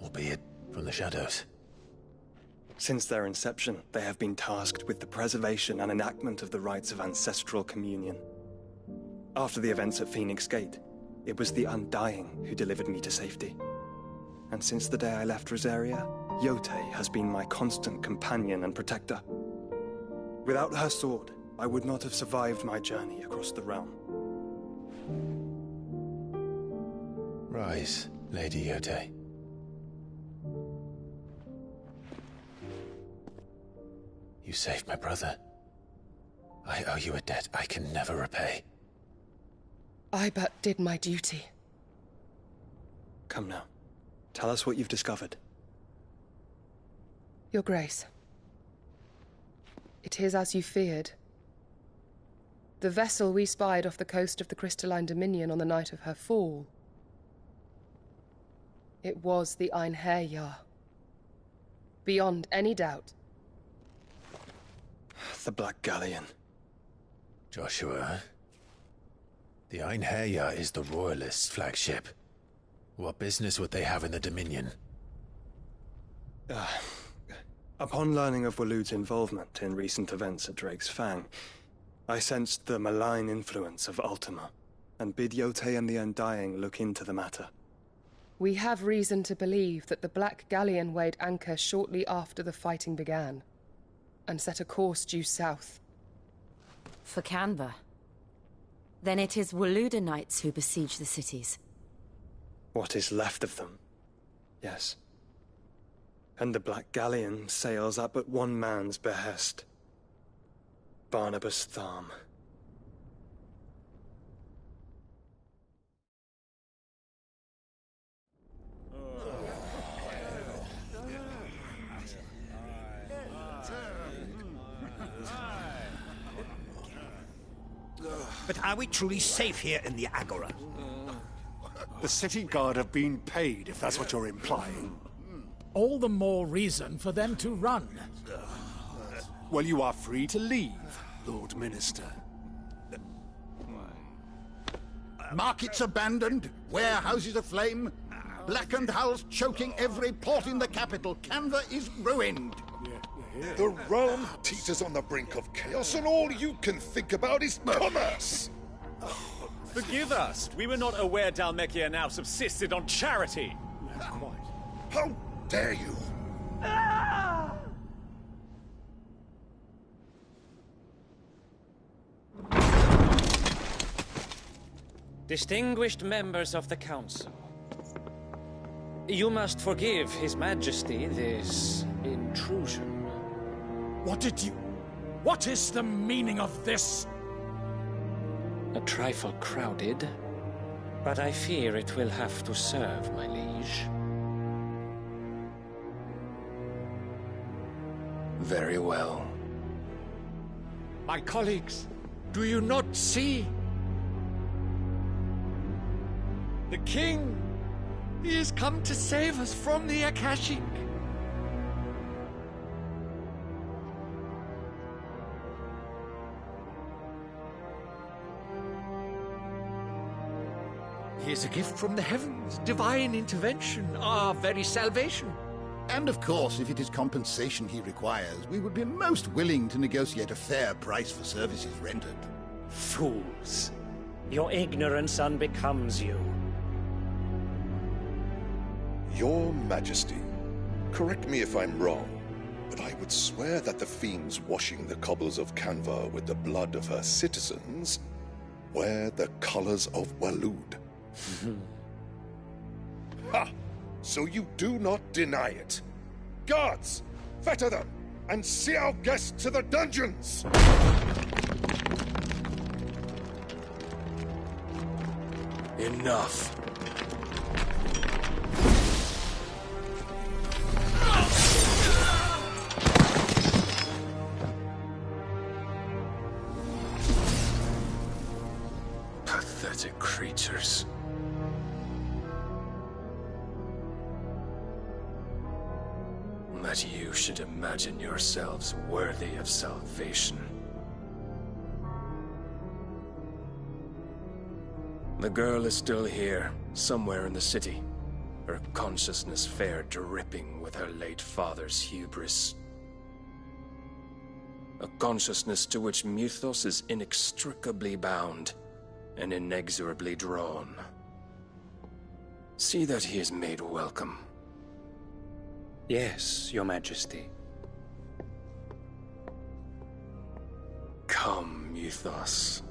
albeit from the shadows. Since their inception, they have been tasked with the preservation and enactment of the rites of ancestral communion. After the events at Phoenix Gate, it was the Undying who delivered me to safety. And since the day I left Rosaria, Yote has been my constant companion and protector. Without her sword, I would not have survived my journey across the realm. Rise, Lady Yote. You saved my brother. I owe you a debt I can never repay. I but did my duty. Come now. Tell us what you've discovered. Your Grace. It is as you feared. The vessel we spied off the coast of the Crystalline Dominion on the night of her fall. It was the Einherjar. Beyond any doubt. The Black Galleon. Joshua, the Einherjar is the Royalists' flagship. What business would they have in the Dominion? Upon learning of Waloed's involvement in recent events at Drake's Fang, I sensed the malign influence of Ultima, and bid Yote and the Undying look into the matter. We have reason to believe that the Black Galleon weighed anchor shortly after the fighting began, and set a course due south. For Canva. Then it is Waloed knights who besiege the cities. What is left of them, yes. And the Black Galleon sails at but one man's behest. Barnabas Tharm. But are we truly safe here in the Agora? The city guard have been paid, if that's what you're implying. All the more reason for them to run. Well, you are free to leave, Lord Minister. Markets abandoned, warehouses aflame, blackened hulls choking every port in the capital. Canva is ruined. The realm teeters on the brink of chaos, and all you can think about is commerce! Forgive us. We were not aware Dhalmekia now subsisted on charity. How dare you! Distinguished members of the Council, you must forgive His Majesty this intrusion. What is the meaning of this? A trifle crowded, but I fear it will have to serve, my liege. Very well. My colleagues, do you not see? The king! He has come to save us from the Akashic! He is a gift from the heavens, divine intervention, our very salvation. And of course, if it is compensation he requires, we would be most willing to negotiate a fair price for services rendered. Fools! Your ignorance unbecomes you. Your Majesty, correct me if I'm wrong, but I would swear that the fiends washing the cobbles of Canva with the blood of her citizens wear the colors of Waloed. Ha! So you do not deny it. Guards, fetter them, and see our guests to the dungeons! Enough. Pathetic creatures. That you should imagine yourselves worthy of salvation. The girl is still here, somewhere in the city. Her consciousness fair dripping with her late father's hubris. A consciousness to which Mythos is inextricably bound and inexorably drawn. See that he is made welcome. Yes, Your Majesty. Come, Mythos.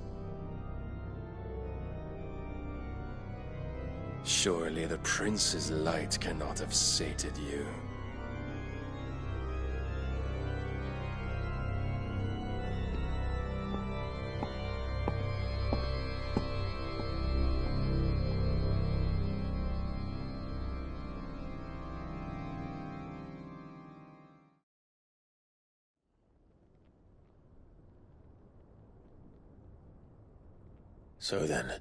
Surely the prince's light cannot have sated you. So then,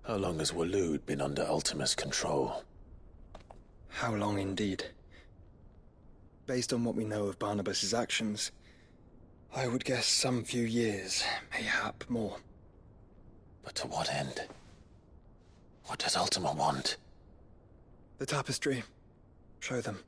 how long has Waloed been under Ultima's control? How long indeed? Based on what we know of Barnabas's actions, I would guess some few years, mayhap more. But to what end? What does Ultima want? The tapestry. Show them.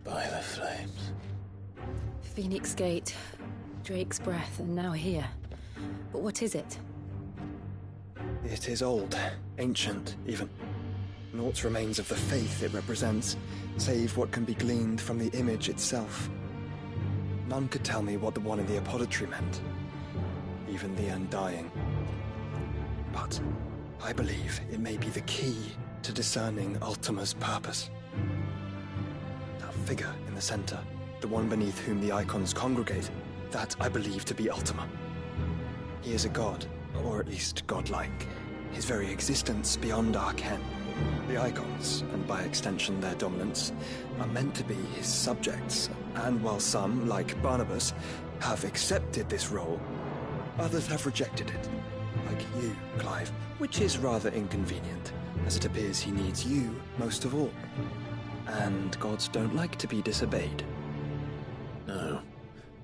By the flames. Phoenix Gate, Drake's Breath, and now here. But what is it? It is old, ancient, even. Naught remains of the faith it represents, save what can be gleaned from the image itself. None could tell me what the one in the apothecary meant, even the Undying. But I believe it may be the key to discerning Ultima's purpose. That figure in the center, the one beneath whom the icons congregate, that I believe to be Ultima. He is a god, or at least godlike, his very existence beyond our ken. The icons, and by extension their dominants, are meant to be his subjects, and while some, like Barnabas, have accepted this role, others have rejected it, like you, Clive, which is rather inconvenient, as it appears he needs you most of all. And gods don't like to be disobeyed. No,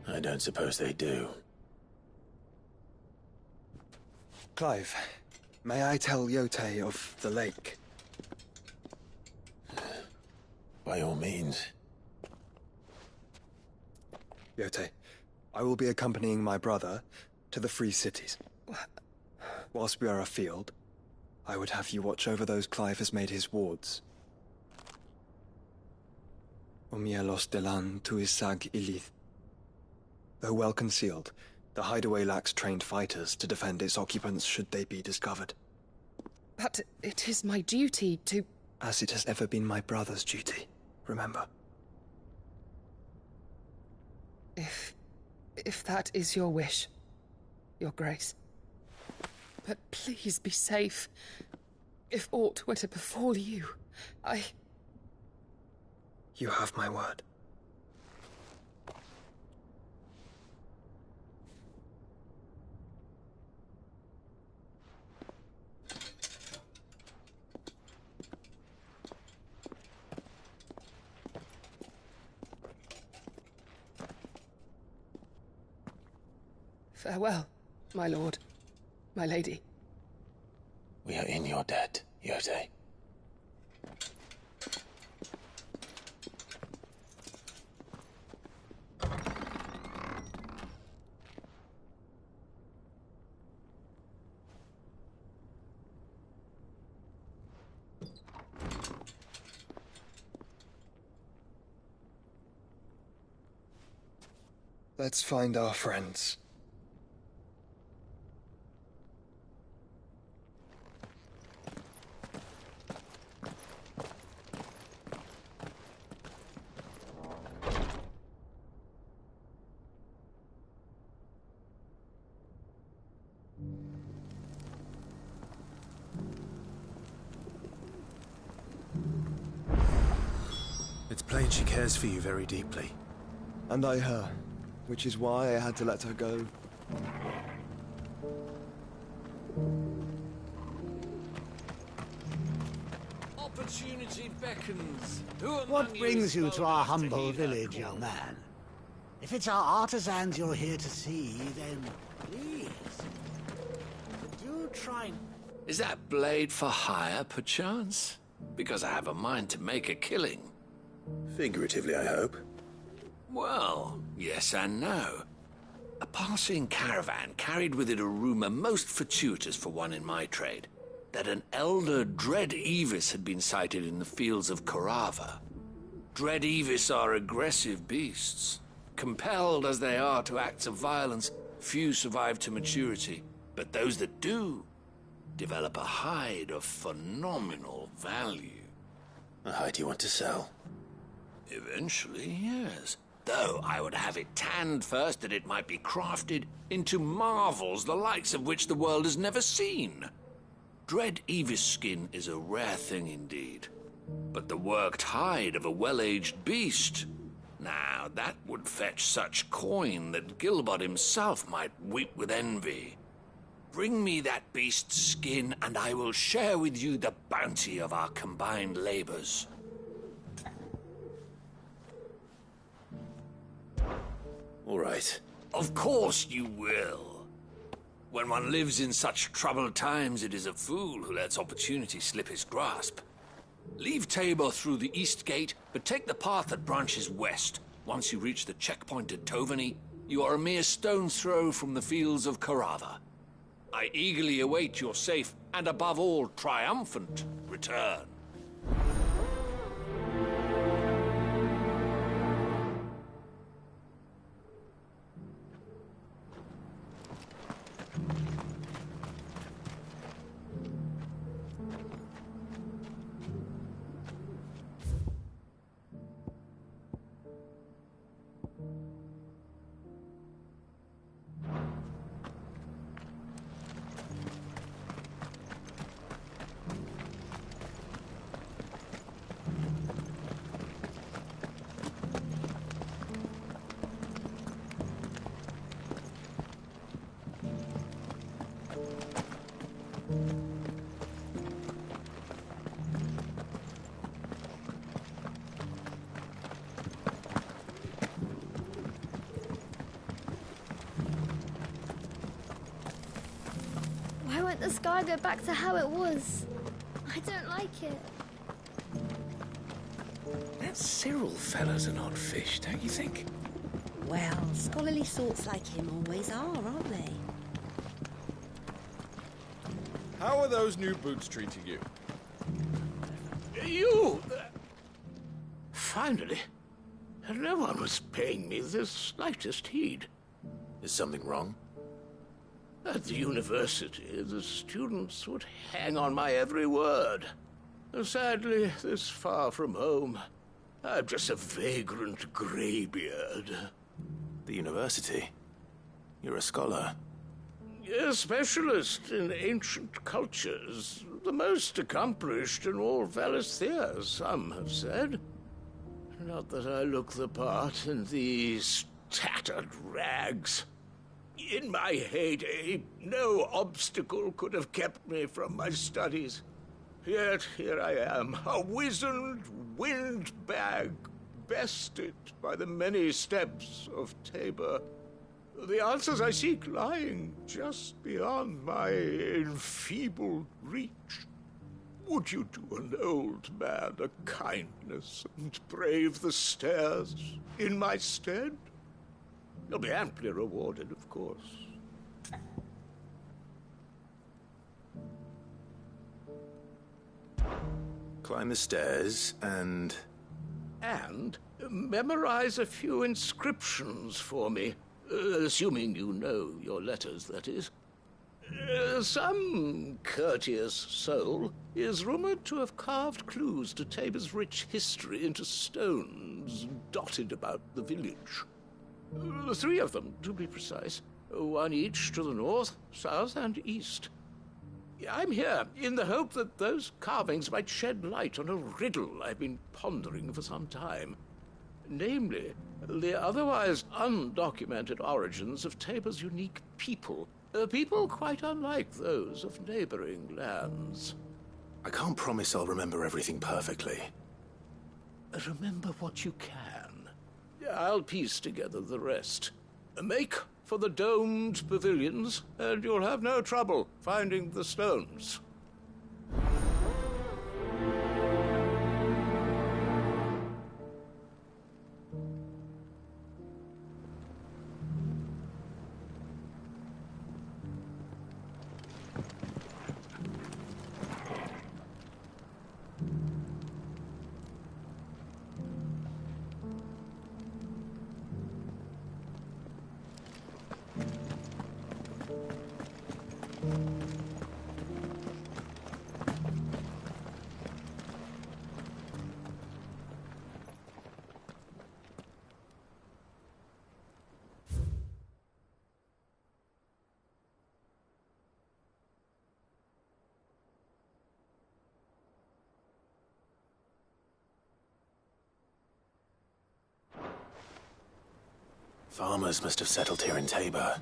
I don't suppose they do. Clive, may I tell Yote of the lake? By all means. Yote, I will be accompanying my brother to the Free Cities. Whilst we are afield, I would have you watch over those Clive has made his wards. Umielos delan tuisag ilith. Though well concealed, the hideaway lacks trained fighters to defend its occupants should they be discovered. But it is my duty to... As it has ever been my brother's duty, remember. If that is your wish, Your Grace. But please be safe. If aught were to befall you, You have my word. Farewell, my lord, my lady. We are in your debt, Yote. Let's find our friends. It's plain she cares for you very deeply. And I her, which is why I had to let her go. Opportunity beckons. What brings you to our humble village, young man? If it's our artisans you're here to see, then please. But do try... Is that blade for hire, perchance? Because I have a mind to make a killing. Figuratively, I hope. Well, yes and no. A passing caravan carried with it a rumor most fortuitous for one in my trade, that an elder Dread Evis had been sighted in the fields of Korava. Dread Evis are aggressive beasts. Compelled as they are to acts of violence, few survive to maturity, but those that do develop a hide of phenomenal value. A hide you want to sell? Eventually, yes. Though I would have it tanned first that it might be crafted into marvels the likes of which the world has never seen. Dread Evis skin is a rare thing indeed. But the worked hide of a well-aged beast, now that would fetch such coin that Gilbert himself might weep with envy. Bring me that beast's skin, and I will share with you the bounty of our combined labors. All right. Of course you will. When one lives in such troubled times, it is a fool who lets opportunity slip his grasp. Leave Tabor through the east gate, but take the path that branches west. Once you reach the checkpoint at Tovani, you are a mere stone's throw from the fields of Korava. I eagerly await your safe, and above all, triumphant return. the sky go back to how it was. I don't like it. That Cyril fella's an odd fish, don't you think? Well, scholarly sorts like him always are, aren't they? How are those new boots treating you? You! Finally. No one was paying me the slightest heed. Is something wrong? At the university, the students would hang on my every word. Sadly, this far from home, I'm just a vagrant greybeard. The university? You're a scholar. A specialist in ancient cultures. The most accomplished in all Valisthea, some have said. Not that I look the part in these tattered rags. In my heyday, no obstacle could have kept me from my studies. Yet here I am, a wizened windbag, bested by the many steps of Tabor. The answers I seek lying just beyond my enfeebled reach. Would you do an old man a kindness and brave the stairs in my stead? You'll be amply rewarded, of course. Climb the stairs and memorize a few inscriptions for me. Assuming you know your letters, that is. Some courteous soul is rumored to have carved clues to Tabor's rich history into stones dotted about the village. 3 of them, to be precise. 1 each to the north, south, and east. I'm here in the hope that those carvings might shed light on a riddle I've been pondering for some time. Namely, the otherwise undocumented origins of Tabor's unique people. People quite unlike those of neighboring lands. I can't promise I'll remember everything perfectly. Remember what you can. I'll piece together the rest. Make for the domed pavilions, and you'll have no trouble finding the stones. Farmers must have settled here in Tabor.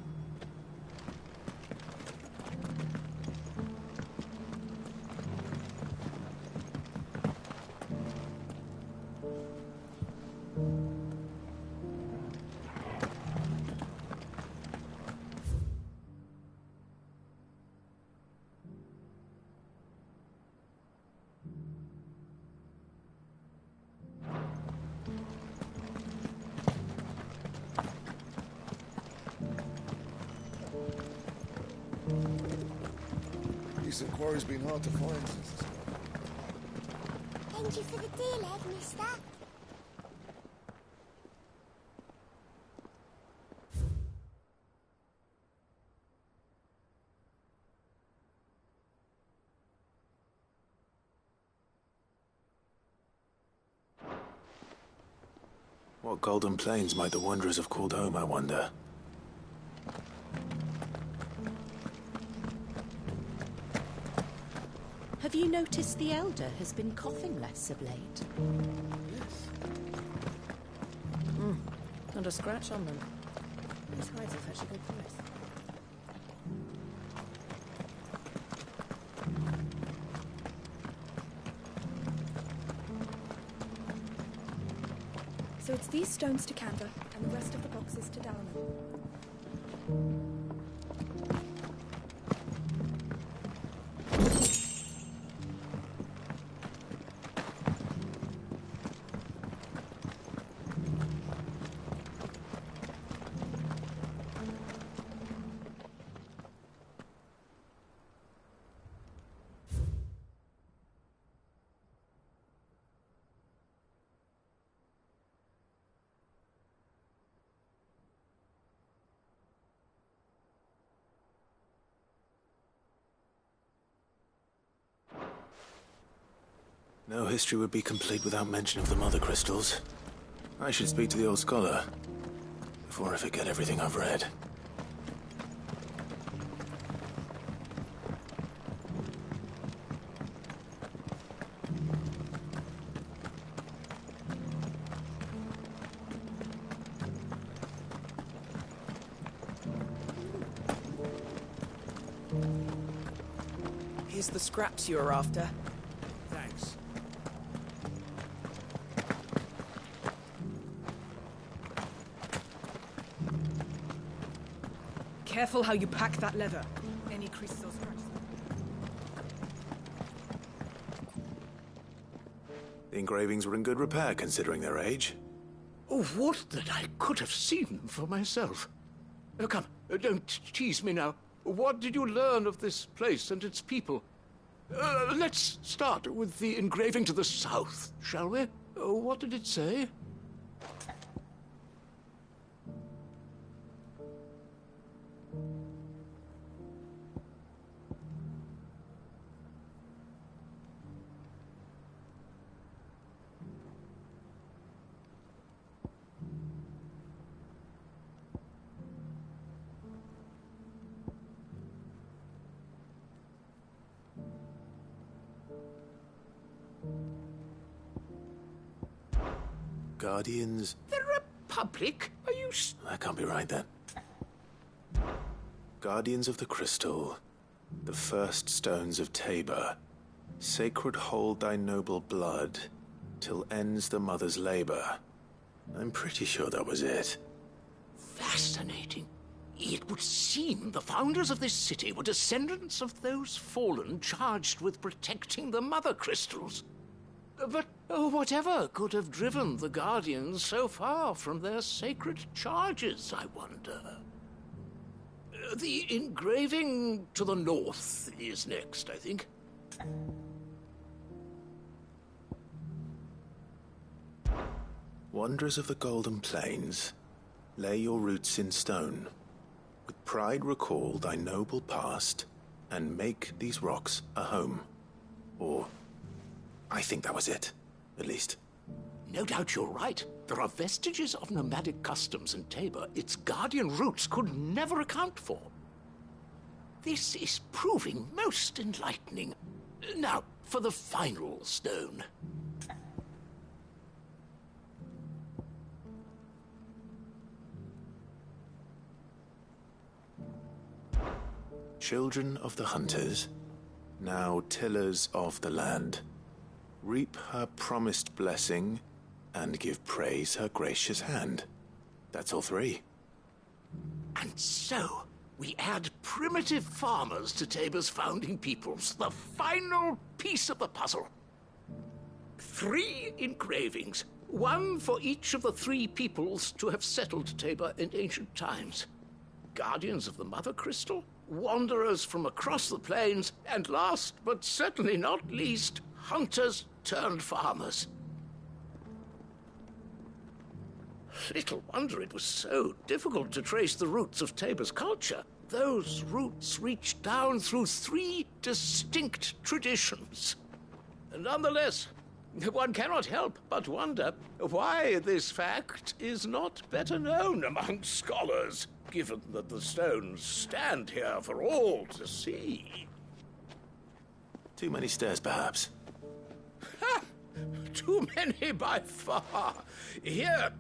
Decent quarry's been hard to find since the start. Thank you for the deal, Ed, mister. What golden plains might the wanderers have called home, I wonder? Have you noticed the Elder has been coughing less of late? Yes. Not a scratch on them. These hides are fetch a good price. So it's these stones to Canva, and the rest of the boxes to Dalman. No history would be complete without mention of the mother crystals. I should speak to the old scholar before I forget everything I've read. Here's the scraps you were after. Thanks. Careful how you pack that leather. Any creases or scratches. The engravings were in good repair considering their age. Oh, would that I could have seen them for myself. Oh, come, don't tease me now. What did you learn of this place and its people? Let's start with the engraving to the south, shall we? What did it say? Guardians... The Republic? Are you... That can't be right, then. Guardians of the Crystal, the first stones of Tabor, sacred hold thy noble blood, till ends the mother's labor. I'm pretty sure that was it. Fascinating. It would seem the founders of this city were descendants of those fallen charged with protecting the mother crystals. But whatever could have driven the Guardians so far from their sacred charges, I wonder? The engraving to the north is next, I think. Wanderers of the Golden Plains, lay your roots in stone. With pride recall thy noble past, and make these rocks a home. Or... I think that was it, at least. No doubt you're right. There are vestiges of nomadic customs in Tabor its guardian roots could never account for. This is proving most enlightening. Now, for the final stone. Children of the hunters, now tillers of the land, reap her promised blessing, and give praise her gracious hand. That's all three. And so, we add primitive farmers to Tabor's founding peoples, the final piece of the puzzle. 3 engravings, one for each of the 3 peoples to have settled Tabor in ancient times. Guardians of the Mother Crystal, wanderers from across the plains, and last, but certainly not least, hunters turned farmers. Little wonder it was so difficult to trace the roots of Tabor's culture. Those roots reach down through 3 distinct traditions. Nonetheless, one cannot help but wonder why this fact is not better known among scholars, given that the stones stand here for all to see. Too many stairs, perhaps. Ha! Too many by far. Here,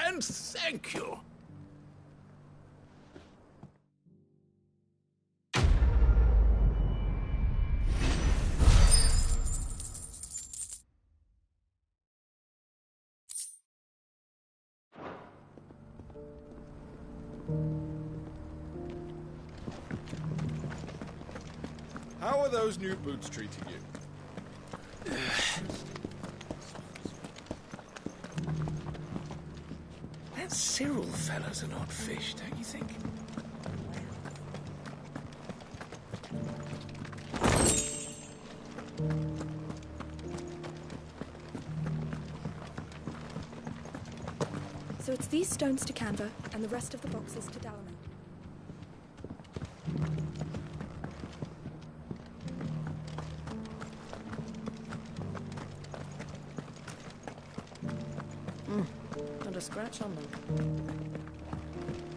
and thank you. How are those new boots treating you? That Cyril fella's an odd fish, don't you think? So it's these stones to Canva, and the rest of the boxes to Dalaman. Not a scratch on them.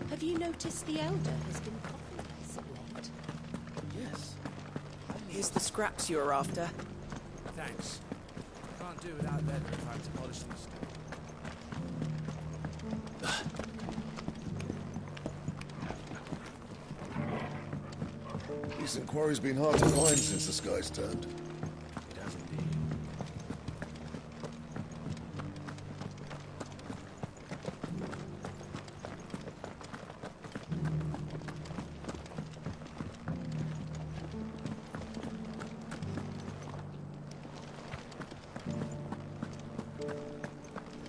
Have you noticed the Elder has been commonplace of late? Yes. Here's the scraps you're after. Thanks. Can't do without leather if I'm to polish these stones. Decent quarry's been hard to find since the sky's turned. It has indeed.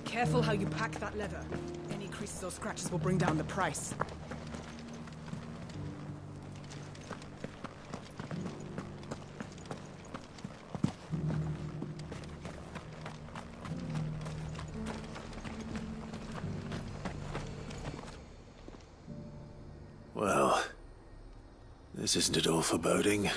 Careful how you pack that leather. Any creases or scratches will bring down the price. Well, this isn't at all foreboding.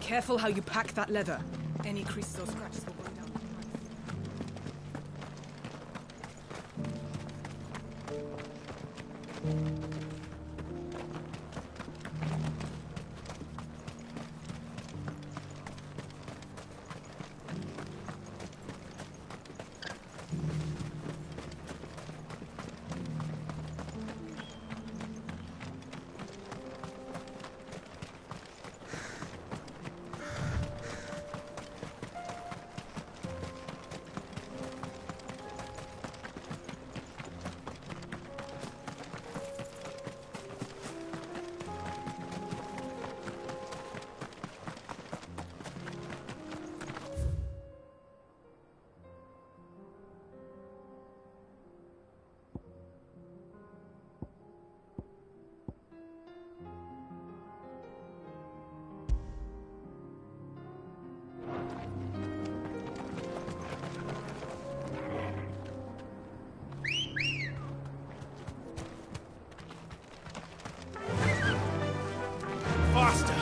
Careful how you pack that leather. Any creases or scratches will bring down the price. Faster!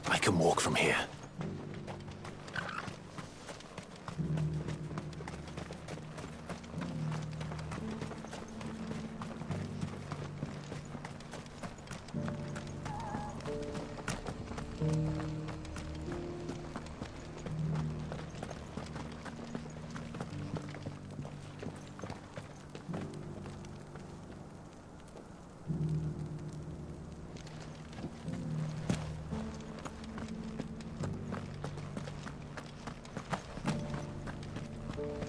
I can walk from here.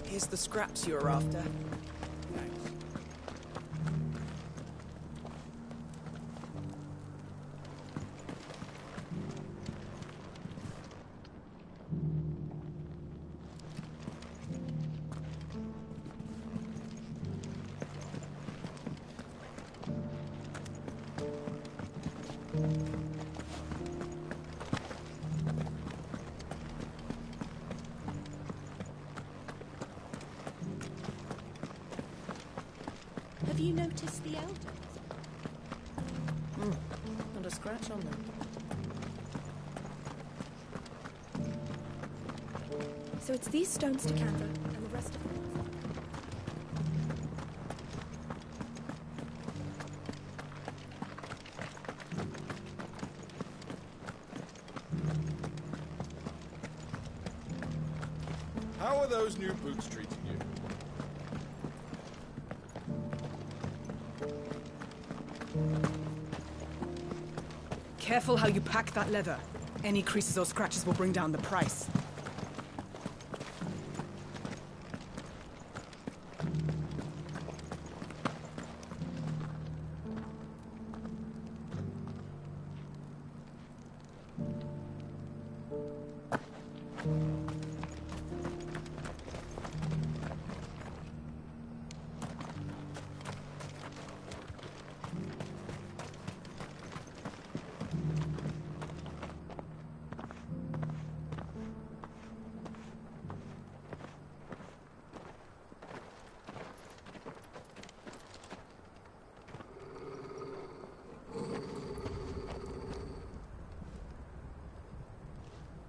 Here's the scraps you're after. Have you noticed the elders? Not a scratch on them. So it's these stones to Canva, and the rest of them. How are those new boots treating you? Careful how you pack that leather. Any creases or scratches will bring down the price.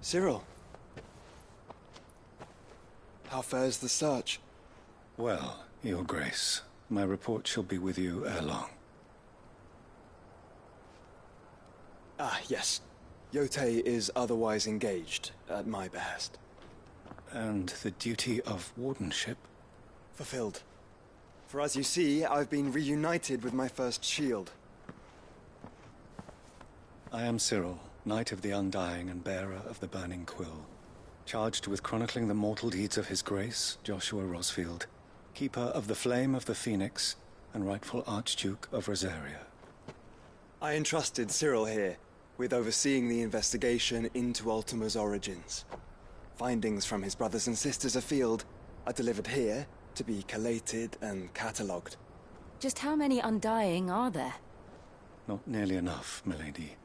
Cyril. How fares the search? Well, Your Grace, my report shall be with you ere long. Ah, yes. Yotei is otherwise engaged, at my behest. And the duty of wardenship? Fulfilled. For as you see, I've been reunited with my first shield. I am Cyril, Knight of the Undying and bearer of the Burning Quill, charged with chronicling the mortal deeds of His Grace, Joshua Rosfield, Keeper of the Flame of the Phoenix, and rightful Archduke of Rosaria. I entrusted Cyril here with overseeing the investigation into Ultima's origins. Findings from his brothers and sisters afield are delivered here to be collated and catalogued. Just how many Undying are there? Not nearly enough, milady.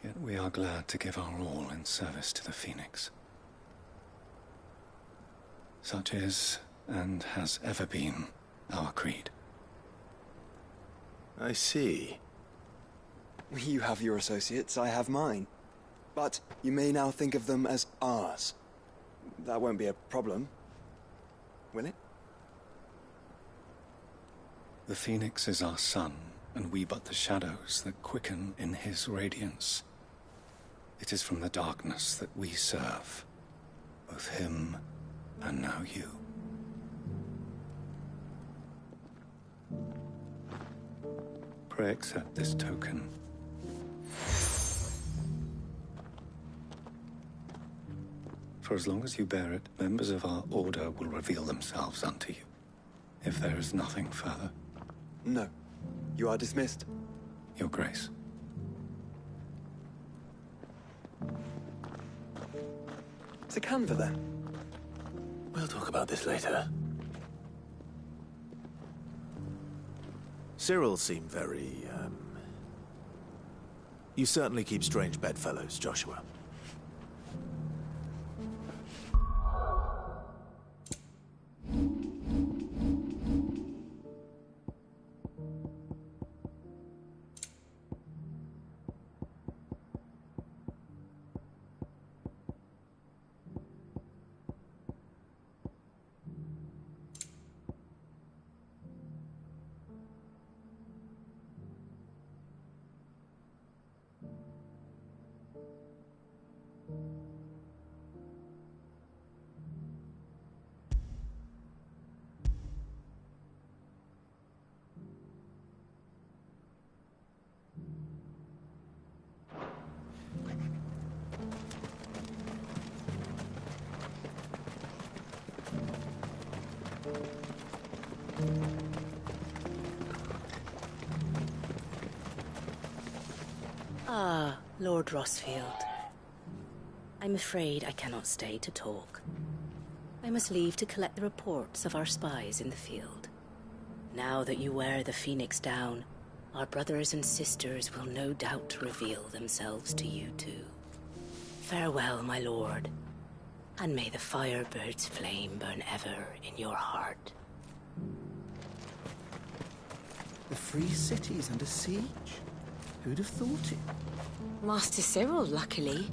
Yet we are glad to give our all in service to the Phoenix. Such is, and has ever been, our creed. I see. You have your associates, I have mine. But you may now think of them as ours. That won't be a problem, will it? The Phoenix is our sun, and we but the shadows that quicken in his radiance. It is from the darkness that we serve, both him and now you. Pray accept this token. For as long as you bear it, members of our order will reveal themselves unto you. If there is nothing further. No. You are dismissed. Your Grace. To Canva, then. We'll talk about this later. Cyril seemed very, You certainly keep strange bedfellows, Joshua. Ah, Lord Rosfield. I'm afraid I cannot stay to talk. I must leave to collect the reports of our spies in the field. Now that you wear the Phoenix down, our brothers and sisters will no doubt reveal themselves to you too. Farewell, my lord, and may the Firebird's flame burn ever in your heart. The free city's under siege. Who'd have thought it? Master Cyril, luckily.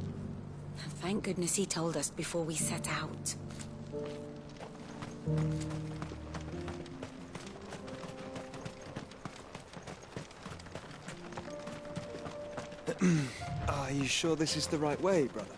Thank goodness he told us before we set out. Are you sure this is the right way, brother?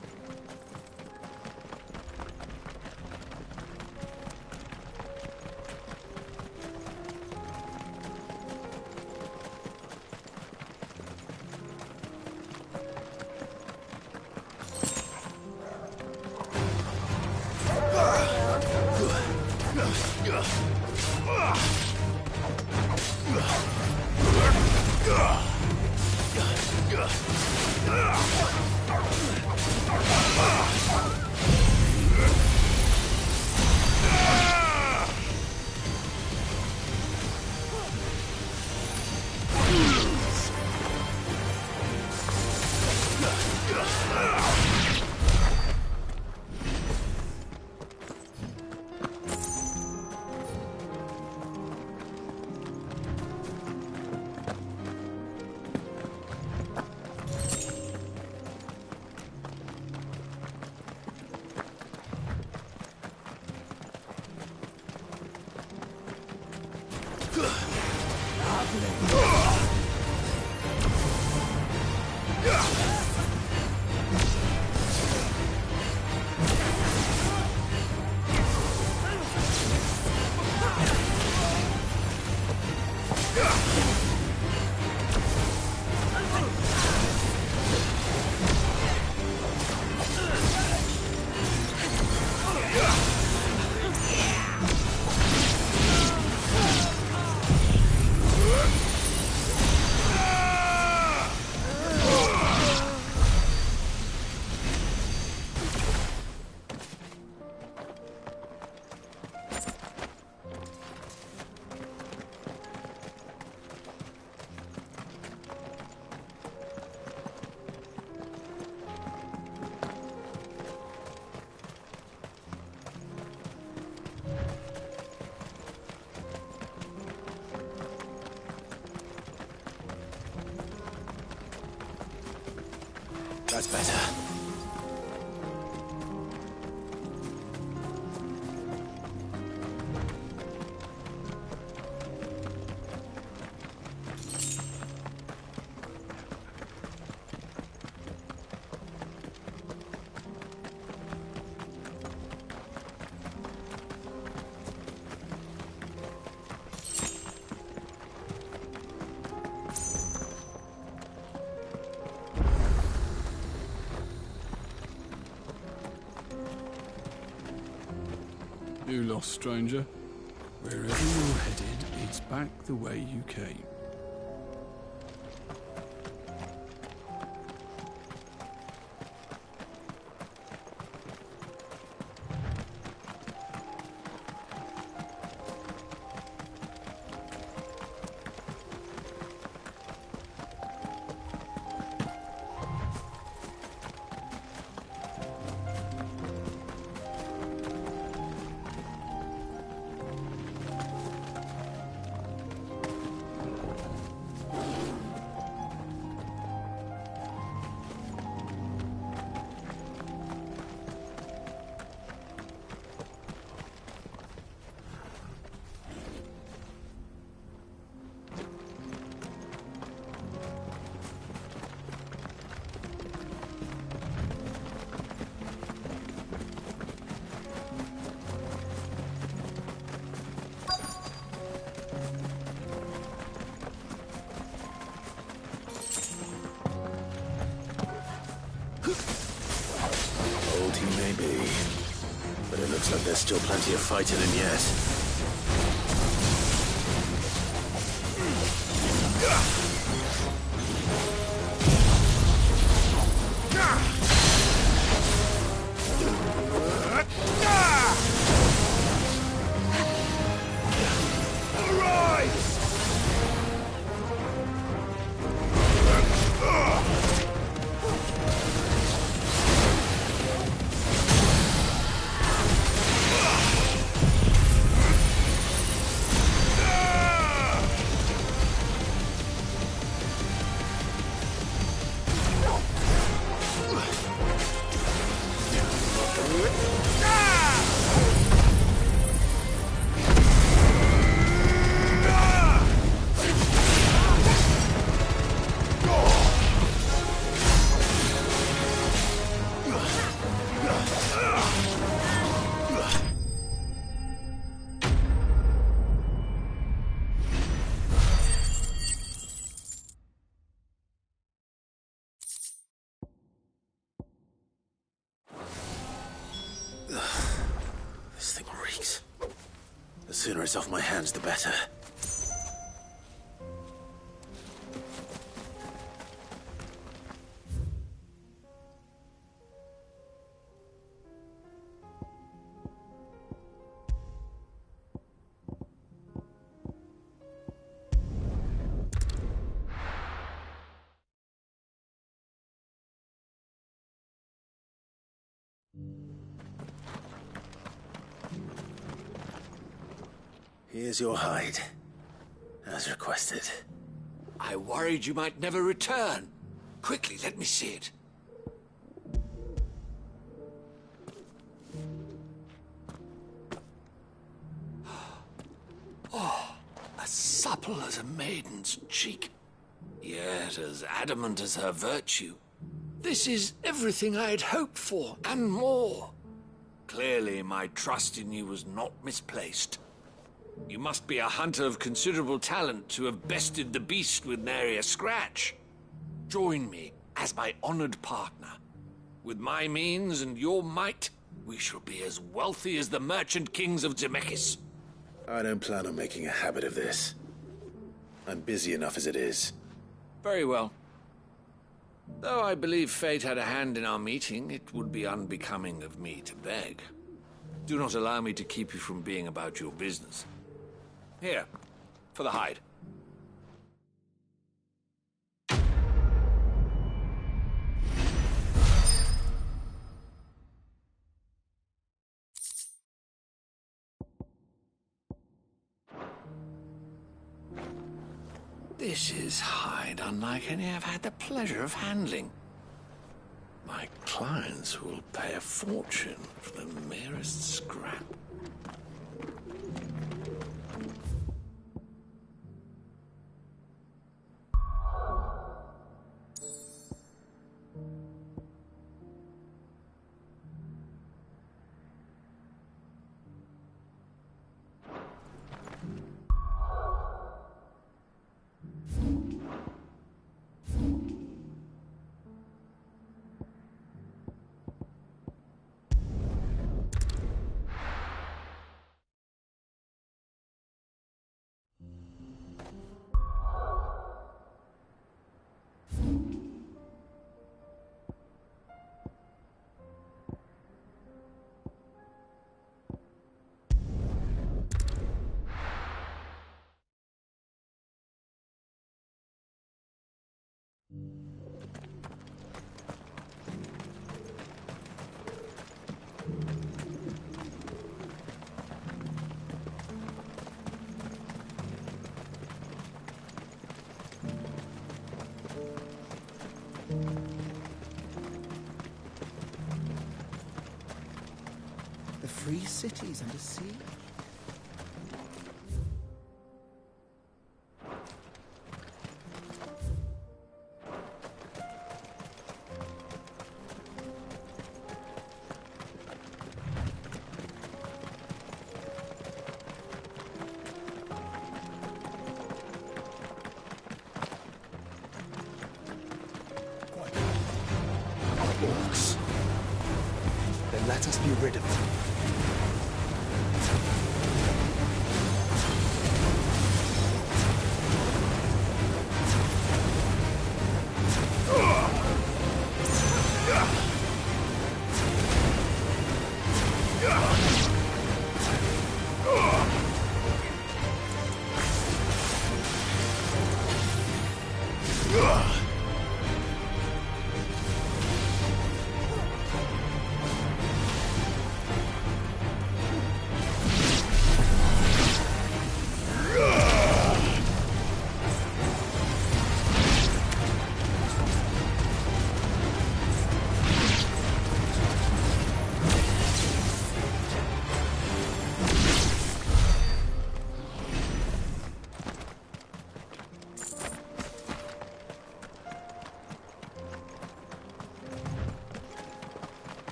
That's better. You lost, stranger. Wherever you're headed, it's back the way you came. Old he may be, but it looks like there's still plenty of fight in him yet. sooner it's off my hands, the better. Here's your hide, as requested. I worried you might never return. Quickly, let me see it. Oh, as supple as a maiden's cheek, yet as adamant as her virtue. This is everything I had hoped for, and more. Clearly, my trust in you was not misplaced. You must be a hunter of considerable talent to have bested the beast with nary a scratch. Join me as my honored partner. With my means and your might, we shall be as wealthy as the merchant kings of Zemeckis. I don't plan on making a habit of this. I'm busy enough as it is. Very well. Though I believe fate had a hand in our meeting, it would be unbecoming of me to beg. Do not allow me to keep you from being about your business. Here, for the hide. This is hide unlike any I've had the pleasure of handling. My clients will pay a fortune for the merest scrap. The free cities under siege? Orcs. Then let us be rid of them.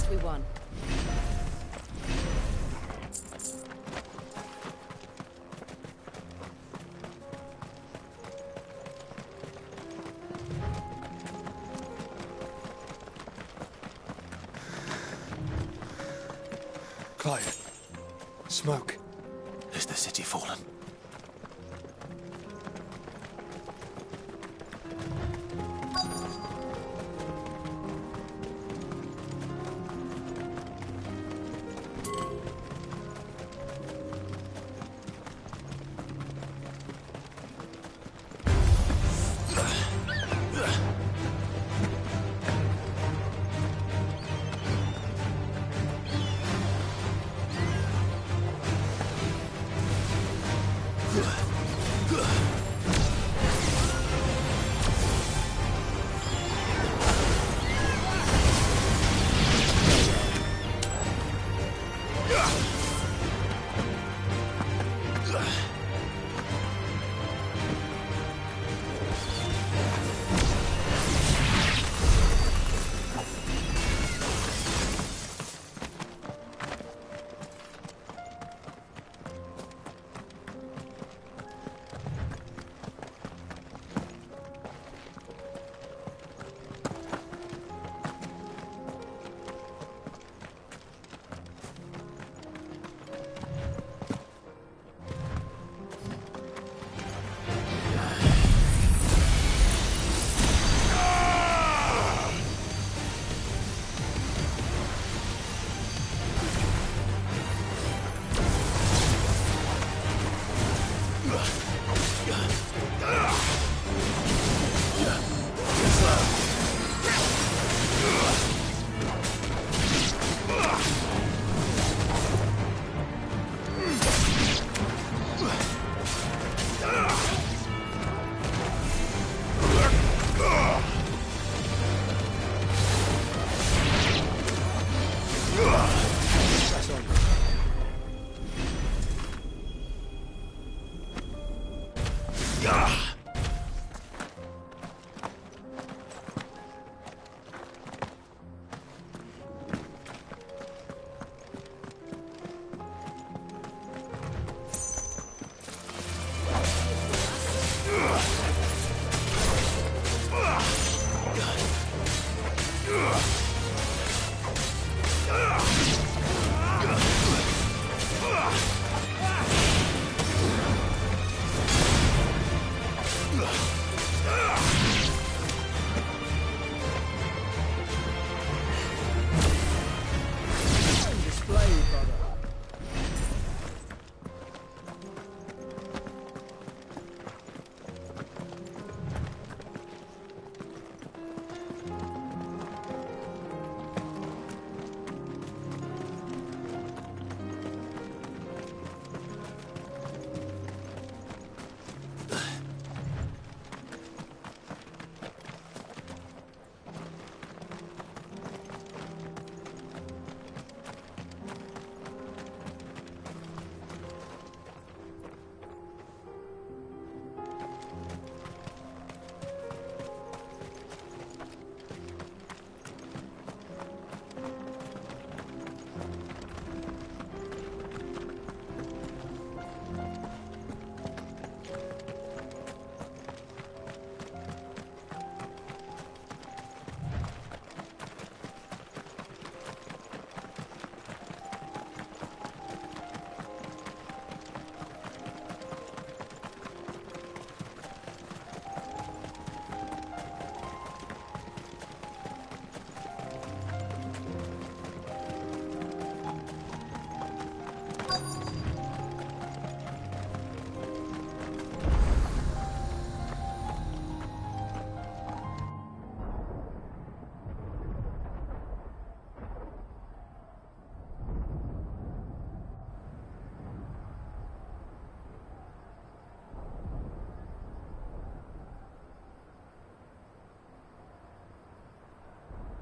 least we won. Clive. Smoke. Is the city fallen?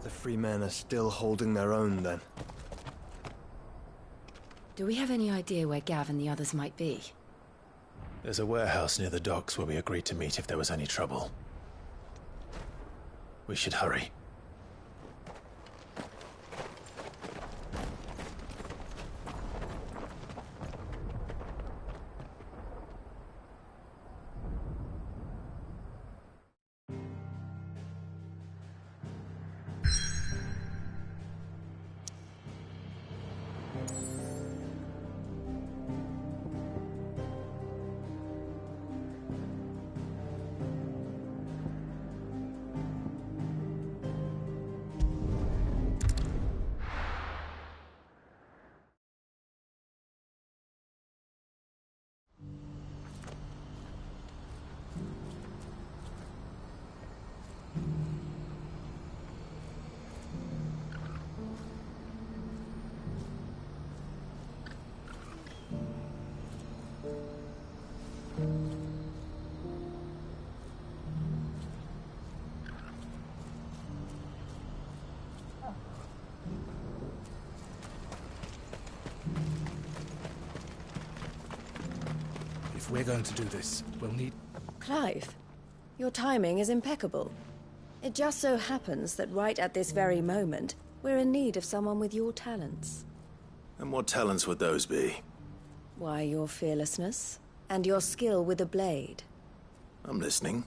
The free men are still holding their own, then. Do we have any idea where Gav and the others might be? There's a warehouse near the docks where we agreed to meet if there was any trouble. We should hurry. If we're going to do this, we'll need... Clive, your timing is impeccable. It just so happens that right at this very moment, we're in need of someone with your talents. And what talents would those be? Why, your fearlessness, and your skill with a blade. I'm listening.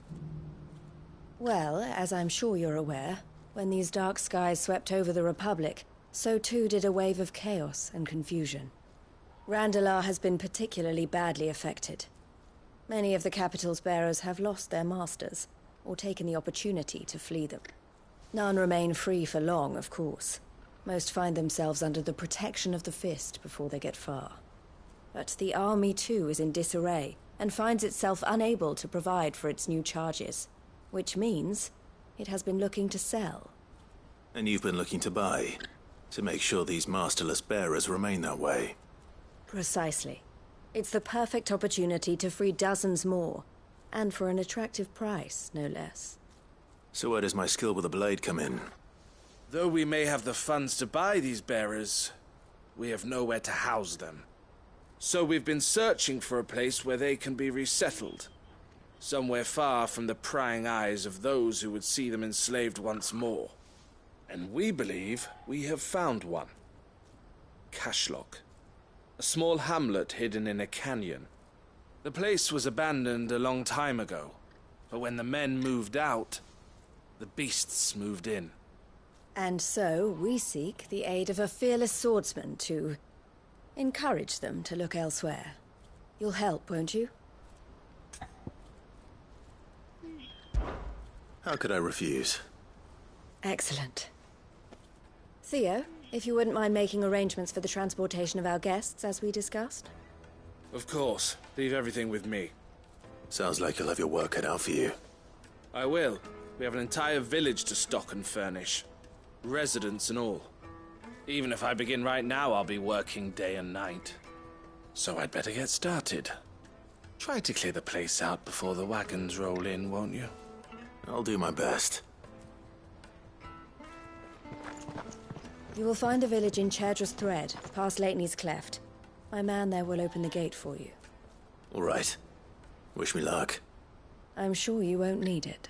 Well, as I'm sure you're aware, when these dark skies swept over the Republic, so too did a wave of chaos and confusion. Randalar has been particularly badly affected. Many of the capital's bearers have lost their masters, or taken the opportunity to flee them. None remain free for long, of course. Most find themselves under the protection of the Fist before they get far. But the army too is in disarray, and finds itself unable to provide for its new charges. Which means it has been looking to sell. And you've been looking to buy, to make sure these masterless bearers remain that way. Precisely. It's the perfect opportunity to free dozens more, and for an attractive price, no less. So where does my skill with a blade come in? Though we may have the funds to buy these bearers, we have nowhere to house them. So we've been searching for a place where they can be resettled. Somewhere far from the prying eyes of those who would see them enslaved once more. And we believe we have found one. Cashlock. A small hamlet hidden in a canyon. The place was abandoned a long time ago, but when the men moved out, the beasts moved in. And so we seek the aid of a fearless swordsman to encourage them to look elsewhere. You'll help, won't you? How could I refuse? Excellent. Theo, if you wouldn't mind making arrangements for the transportation of our guests, as we discussed. Of course. Leave everything with me. Sounds like you'll have your work cut out for you. I will. We have an entire village to stock and furnish. Residents and all. Even if I begin right now, I'll be working day and night. So I'd better get started. Try to clear the place out before the wagons roll in, won't you? I'll do my best. You will find a village in Chadra's Thread, past Lateney's Cleft. My man there will open the gate for you. All right. Wish me luck. I'm sure you won't need it.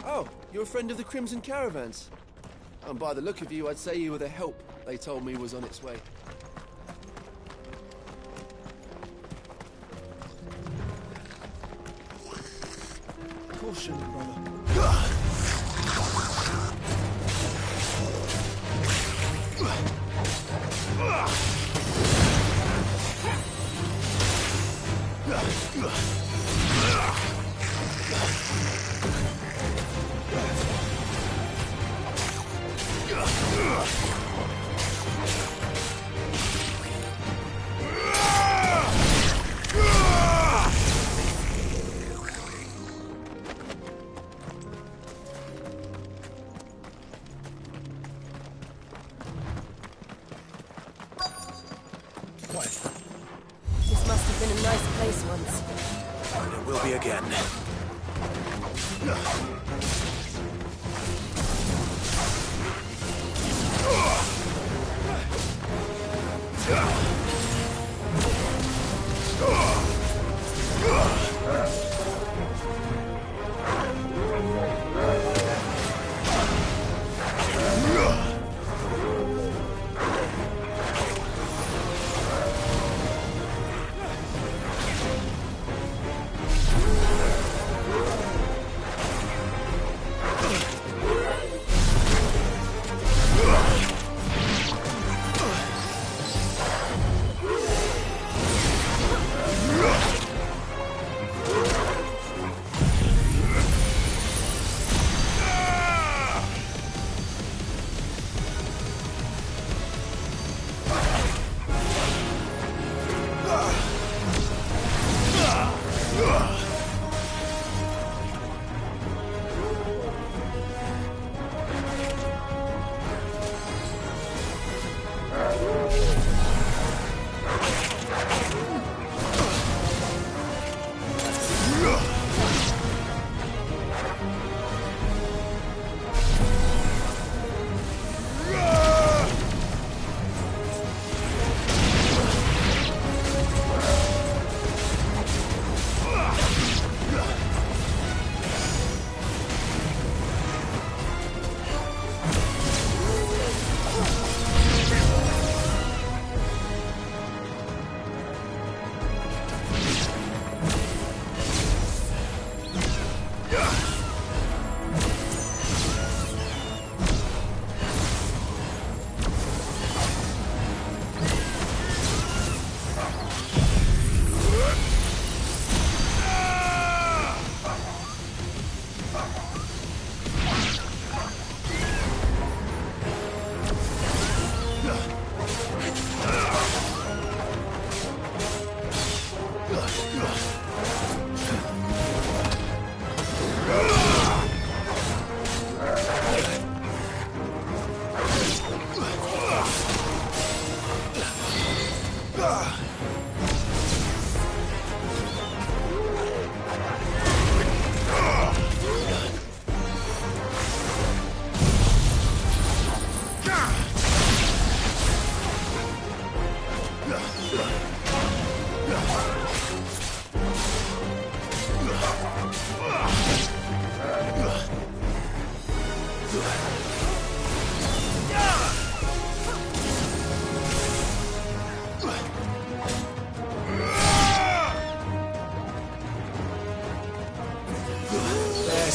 Oh, you're a friend of the Crimson Caravans. And by the look of you, I'd say you were the help they told me was on its way. Caution, brother. This must have been a nice place once. And it will be again.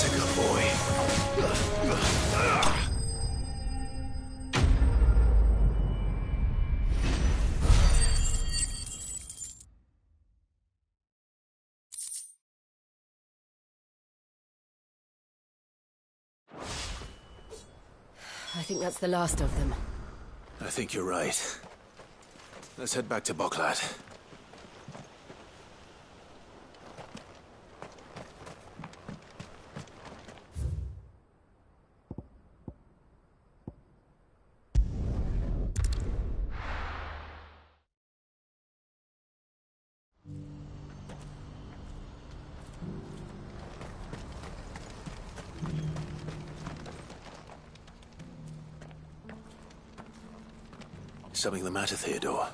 There's a good boy. I think that's the last of them. I think you're right. Let's head back to Boklat. Something the matter, Theodore?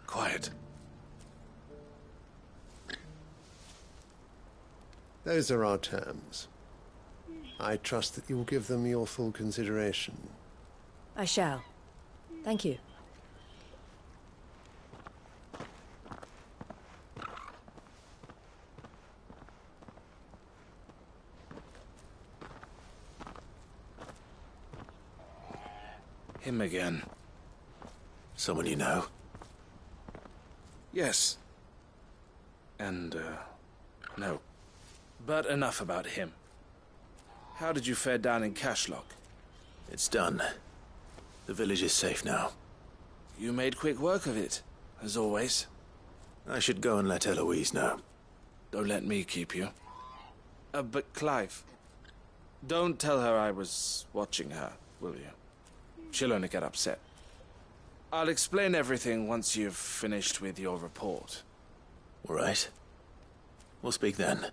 Quiet. Those are our terms. I trust that you will give them your full consideration. I shall. Thank you. Him again. Someone you know? Yes. And, no. But enough about him. How did you fare down in Cashlock? It's done. The village is safe now. You made quick work of it, as always. I should go and let Eloise know. Don't let me keep you. But Clive, don't tell her I was watching her, will you? She'll only get upset. I'll explain everything once you've finished with your report. All right. We'll speak then.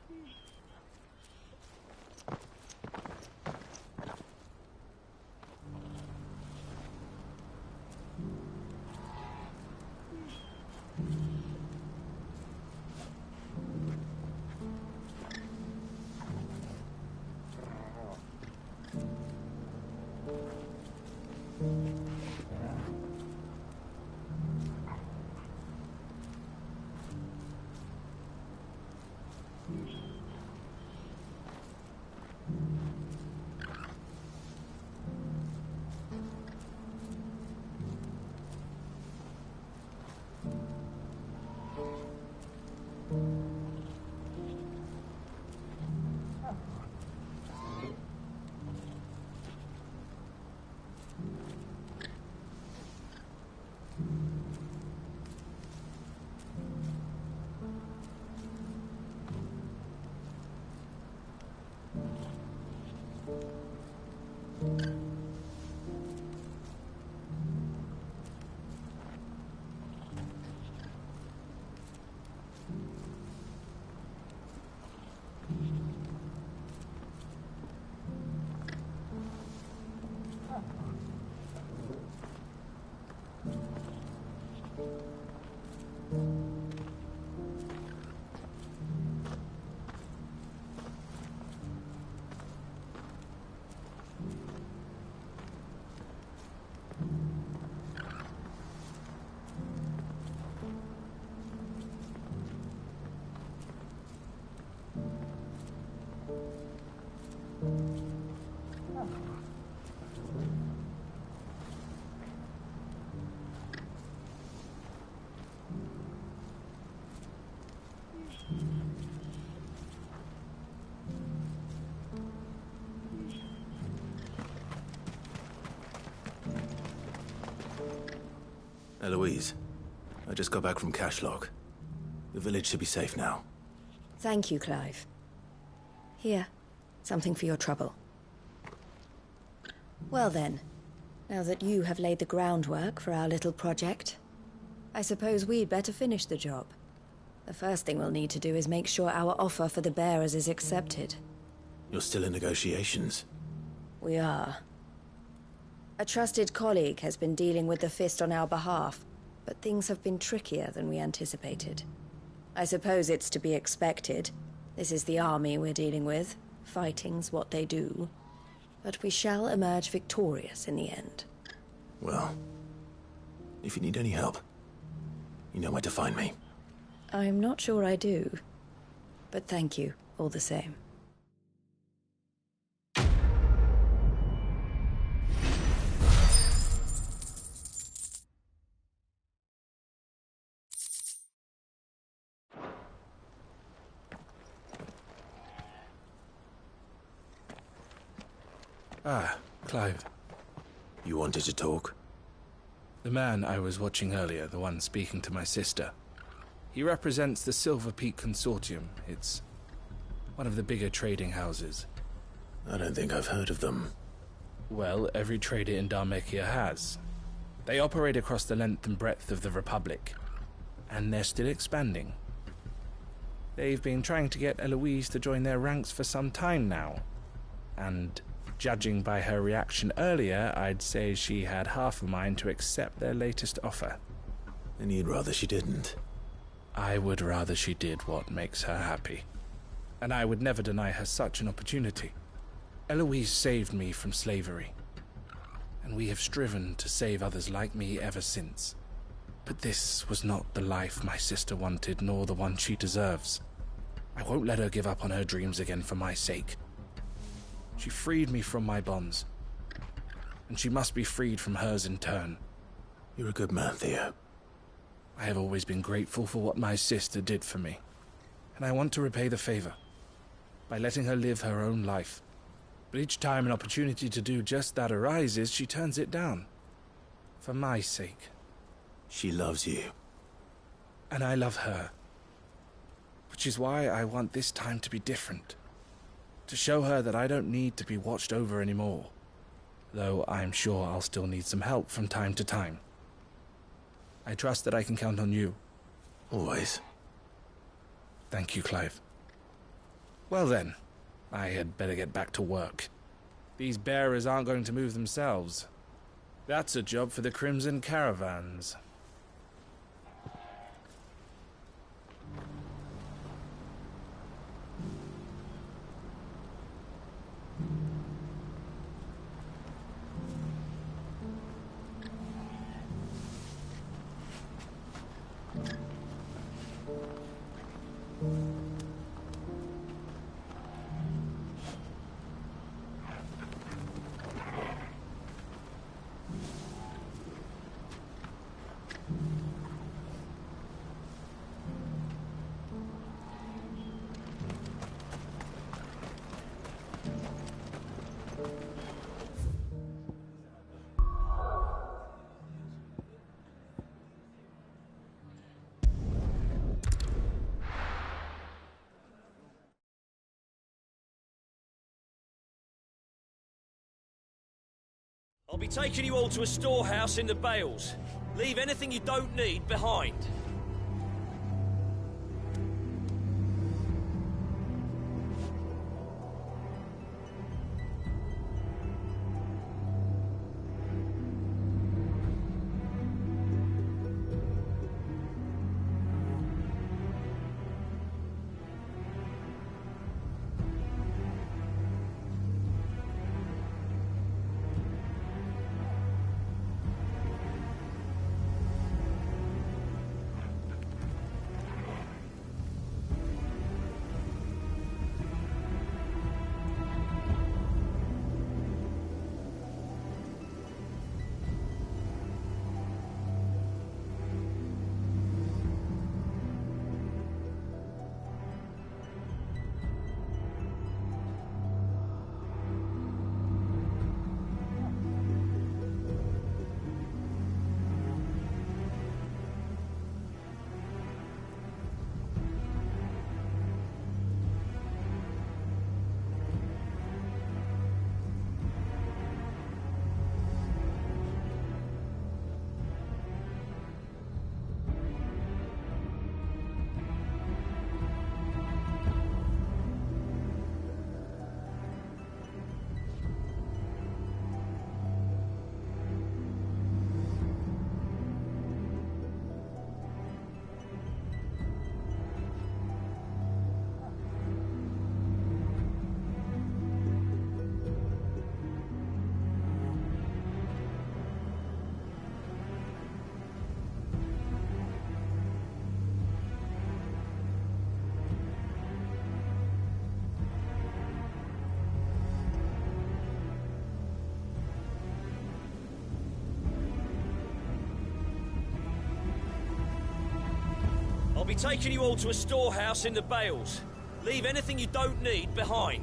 Eloise, I just got back from Cashlock. The village should be safe now. Thank you, Clive. Here, something for your trouble. Well then, now that you have laid the groundwork for our little project, I suppose we'd better finish the job. The first thing we'll need to do is make sure our offer for the bearers is accepted. You're still in negotiations? We are. A trusted colleague has been dealing with the Fist on our behalf, but things have been trickier than we anticipated. I suppose it's to be expected. This is the army we're dealing with. Fighting's what they do. But we shall emerge victorious in the end. Well, if you need any help, you know where to find me. I'm not sure I do. But thank you, all the same. Ah, Clive. You wanted to talk? The man I was watching earlier, the one speaking to my sister. He represents the Silver Peak Consortium. It's one of the bigger trading houses. I don't think I've heard of them. Well, every trader in Dharmekia has. They operate across the length and breadth of the Republic, and they're still expanding. They've been trying to get Eloise to join their ranks for some time now, and judging by her reaction earlier, I'd say she had half a mind to accept their latest offer. And you'd rather she didn't? I would rather she did what makes her happy. And I would never deny her such an opportunity. Eloise saved me from slavery, and we have striven to save others like me ever since. But this was not the life my sister wanted, nor the one she deserves. I won't let her give up on her dreams again for my sake. She freed me from my bonds, and she must be freed from hers in turn. You're a good man, Theo. I have always been grateful for what my sister did for me, and I want to repay the favor by letting her live her own life. But each time an opportunity to do just that arises, she turns it down. For my sake. She loves you. And I love her. Which is why I want this time to be different. To show her that I don't need to be watched over anymore. Though I'm sure I'll still need some help from time to time. I trust that I can count on you. Always. Thank you, Clive. Well then, I had better get back to work. These bearers aren't going to move themselves. That's a job for the Crimson Caravans. I'll be taking you all to a storehouse in the Bales. Leave anything you don't need behind. I'll be taking you all to a storehouse in the Bales. Leave anything you don't need behind.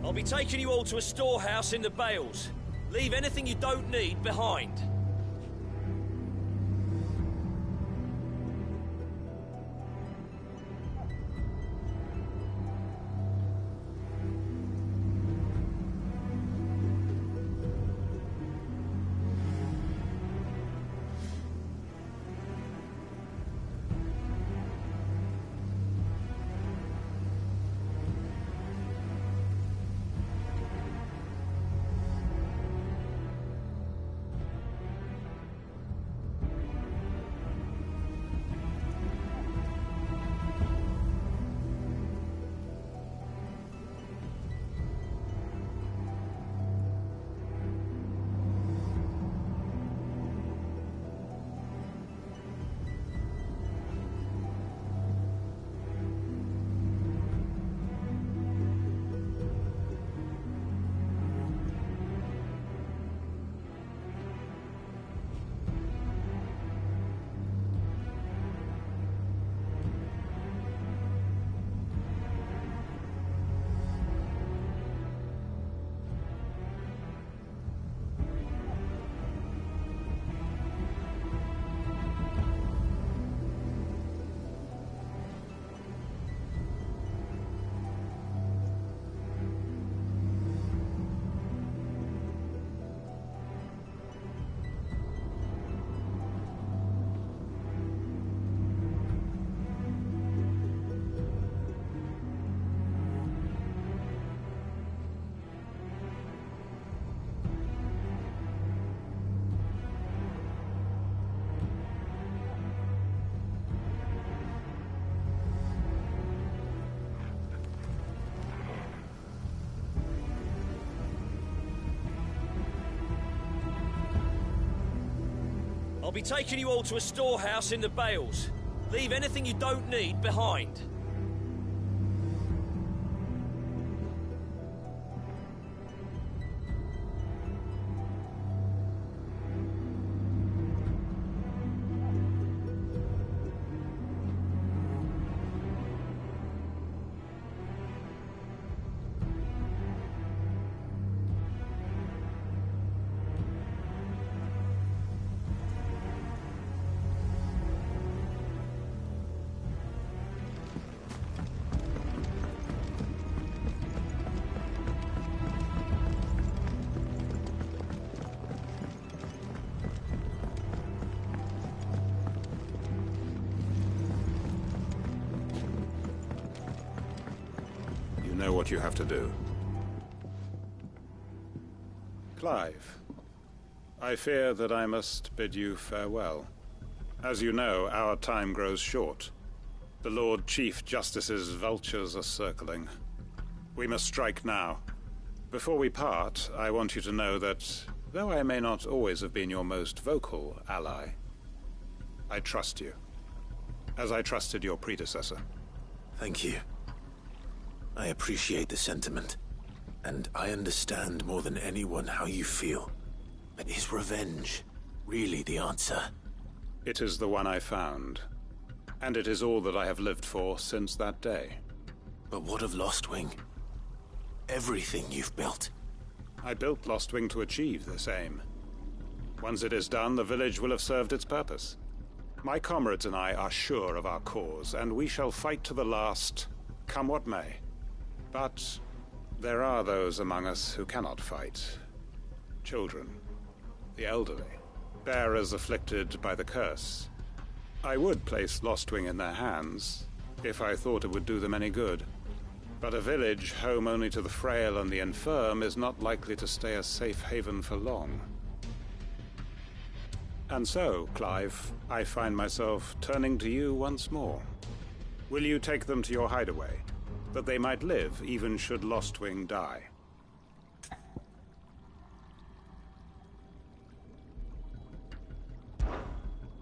I'll be taking you all to a storehouse in the Bales. Leave anything you don't need behind. I'll be taking you all to a storehouse in the Bales. Leave anything you don't need behind. You know what you have to do. Clive, I fear that I must bid you farewell. As you know, our time grows short. The Lord Chief Justice's vultures are circling. We must strike now. Before we part, I want you to know that, though I may not always have been your most vocal ally, I trust you, as I trusted your predecessor. Thank you. I appreciate the sentiment, and I understand more than anyone how you feel. But is revenge really the answer? It is the one I found, and it is all that I have lived for since that day. But what of Lostwing? Everything you've built. I built Lostwing to achieve this aim. Once it is done, the village will have served its purpose. My comrades and I are sure of our cause, and we shall fight to the last, come what may. But there are those among us who cannot fight. Children, the elderly, bearers afflicted by the curse. I would place Lostwing in their hands, if I thought it would do them any good. But a village home only to the frail and the infirm is not likely to stay a safe haven for long. And so, Clive, I find myself turning to you once more. Will you take them to your hideaway, that they might live even should Lostwing die?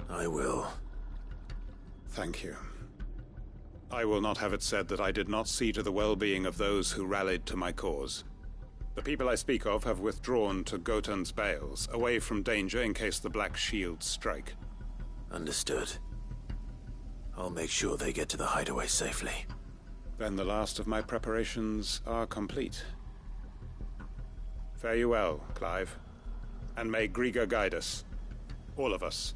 I will. Thank you. I will not have it said that I did not see to the well-being of those who rallied to my cause. The people I speak of have withdrawn to Gotan's Bales, away from danger in case the Black Shields strike. Understood. I'll make sure they get to the hideaway safely. Then the last of my preparations are complete. Fare you well, Clive. And may Grieger guide us. All of us.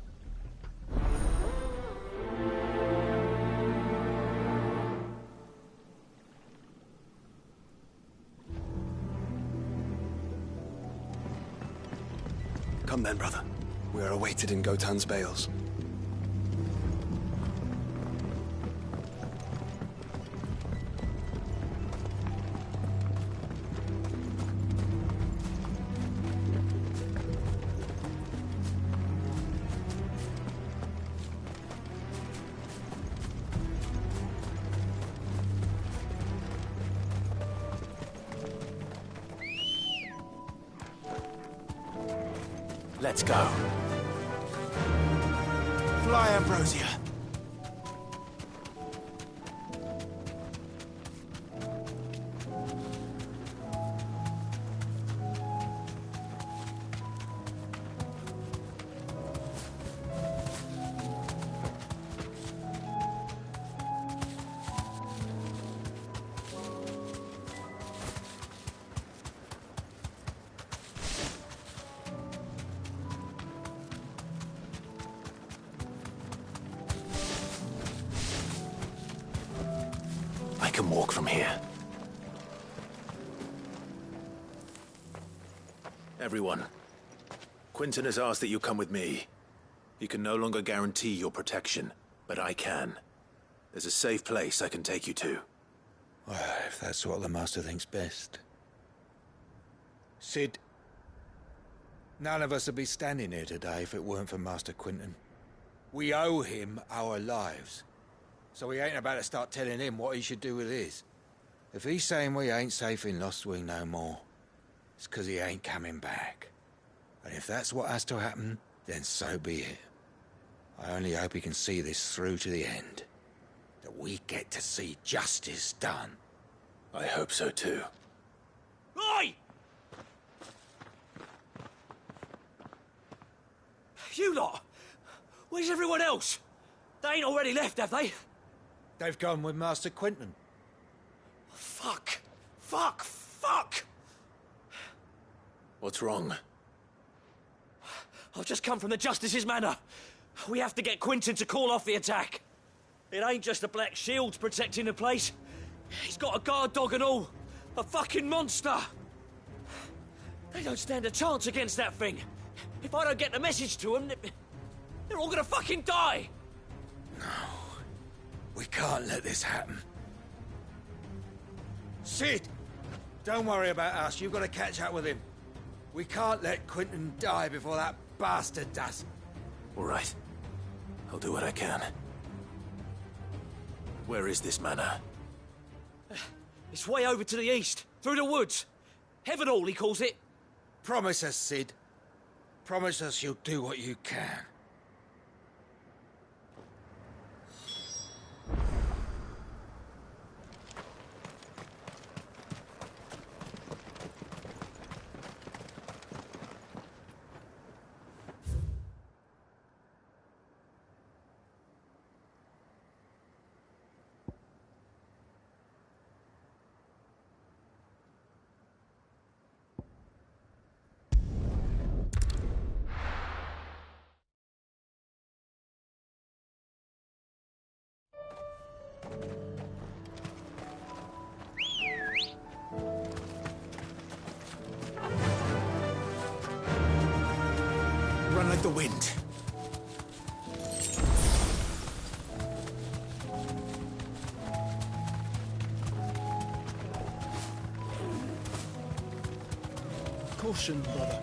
Come then, brother. We are awaited in Gotan's bales. Let's go. Fly, Ambrosia. I can walk from here. Everyone, Quinton has asked that you come with me. He can no longer guarantee your protection, but I can. There's a safe place I can take you to. Well, if that's what the Master thinks best. Sid, none of us would be standing here today if it weren't for Master Quinton. We owe him our lives. So we ain't about to start telling him what he should do with his. If he's saying we ain't safe in Lost Wing no more, it's 'cause he ain't coming back. And if that's what has to happen, then so be it. I only hope he can see this through to the end. That we get to see justice done. I hope so too. Oi! You lot! Where's everyone else? They ain't already left, have they? They've gone with Master Quinton. Fuck! Fuck! Fuck! What's wrong? I've just come from the Justice's Manor. We have to get Quinton to call off the attack. It ain't just the Black Shields protecting the place. He's got a guard dog and all. A fucking monster. They don't stand a chance against that thing. If I don't get the message to them, they're all gonna fucking die. We can't let this happen. Sid! Don't worry about us. You've got to catch up with him. We can't let Quinton die before that bastard does. All right. I'll do what I can. Where is this manor? It's way over to the east, through the woods. Heaven Hall, he calls it. Promise us, Sid. Promise us you'll do what you can. Run like the wind. Caution, brother.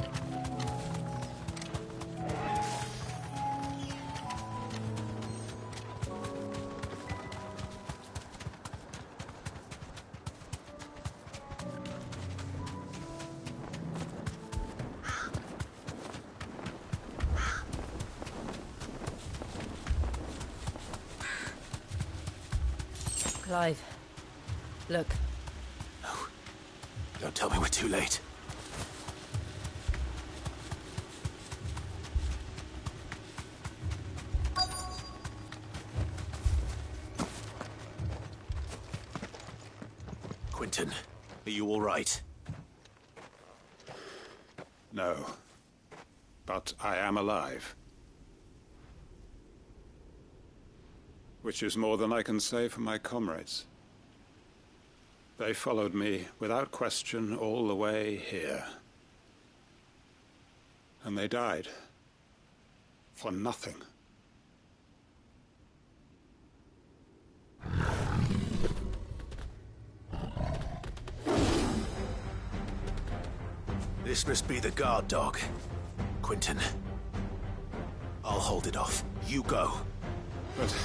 Clive, look. No. Don't tell me we're too late. Quinton, are you all right? No. But I am alive. Which is more than I can say for my comrades. They followed me without question all the way here. And they died. For nothing. This must be the guard dog. Quentin. I'll hold it off. You go. But...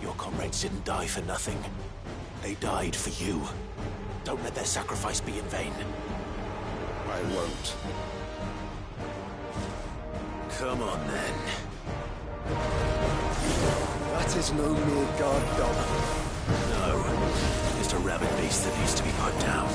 your comrades didn't die for nothing. They died for you. Don't let their sacrifice be in vain. I won't. Come on, then. That is no mere guard dog. No. Just a rabid beast that needs to be put down.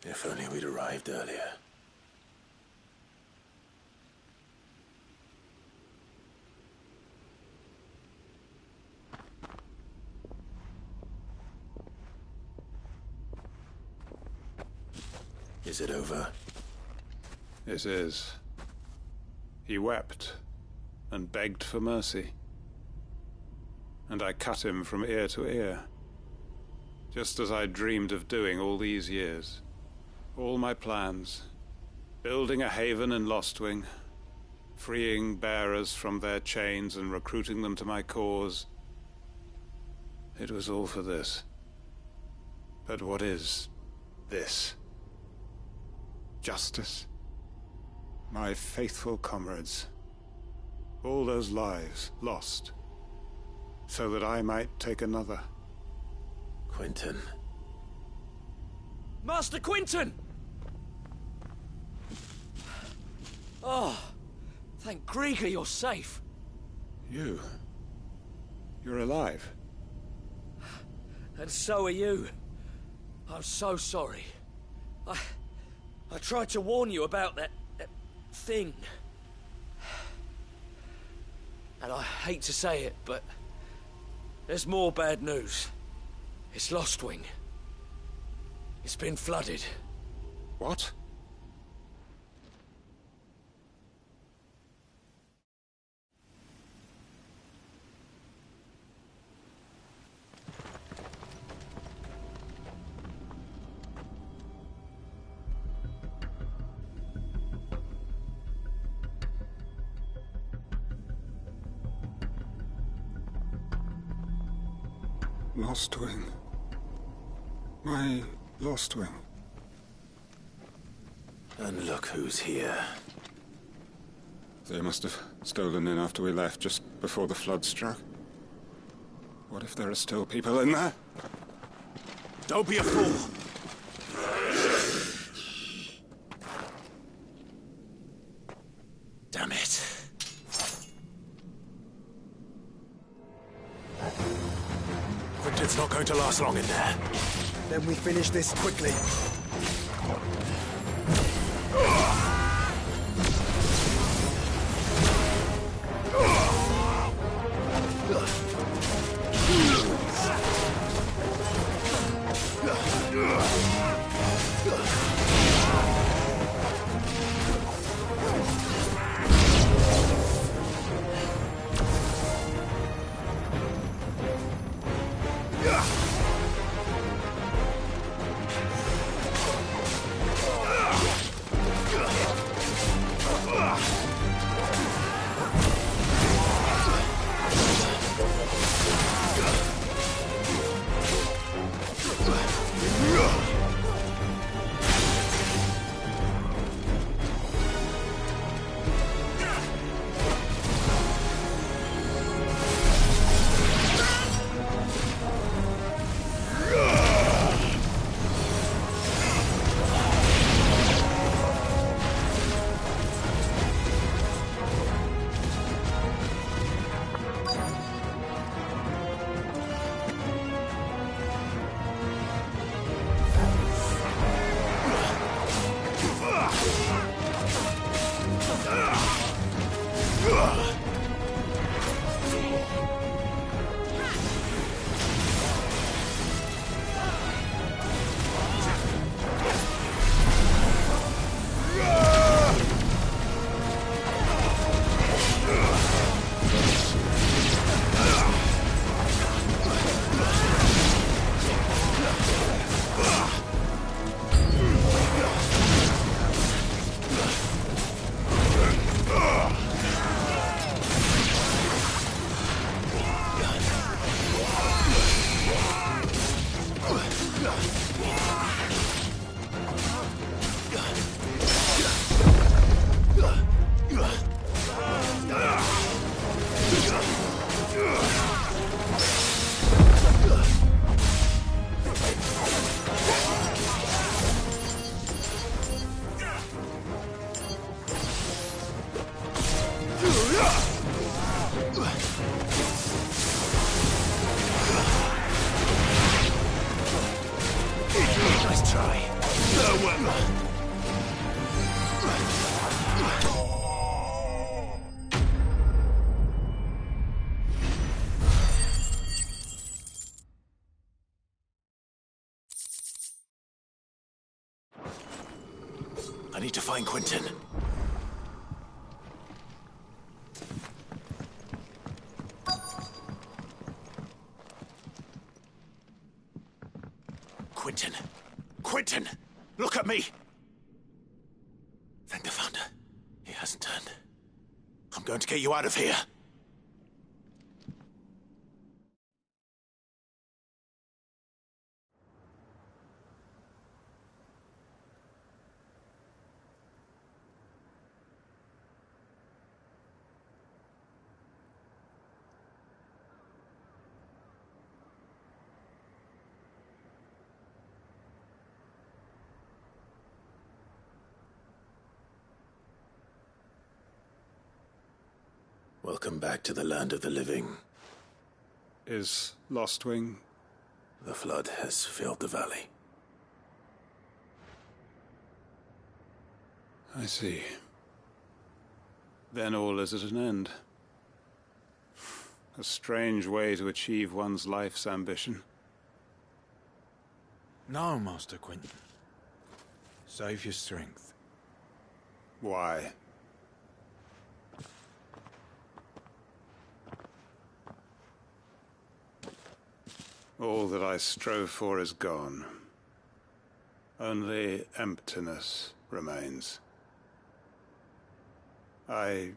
If only we'd arrived earlier. Is it over? It is. He wept and begged for mercy. And I cut him from ear to ear, just as I dreamed of doing all these years. All my plans, building a haven in Lostwing, freeing bearers from their chains and recruiting them to my cause. It was all for this. But what is this? Justice? My faithful comrades. All those lives lost, so that I might take another. Quentin. Master Quentin! Oh, thank Grieger you're safe. You're alive. And so are you. I'm so sorry. I tried to warn you about that thing. And I hate to say it, but there's more bad news. It's Lostwing. It's been flooded. What? Lostwing. My Lostwing. And look who's here. They must have stolen in after we left, just before the flood struck. What if there are still people in there? Don't be a fool! Damn it. Quentin's not going to last long in there. Then we finish this quickly. Nice try. I need to find Quentin. Quentin! Quentin! Look at me! Thank the Founder. He hasn't turned. I'm going to get you out of here. Welcome back to the land of the living. Is Lostwing? The flood has filled the valley. I see. Then all is at an end. A strange way to achieve one's life's ambition. No, Master Quentin. Save your strength. Why? All that I strove for is gone. Only emptiness remains. I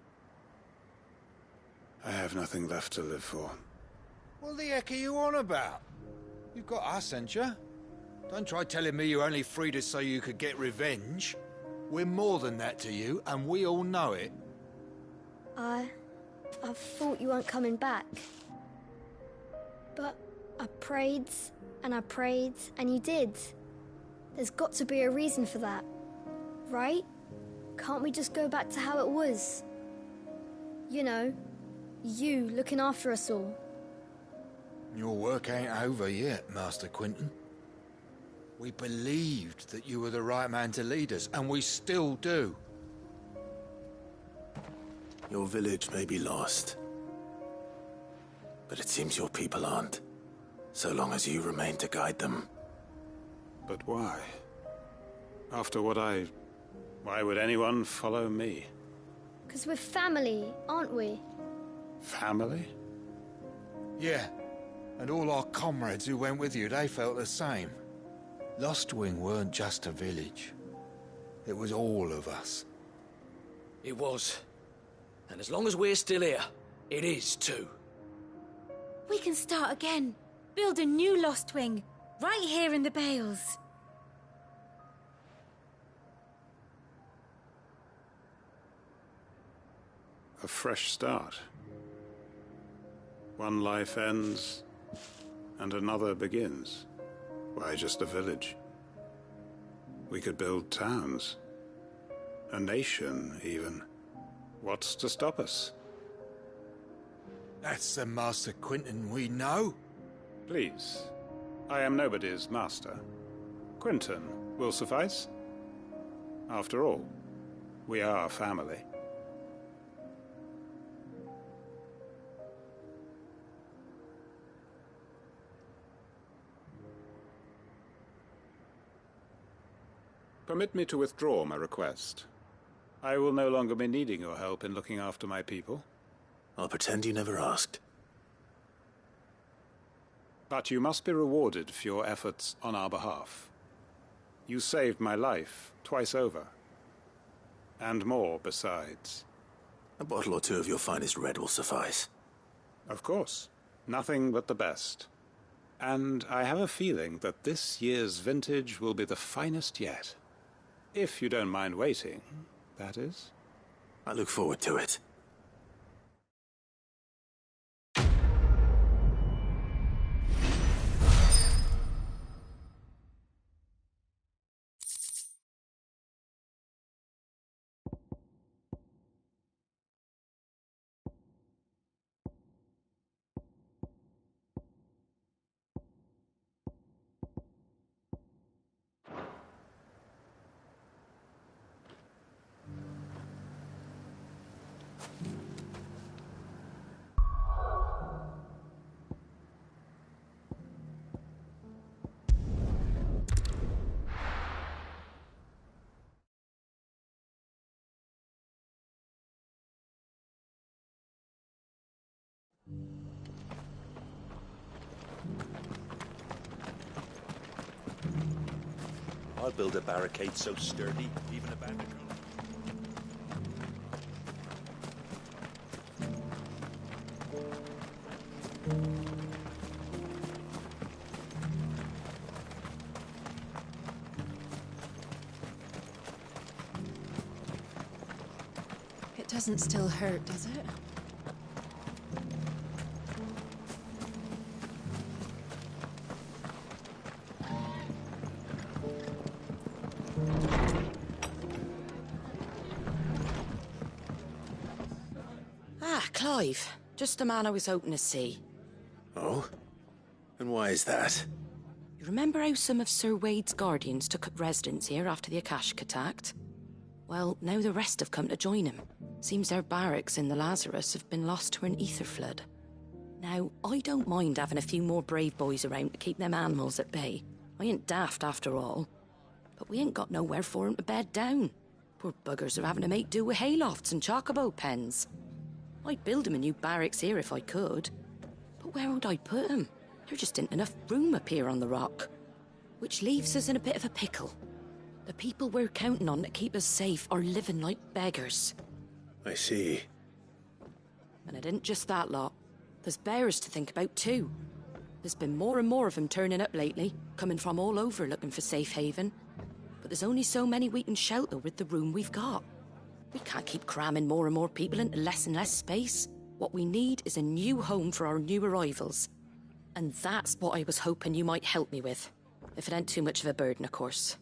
have nothing left to live for. What the heck are you on about? You've got us, ain't you? Don't try telling me you only freed us so you could get revenge. We're more than that to you, and we all know it. I thought you weren't coming back. But I prayed, and you did. There's got to be a reason for that, right? Can't we just go back to how it was? You know, you looking after us all. Your work ain't over yet, Master Quentin. We believed that you were the right man to lead us, and we still do. Your village may be lost, but it seems your people aren't, so long as you remain to guide them. But why? After what why would anyone follow me? 'Cause we're family, aren't we? Family? Yeah, and all our comrades who went with you, they felt the same. Lostwing weren't just a village. It was all of us. It was. And as long as we're still here, it is too. We can start again. Build a new Lostwing, right here in the Bales. A fresh start. One life ends, and another begins. Why just a village? We could build towns. A nation, even. What's to stop us? That's the Master Quentin we know. Please. I am nobody's master. Quentin will suffice. After all, we are family. Permit me to withdraw my request. I will no longer be needing your help in looking after my people. I'll pretend you never asked. But you must be rewarded for your efforts on our behalf. You saved my life twice over. And more besides. A bottle or two of your finest red will suffice. Of course. Nothing but the best. And I have a feeling that this year's vintage will be the finest yet. If you don't mind waiting, that is. I look forward to it. I'll build a barricade so sturdy, even a bandicoot. It doesn't still hurt, does it? Ah, Clive. Just the man I was hoping to see. Oh? And why is that? You remember how some of Sir Wade's guardians took up residence here after the Akashic attacked? Well, now the rest have come to join him. Seems their barracks in the Lazarus have been lost to an ether flood. Now, I don't mind having a few more brave boys around to keep them animals at bay. I ain't daft after all. But we ain't got nowhere for 'em to bed down. Poor buggers are having to make do with haylofts and chocobo pens. I'd build 'em a new barracks here if I could. But where would I put 'em? There just ain't enough room up here on the rock. Which leaves us in a bit of a pickle. The people we're counting on to keep us safe are living like beggars. I see. And it isn't just that lot. There's bears to think about too. There's been more and more of them turning up lately, coming from all over looking for safe haven. But there's only so many we can shelter with the room we've got. We can't keep cramming more and more people into less and less space. What we need is a new home for our new arrivals. And that's what I was hoping you might help me with. If it ain't too much of a burden, of course.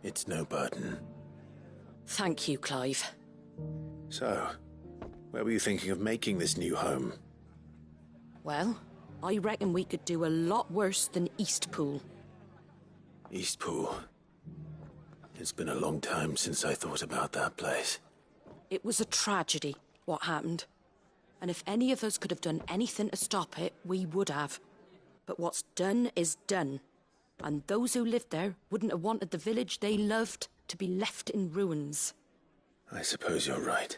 It's no burden. Thank you, Clive. So, where were you thinking of making this new home? Well, I reckon we could do a lot worse than Eastpool. Eastpool. It's been a long time since I thought about that place. It was a tragedy, what happened. And if any of us could have done anything to stop it, we would have. But what's done is done. And those who lived there wouldn't have wanted the village they loved to be left in ruins. I suppose you're right.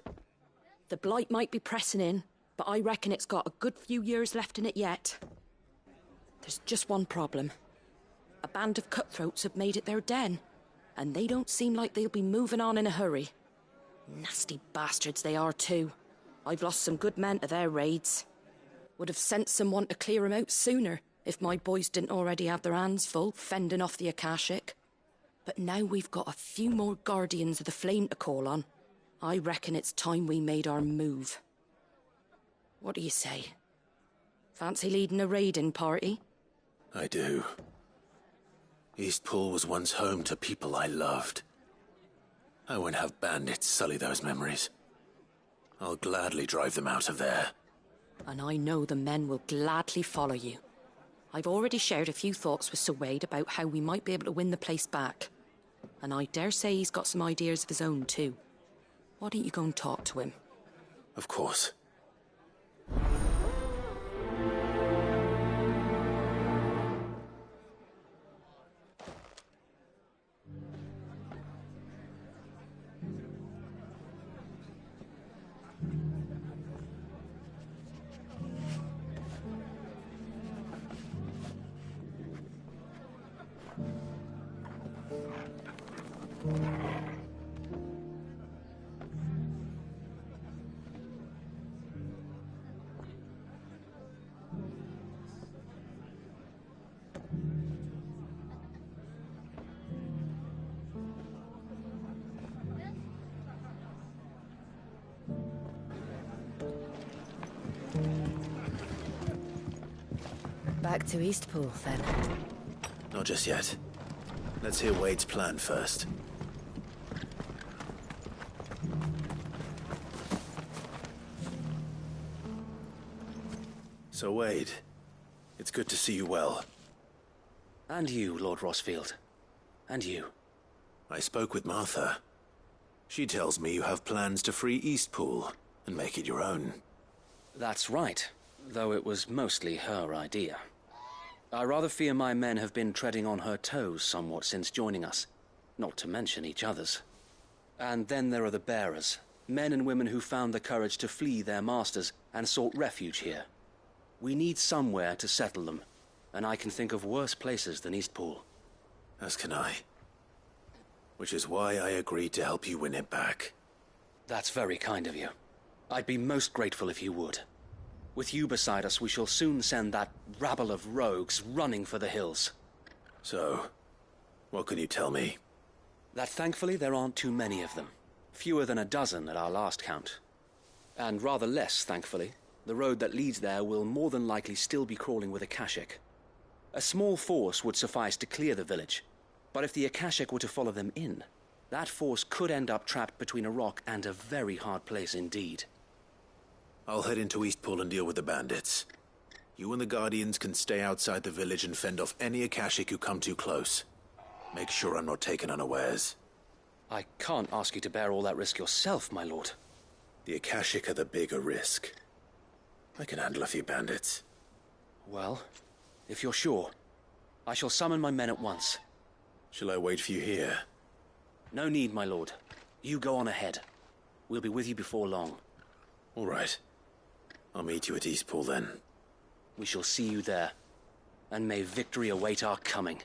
The blight might be pressing in, but I reckon it's got a good few years left in it yet. There's just one problem. A band of cutthroats have made it their den, and they don't seem like they'll be moving on in a hurry. Nasty bastards they are too. I've lost some good men to their raids. Would have sent someone to clear 'em out sooner, if my boys didn't already have their hands full fending off the Akashic. But now we've got a few more Guardians of the Flame to call on. I reckon it's time we made our move. What do you say? Fancy leading a raiding party? I do. Eastpool was once home to people I loved. I won't have bandits sully those memories. I'll gladly drive them out of there. And I know the men will gladly follow you. I've already shared a few thoughts with Sir Wade about how we might be able to win the place back. And I dare say he's got some ideas of his own too. Why don't you go and talk to him? Of course. Back to Eastpool, then. Not just yet. Let's hear Wade's plan first. So, Wade, it's good to see you well. And you, Lord Rosfield. And you. I spoke with Martha. She tells me you have plans to free Eastpool and make it your own. That's right, though it was mostly her idea. I rather fear my men have been treading on her toes somewhat since joining us, not to mention each other's. And then there are the bearers, men and women who found the courage to flee their masters and sought refuge here. We need somewhere to settle them, and I can think of worse places than Eastpool. As can I. Which is why I agreed to help you win it back. That's very kind of you. I'd be most grateful if you would. With you beside us, we shall soon send that rabble of rogues running for the hills. So, what can you tell me? That thankfully there aren't too many of them. Fewer than a dozen at our last count. And rather less, thankfully. The road that leads there will more than likely still be crawling with Akashic. A small force would suffice to clear the village, but if the Akashic were to follow them in, that force could end up trapped between a rock and a very hard place indeed. I'll head into Eastpool and deal with the bandits. You and the Guardians can stay outside the village and fend off any Akashic who come too close. Make sure I'm not taken unawares. I can't ask you to bear all that risk yourself, my lord. The Akashic are the bigger risk. I can handle a few bandits. Well, if you're sure, I shall summon my men at once. Shall I wait for you here? No need, my lord. You go on ahead. We'll be with you before long. All right. I'll meet you at Eastpool then. We shall see you there. And may victory await our coming.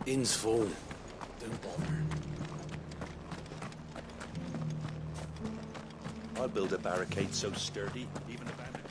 Inn's full. Don't bother. I'll build a barricade so sturdy, even a bandit.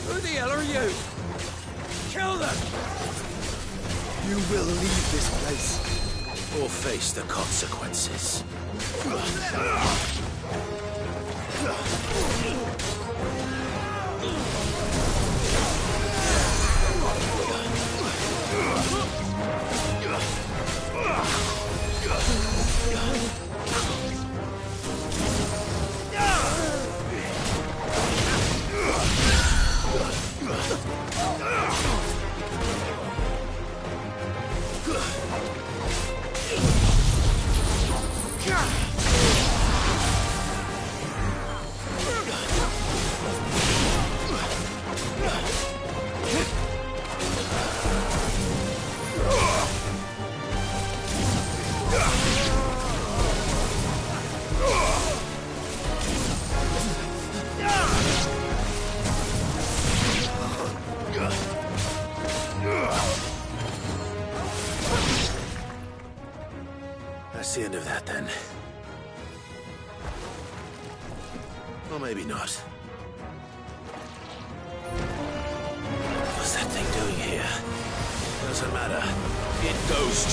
Who the hell are you? Kill them! You will leave this place. Or face the consequences. That's the end of that, then. Or maybe not. What's that thing doing here? Doesn't matter. It goes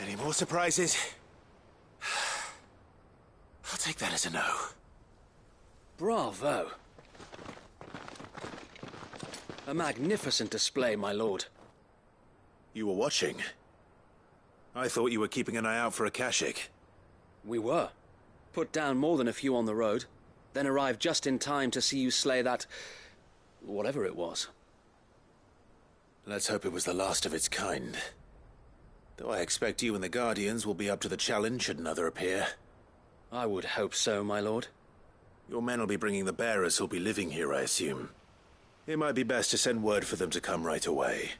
Any more surprises? I'll take that as a no. Bravo. A magnificent display, my lord. You were watching? I thought you were keeping an eye out for a Kashik. We were. Put down more than a few on the road, then arrived just in time to see you slay that... whatever it was. Let's hope it was the last of its kind. Though I expect you and the Guardians will be up to the challenge should another appear. I would hope so, my lord. Your men will be bringing the bearers who'll be living here, I assume. It might be best to send word for them to come right away,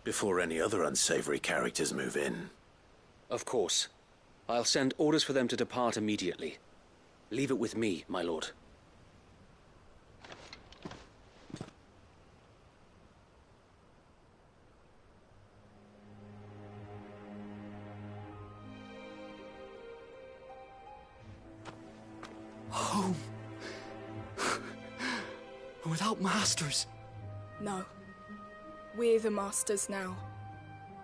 before any other unsavory characters move in. Of course. I'll send orders for them to depart immediately. Leave it with me, my lord. Home. Without masters. No. We're the masters now.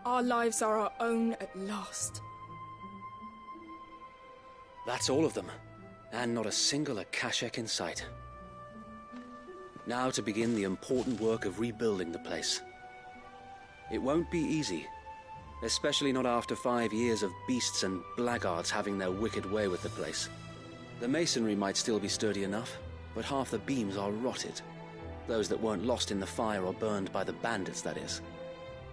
Our lives are our own at last. That's all of them. And not a single Akashek in sight. Now to begin the important work of rebuilding the place. It won't be easy. Especially not after 5 years of beasts and blackguards having their wicked way with the place. The masonry might still be sturdy enough, but half the beams are rotted. Those that weren't lost in the fire or burned by the bandits, that is.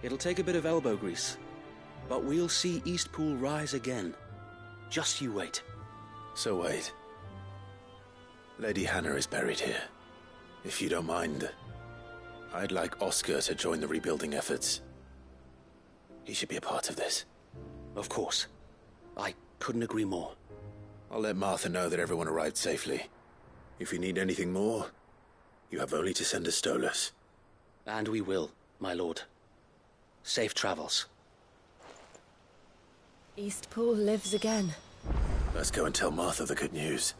It'll take a bit of elbow grease. But we'll see Eastpool rise again. Just you wait. So wait. Lady Hannah is buried here. If you don't mind, I'd like Oscar to join the rebuilding efforts. He should be a part of this. Of course. I couldn't agree more. I'll let Martha know that everyone arrived safely. If you need anything more, you have only to send a Stolas. And we will, my lord. Safe travels. Eastpool lives again. Let's go and tell Martha the good news.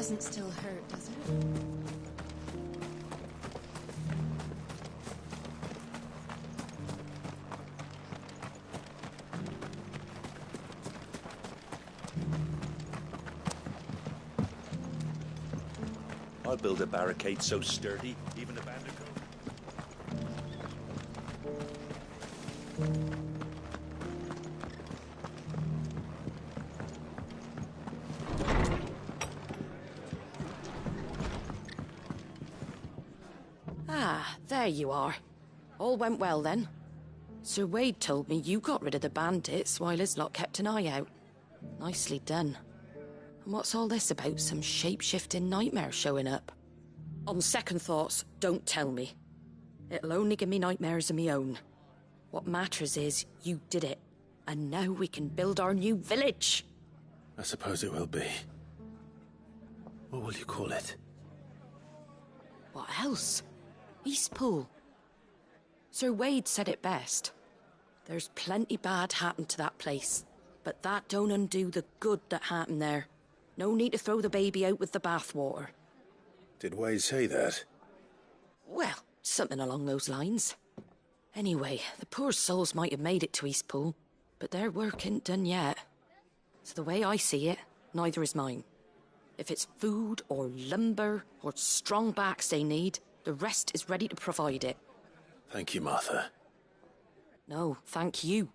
doesn't still hurt, does it? I'll build a barricade so sturdy, even a bandicoot. Ah, there you are. All went well then. Sir Wade told me you got rid of the bandits while his lot kept an eye out. Nicely done. And what's all this about some shape-shifting nightmare showing up? On second thoughts, don't tell me. It'll only give me nightmares of me own. What matters is you did it, and now we can build our new village. I suppose it will be. What will you call it? What else? Eastpool. Sir Wade said it best. There's plenty bad happened to that place, but that don't undo the good that happened there. No need to throw the baby out with the bathwater. Did Wade say that? Well, something along those lines. Anyway, the poor souls might have made it to Eastpool, but their work ain't done yet. So the way I see it, neither is mine. If it's food or lumber or strong backs they need, the rest is ready to provide it. Thank you, Martha. No, thank you.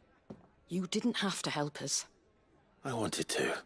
You didn't have to help us. I wanted to.